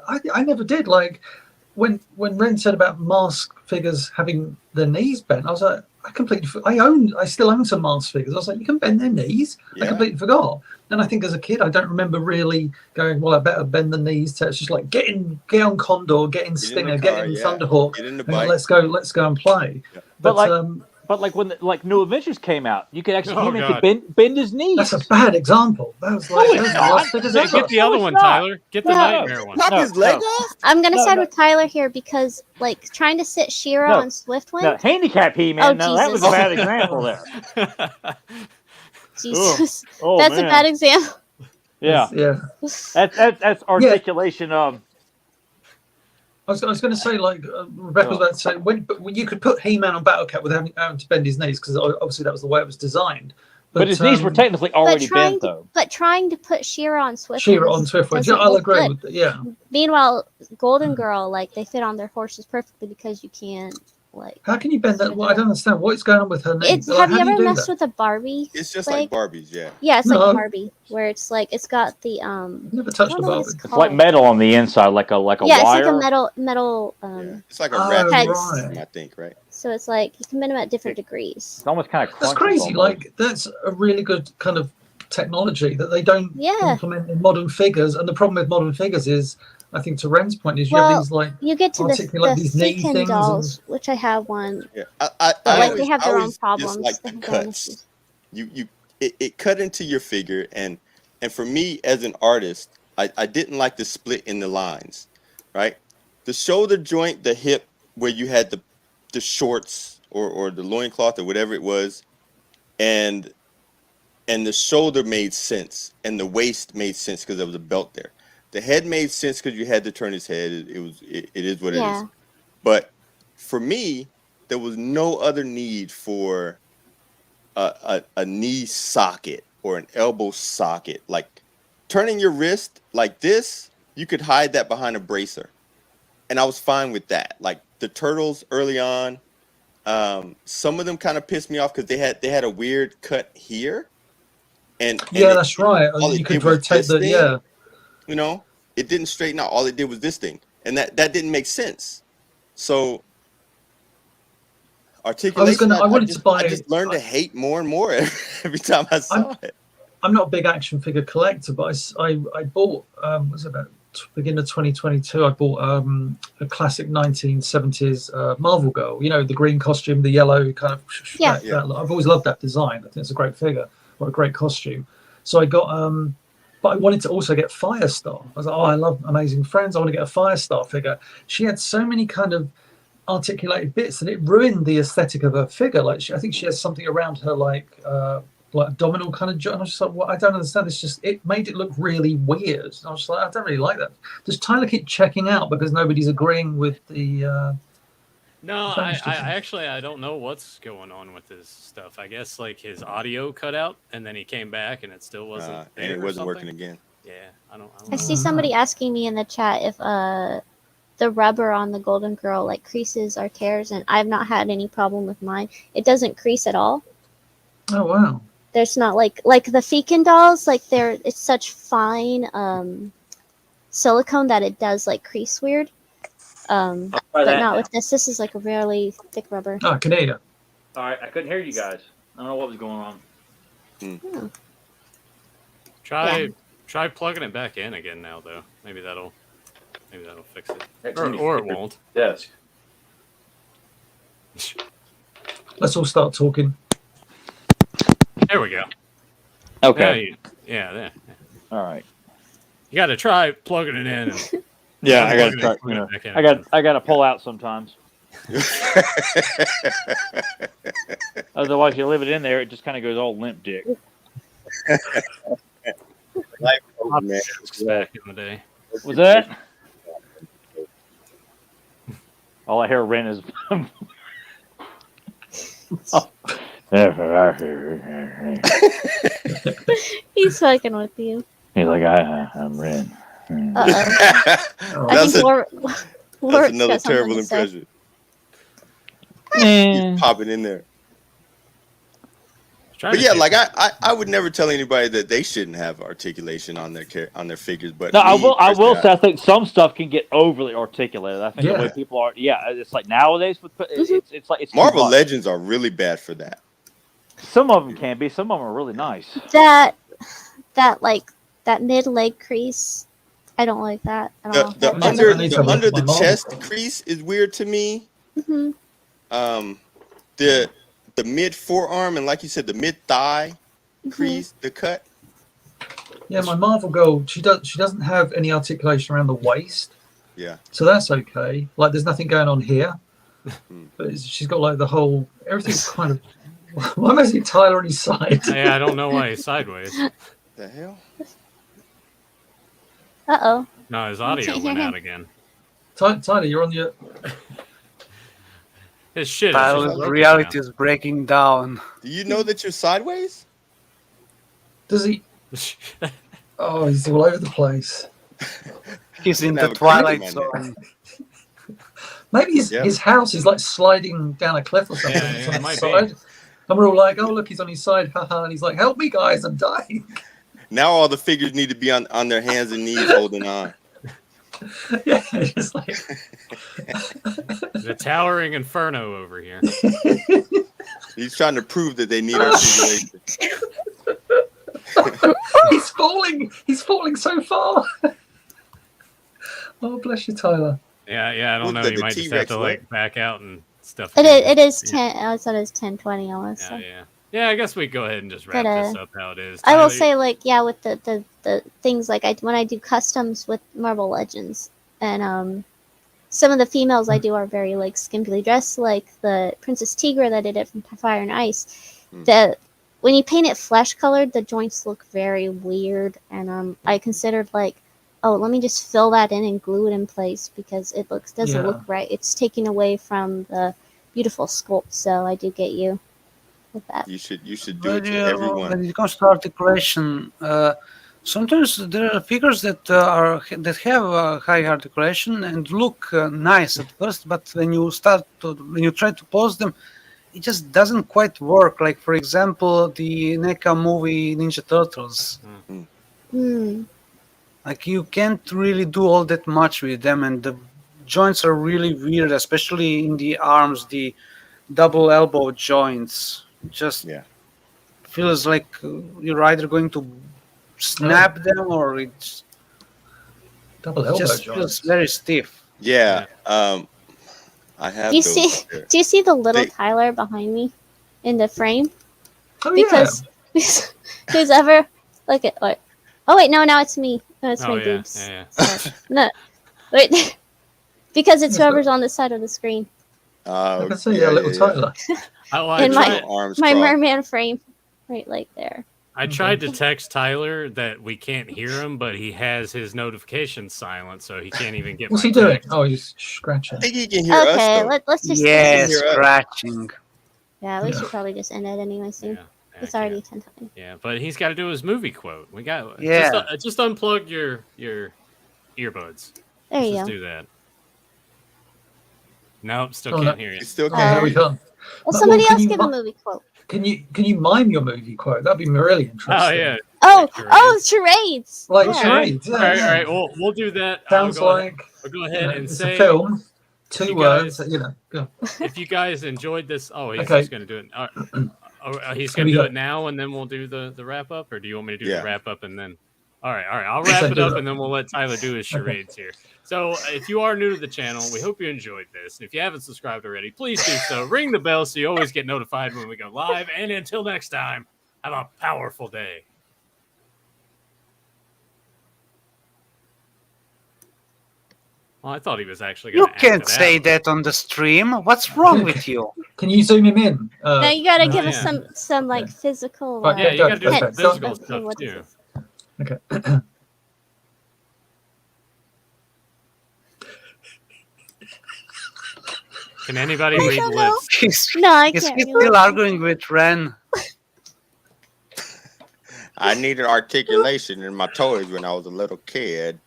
I never did. Like when Ren said about mask figures having their knees bent, I was like, I still own some mask figures. I was like, you can bend their knees. Yeah. I completely forgot. And I think as a kid, I don't remember really going, well, I better bend the knees. To, it's just like get on Condor, get in Stinger, get in Thunderhawk, get in the bike. Let's go and play. Yeah. But like when New Adventures came out, you could actually bend his knees. That's a bad example. That was like get the other one, Tyler. Get the nightmare one. Knock his leg off. I'm gonna side with Tyler here because like trying to sit She-Ra on Swiftwind. No, handicap He-Man. No, that was a bad example there. Jesus, that's a bad example. Yeah. That's articulation. I was going to say, like Rebecca was about to say, when you could put He-Man on Battle Cat without having to bend his knees because obviously that was the way it was designed. But his knees were technically already bent, though. But trying to put She-Ra on Swiftwind. I'll agree with that. Yeah. Meanwhile, Golden Girl, like they fit on their horses perfectly because you can't. Like, how can you bend that? Well, I don't understand what is going on with her knees. Have you ever messed with a Barbie? It's just like Barbies, yeah. Yeah, it's like Barbie, where it's like it's got the Never touched a Barbie. It's like metal on the inside, like a wire. Yeah, it's like a metal. It's like a wrap, I think, right? So it's like you can bend them at different degrees. It's almost kind of. That's crazy. Like that's a really good kind of technology that they don't implement in modern figures. And the problem with modern figures is, I think to Ren's point is, you have these like you get to the Seekin dolls, which I have one. Yeah, they have their own problems. Like the cuts. It cut into your figure, and for me as an artist, I didn't like the split in the lines, right? The shoulder joint, the hip, where you had the shorts or the loincloth or whatever it was, and the shoulder made sense, and the waist made sense because there was a belt there. The head made sense because you had to turn his head. It is what it is. But for me, there was no other need for a knee socket or an elbow socket. Like turning your wrist like this, you could hide that behind a bracer, and I was fine with that. Like the Turtles early on, some of them kind of pissed me off because they had a weird cut here, and that's right. You could rotate the You know, it didn't straighten out. All it did was this thing, and that didn't make sense. So articulation. I just learned to hate more and more every time I saw it. I'm not a big action figure collector, but I bought was it about beginning of 2022. I bought a classic 1970s Marvel Girl. You know, the green costume, the yellow kind of. I've always loved that design. I think it's a great figure. What a great costume. So I got but I wanted to also get Firestar. I was like, I love Amazing Friends. I want to get a Firestar figure. She had so many kind of articulated bits, and it ruined the aesthetic of her figure. Like, I think she has something around her, like abdominal kind of joint. And I was just like, well, I don't understand. It made it look really weird. I was just like, I don't really like that. Does Tyler keep checking out because nobody's agreeing with the? No, I don't know what's going on with his stuff. I guess like his audio cut out, and then he came back, and it still wasn't there, and it wasn't working again. Yeah, I don't I see somebody asking me in the chat if the rubber on the Golden Girl like creases or tears, and I've not had any problem with mine. It doesn't crease at all. Oh wow! There's not like the Fekin dolls, like it's such fine silicone that it does like crease weird. But not with this. This is like a really thick rubber. Oh, Canada. All right, I couldn't hear you guys. I don't know what was going on. Oh. Try plugging it back in again now, though. Maybe that'll fix it. Or it won't. Yes. Let's all start talking. There we go. Okay. Yeah, there. All right. You got to try plugging it in. And I got to pull out sometimes. Otherwise, you leave it in there, it just kind of goes all limp dick. Life over, man. Back in the day. Was that? All I hear Ren is. He's fucking with you. He's like, I'm Ren. I think That's another terrible impression. He's popping in there. But yeah, like I would never tell anybody that they shouldn't have articulation on their figures. But no, I will say I think some stuff can get overly articulated. I think the way people are, it's like nowadays with it's like it's Marvel Legends are really bad for that. Some of them can be. Some of them are really nice. That mid leg crease, I don't like that at all. The under the chest crease is weird to me. Mm-hmm. The mid forearm and, like you said, the mid thigh crease, the cut. Yeah, my Marvel girl, she doesn't have any articulation around the waist. Yeah. So that's okay. Like, there's nothing going on here. But she's got like the whole everything's kind of. Why am I seeing Tyler on his side? Yeah, I don't know why he's sideways. The hell? Uh-oh. No, his audio went out again. Tyler, you're on your. His shit. Reality is breaking down. Do you know that you're sideways? Does he? Oh, he's all over the place. He's in the Twilight Zone. Maybe his house is like sliding down a cliff or something. Yeah, it might side. be. And we're all like, oh, look, he's on his side. Haha. And he's like, help me, guys, I'm dying. Now all the figures need to be on their hands and knees holding on. Yeah, it's like the towering inferno over here. He's trying to prove that they need articulation. He's falling so far. Oh, bless you, Tyler. Yeah, I don't know. You might just have to like back out and stuff. It is 10. I thought it was 10:20 almost. Yeah. I guess we go ahead and just wrap this up how it is. I will say, like, with the things like when I do customs with Marvel Legends, and some of the females I do are very like skimpily dressed, like the Princess Tigra that I did from Fire and Ice. That when you paint it flesh colored, the joints look very weird, and I considered like, oh, let me just fill that in and glue it in place because it doesn't look right. It's taking away from the beautiful sculpt. So I do get you with that. You should do it to everyone. When it comes to articulation, sometimes there are figures that have high articulation and look nice at first, but when you try to pose them, it just doesn't quite work. Like, for example, the NECA movie Ninja Turtles. Like, you can't really do all that much with them, and the joints are really weird, especially in the arms, the double elbow joints. Just feels like you're either going to snap them or it's double elbow just joints. Feels very stiff. Yeah. I have. Do you see the little Tyler behind me in the frame? Oh, because who's ever look at what? Oh wait, no, now it's me. No, it's my boobs. Yeah. So, no, wait, because it's whoever's on the side of the screen. I can see a little Tyler. In my merman frame, right, like there. I tried to text Tyler that we can't hear him, but he has his notifications silent, so he can't even get. What's he doing? Oh, he's scratching. I think he can hear us. Okay, let's just. Scratching. Yeah, we should probably just end it anyway soon. It's already 10 times. Yeah, but he's got to do his movie quote. We got. Just unplug your earbuds. There you Let's go. do that. Nope, still can't hear you. Still can't hear you. Well, somebody else give a movie quote. Can you mime your movie quote? That'd be really interesting. Oh yeah. Oh, charades. Like charades. All right. We'll do that. Sounds like. I'll go ahead and it's say a film. 2 words. Go. If you guys enjoyed this, he's just gonna do it. He's gonna do it now, and then we'll do the wrap up, or do you want me to do the wrap up and then? All right. I'll wrap it up, and then we'll let Tyler do his charades here. So, if you are new to the channel, we hope you enjoyed this. And if you haven't subscribed already, please do so. Ring the bell so you always get notified when we go live. And until next time, have a powerful day. Oh, I thought he was actually You going to can't say that on the stream. What's wrong with you? Can you zoom him in? Now you gotta give us yeah. some like physical. Right, Yeah, you go, got to go, do go, some go. physical Hey, stuff what is too. this? Okay. Can anybody I read don't know. lips? No, I He's can't. still arguing with Ren. I needed articulation in my toys when I was a little kid.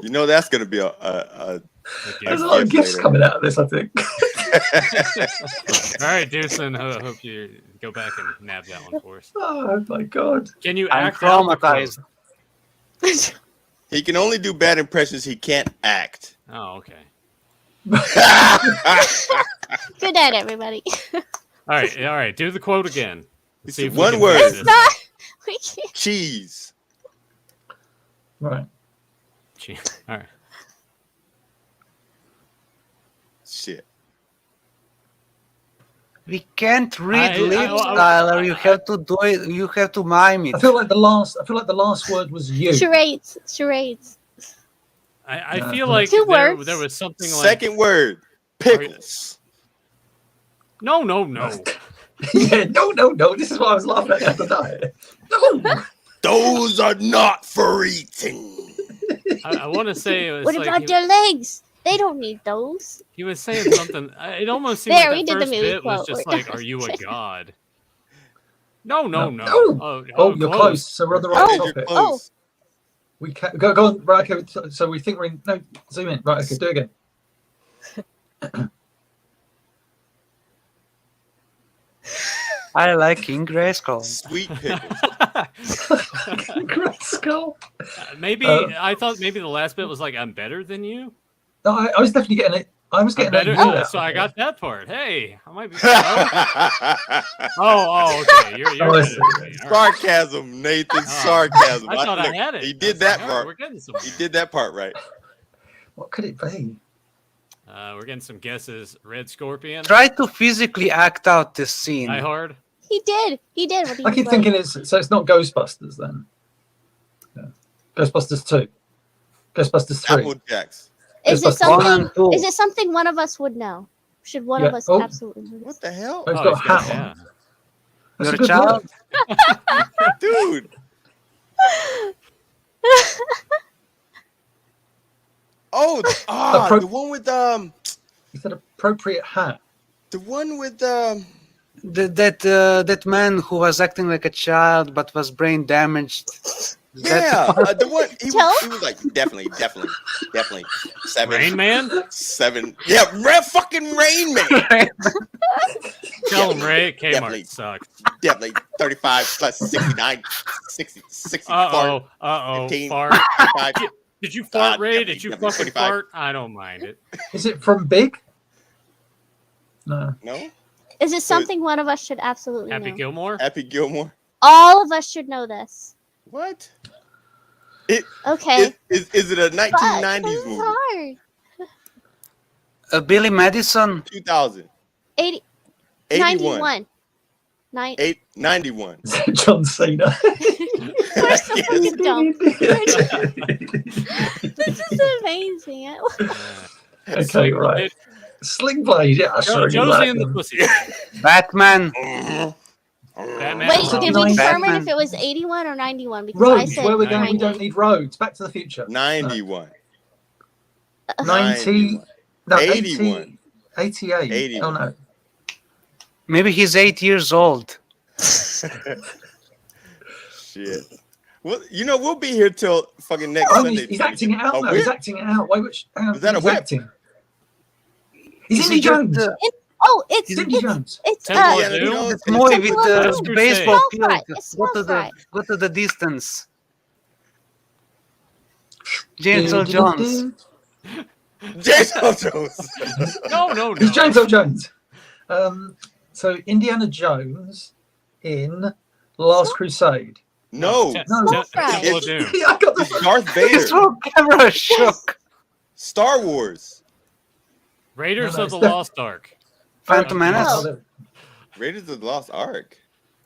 You know that's gonna be a There's a lot of gifts coming out of this, I think. All right, Deucin, I hope you go back and nab that one for us. Oh my god. Can you I'm act out the traumatized. quote? He can only do bad impressions. He can't act. Oh, okay. Good night, everybody. All right. Do the quote again. See if we One can word. do It's this. not. We can't. Cheese. Right. All right. Shit. We can't read I- lips, I- Tyler. You have to do it. You have to mime it. I feel like the last word was you. Charades. I Yeah. feel like Two there words. was something like Second word. Pickles. no. Yeah, no. This is why I was laughing at the other night. No. Those are not for eating. I want to say it was What like about their legs? They don't need those. he was saying something. It almost seemed There, like we the did the first movie bit was quote. just We're like, done. "Are you a god?" No. Oh, you're close. So we're on the right Oh. topic. Close. We can go on. Right. Okay. So we think we're in. No, zoom in. Right. Okay. Do it again. I like King Grayskull. Sweet pickles. Grayskull. Maybe I thought maybe the last bit was like, "I'm better than you." No, I was definitely getting it. I was I'm getting better. it. Oh, so I got that part. Hey, I might be. Oh, okay. You're Oh, I better see. than me. All right. Sarcasm, Nathan. Oh. Sarcasm. I thought I Look, had it. He I did was that like, all right, part. we're getting somewhere. He did that part right. What could it be? We're getting some guesses. Red Scorpion. Try to physically act out this scene. Die Hard. He did. What he I keep was thinking like. it's not Ghostbusters then. Yeah. Ghostbusters 2. Ghostbusters 3. Apple Jacks. Is it Ghostbusters 1 something? and 2. Is it something one of us would know? Should one of Yeah. us Oh. absolutely know? What the hell? Oh, he's Oh, got a he's got- hat on. yeah. That's You're a a good child? word. Dude. Oh, the one with It's an appropriate hat. the one with That man who was acting like a child but was brain damaged. yeah, the one he Tell? was like definitely 7. Rain Man. 7. Yeah, fucking Rain Man. Tell him Ray. Definitely. Kmart sucks. Definitely 35 plus 69, 60 Uh fart, oh. 15, Fart. 25. Did you fart, Ray? definitely, Did you definitely fucking 25. fart? I don't mind it. Is it from Big? No. No? Is it something one of us should absolutely Happy know? Gilmore. Happy Gilmore. All of us should know this. What? Okay. Is it a 1990s Fuck, this is movie? hard. Billy Madison. 2000. 80, 81. 91. 91. John Cena. We're so fucking dumb. This is amazing. Okay, right. Sling Blade, yeah, I sure do Josie like and the them. Pussy. Batman. Batman. Wait, Oh, did we determine Batman. if it was 81 or 91? Because I Roads, said where we're going, we 90. don't need roads. Back to the Future. 91. 90. No, 81. 88. 81. Oh, no. Maybe he's 8 years old. Shit. Well, we'll be here till fucking next Oh, Sunday. he's acting it out A now. whip? He's acting it out. Wait, hang on. Is that a He's whip? acting. He's Is Indy he just, Jones. Oh, it's He's Indy Jones. Temple Yeah, of you Doom. know, That movie with Temple of the Doom. baseball Small field. fry. It's small fry. Go to the distance. James Earl Jones. James Earl Jones. No. He's James Earl Jones. So Indiana Jones in Last Crusade. No. No. Temple of Doom. I got the It's Darth His Vader. whole camera shook. Star Wars. Raiders No, of the it's Lost Ark. Phantom Menace. Oh. Raiders of the Lost Ark.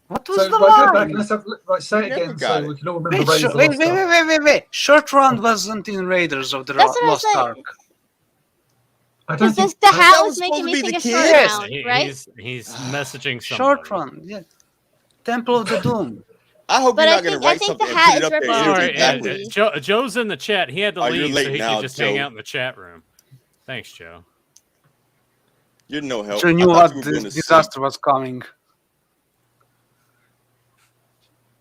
What was So the right, go back line? and say it Never again got so it. we can all remember Wait, Raiders of the wait, Lost wait, Ark. wait, wait, wait. Short Round wasn't in Raiders of the That's what I Lost said. Ark. I don't Because think the that hat was was making supposed me to be think the of Short kid? Yes. Round, right? He's messaging Short somebody. Round, yeah. Temple of the Doom. I hope But you're I not going to think write the something and hat put it is up there All and representing read right, backwards. Andy. Joe's in the chat. He had to Oh, you're leave late so he now, could just hang Joe. out in the chat room. Thanks, Joe. You're no help. So you I knew thought what you were this going to sleep. disaster was coming.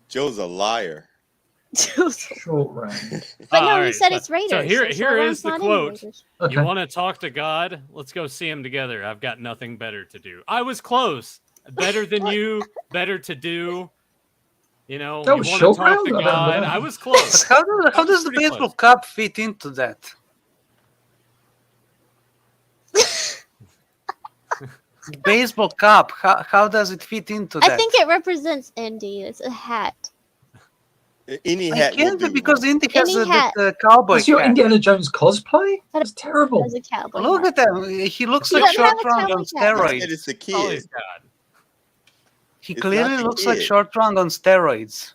Joe's a liar. Short Round. But no, all he right, said it's Raiders. So here Short Round's is the not in quote. Raiders. Okay. You want to talk to God? Let's go see him together. I've got nothing better to do. I was close. Better than you. Better to do. You know, That you was want to Short talk Round? to I don't remember God. that. I was But close. how I was does the pretty baseball close. cap fit into that? Baseball cap, how does it fit into that? I think it represents Indy. It's a hat. Any I hat will can't do. because Indy has Any hat. the cowboy That's your hat. Indiana Jones cosplay? That's terrible. As a cowboy Look hat. at him. He looks He like doesn't have Short a Round cowboy on hat. He said steroids. it's the Oh, he's kid. God. He It's clearly not the looks like kid. Short Round on steroids.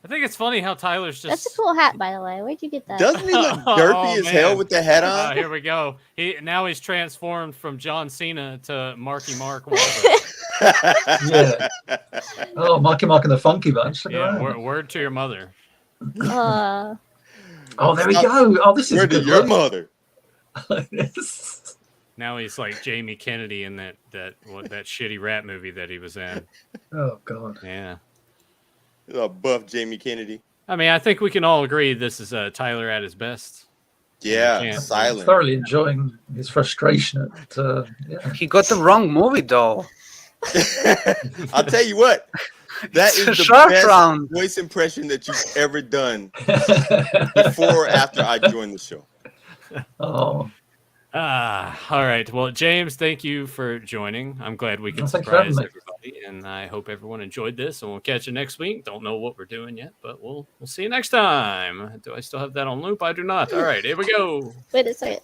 I think it's funny how Tyler's That's just. a cool hat, by the way. Where'd you get that? Doesn't he look Oh, derpy as hell man. with the hat on? Here we go. He's transformed from John Cena to Marky Mark Wahlberg. Yeah. Oh, Marky Mark and the Funky Bunch. Look at Yeah, that. word to your mother. Uh, Oh, there we Stop. go. Oh, this is Where a to good your look. mother? Yes. Now he's like Jamie Kennedy in that shitty rap movie that he was in. Oh, God. Yeah. A buff Jamie Kennedy. I mean, I think we can all agree this is Tyler at his best. Yeah, can't- silent. Thoroughly enjoying his frustration at. Yeah. he got the wrong movie, though. I'll tell you what. That It's is a the Short best Round. voice impression that you've ever done before or after I joined the show. Oh, All right. Well, James, thank you for joining. I'm glad we could Well, thanks for having surprise me. everybody, and I hope everyone enjoyed this. And we'll catch you next week. Don't know what we're doing yet, but we'll see you next time. Do I still have that on loop? I do not. All right, here we go. wait a second.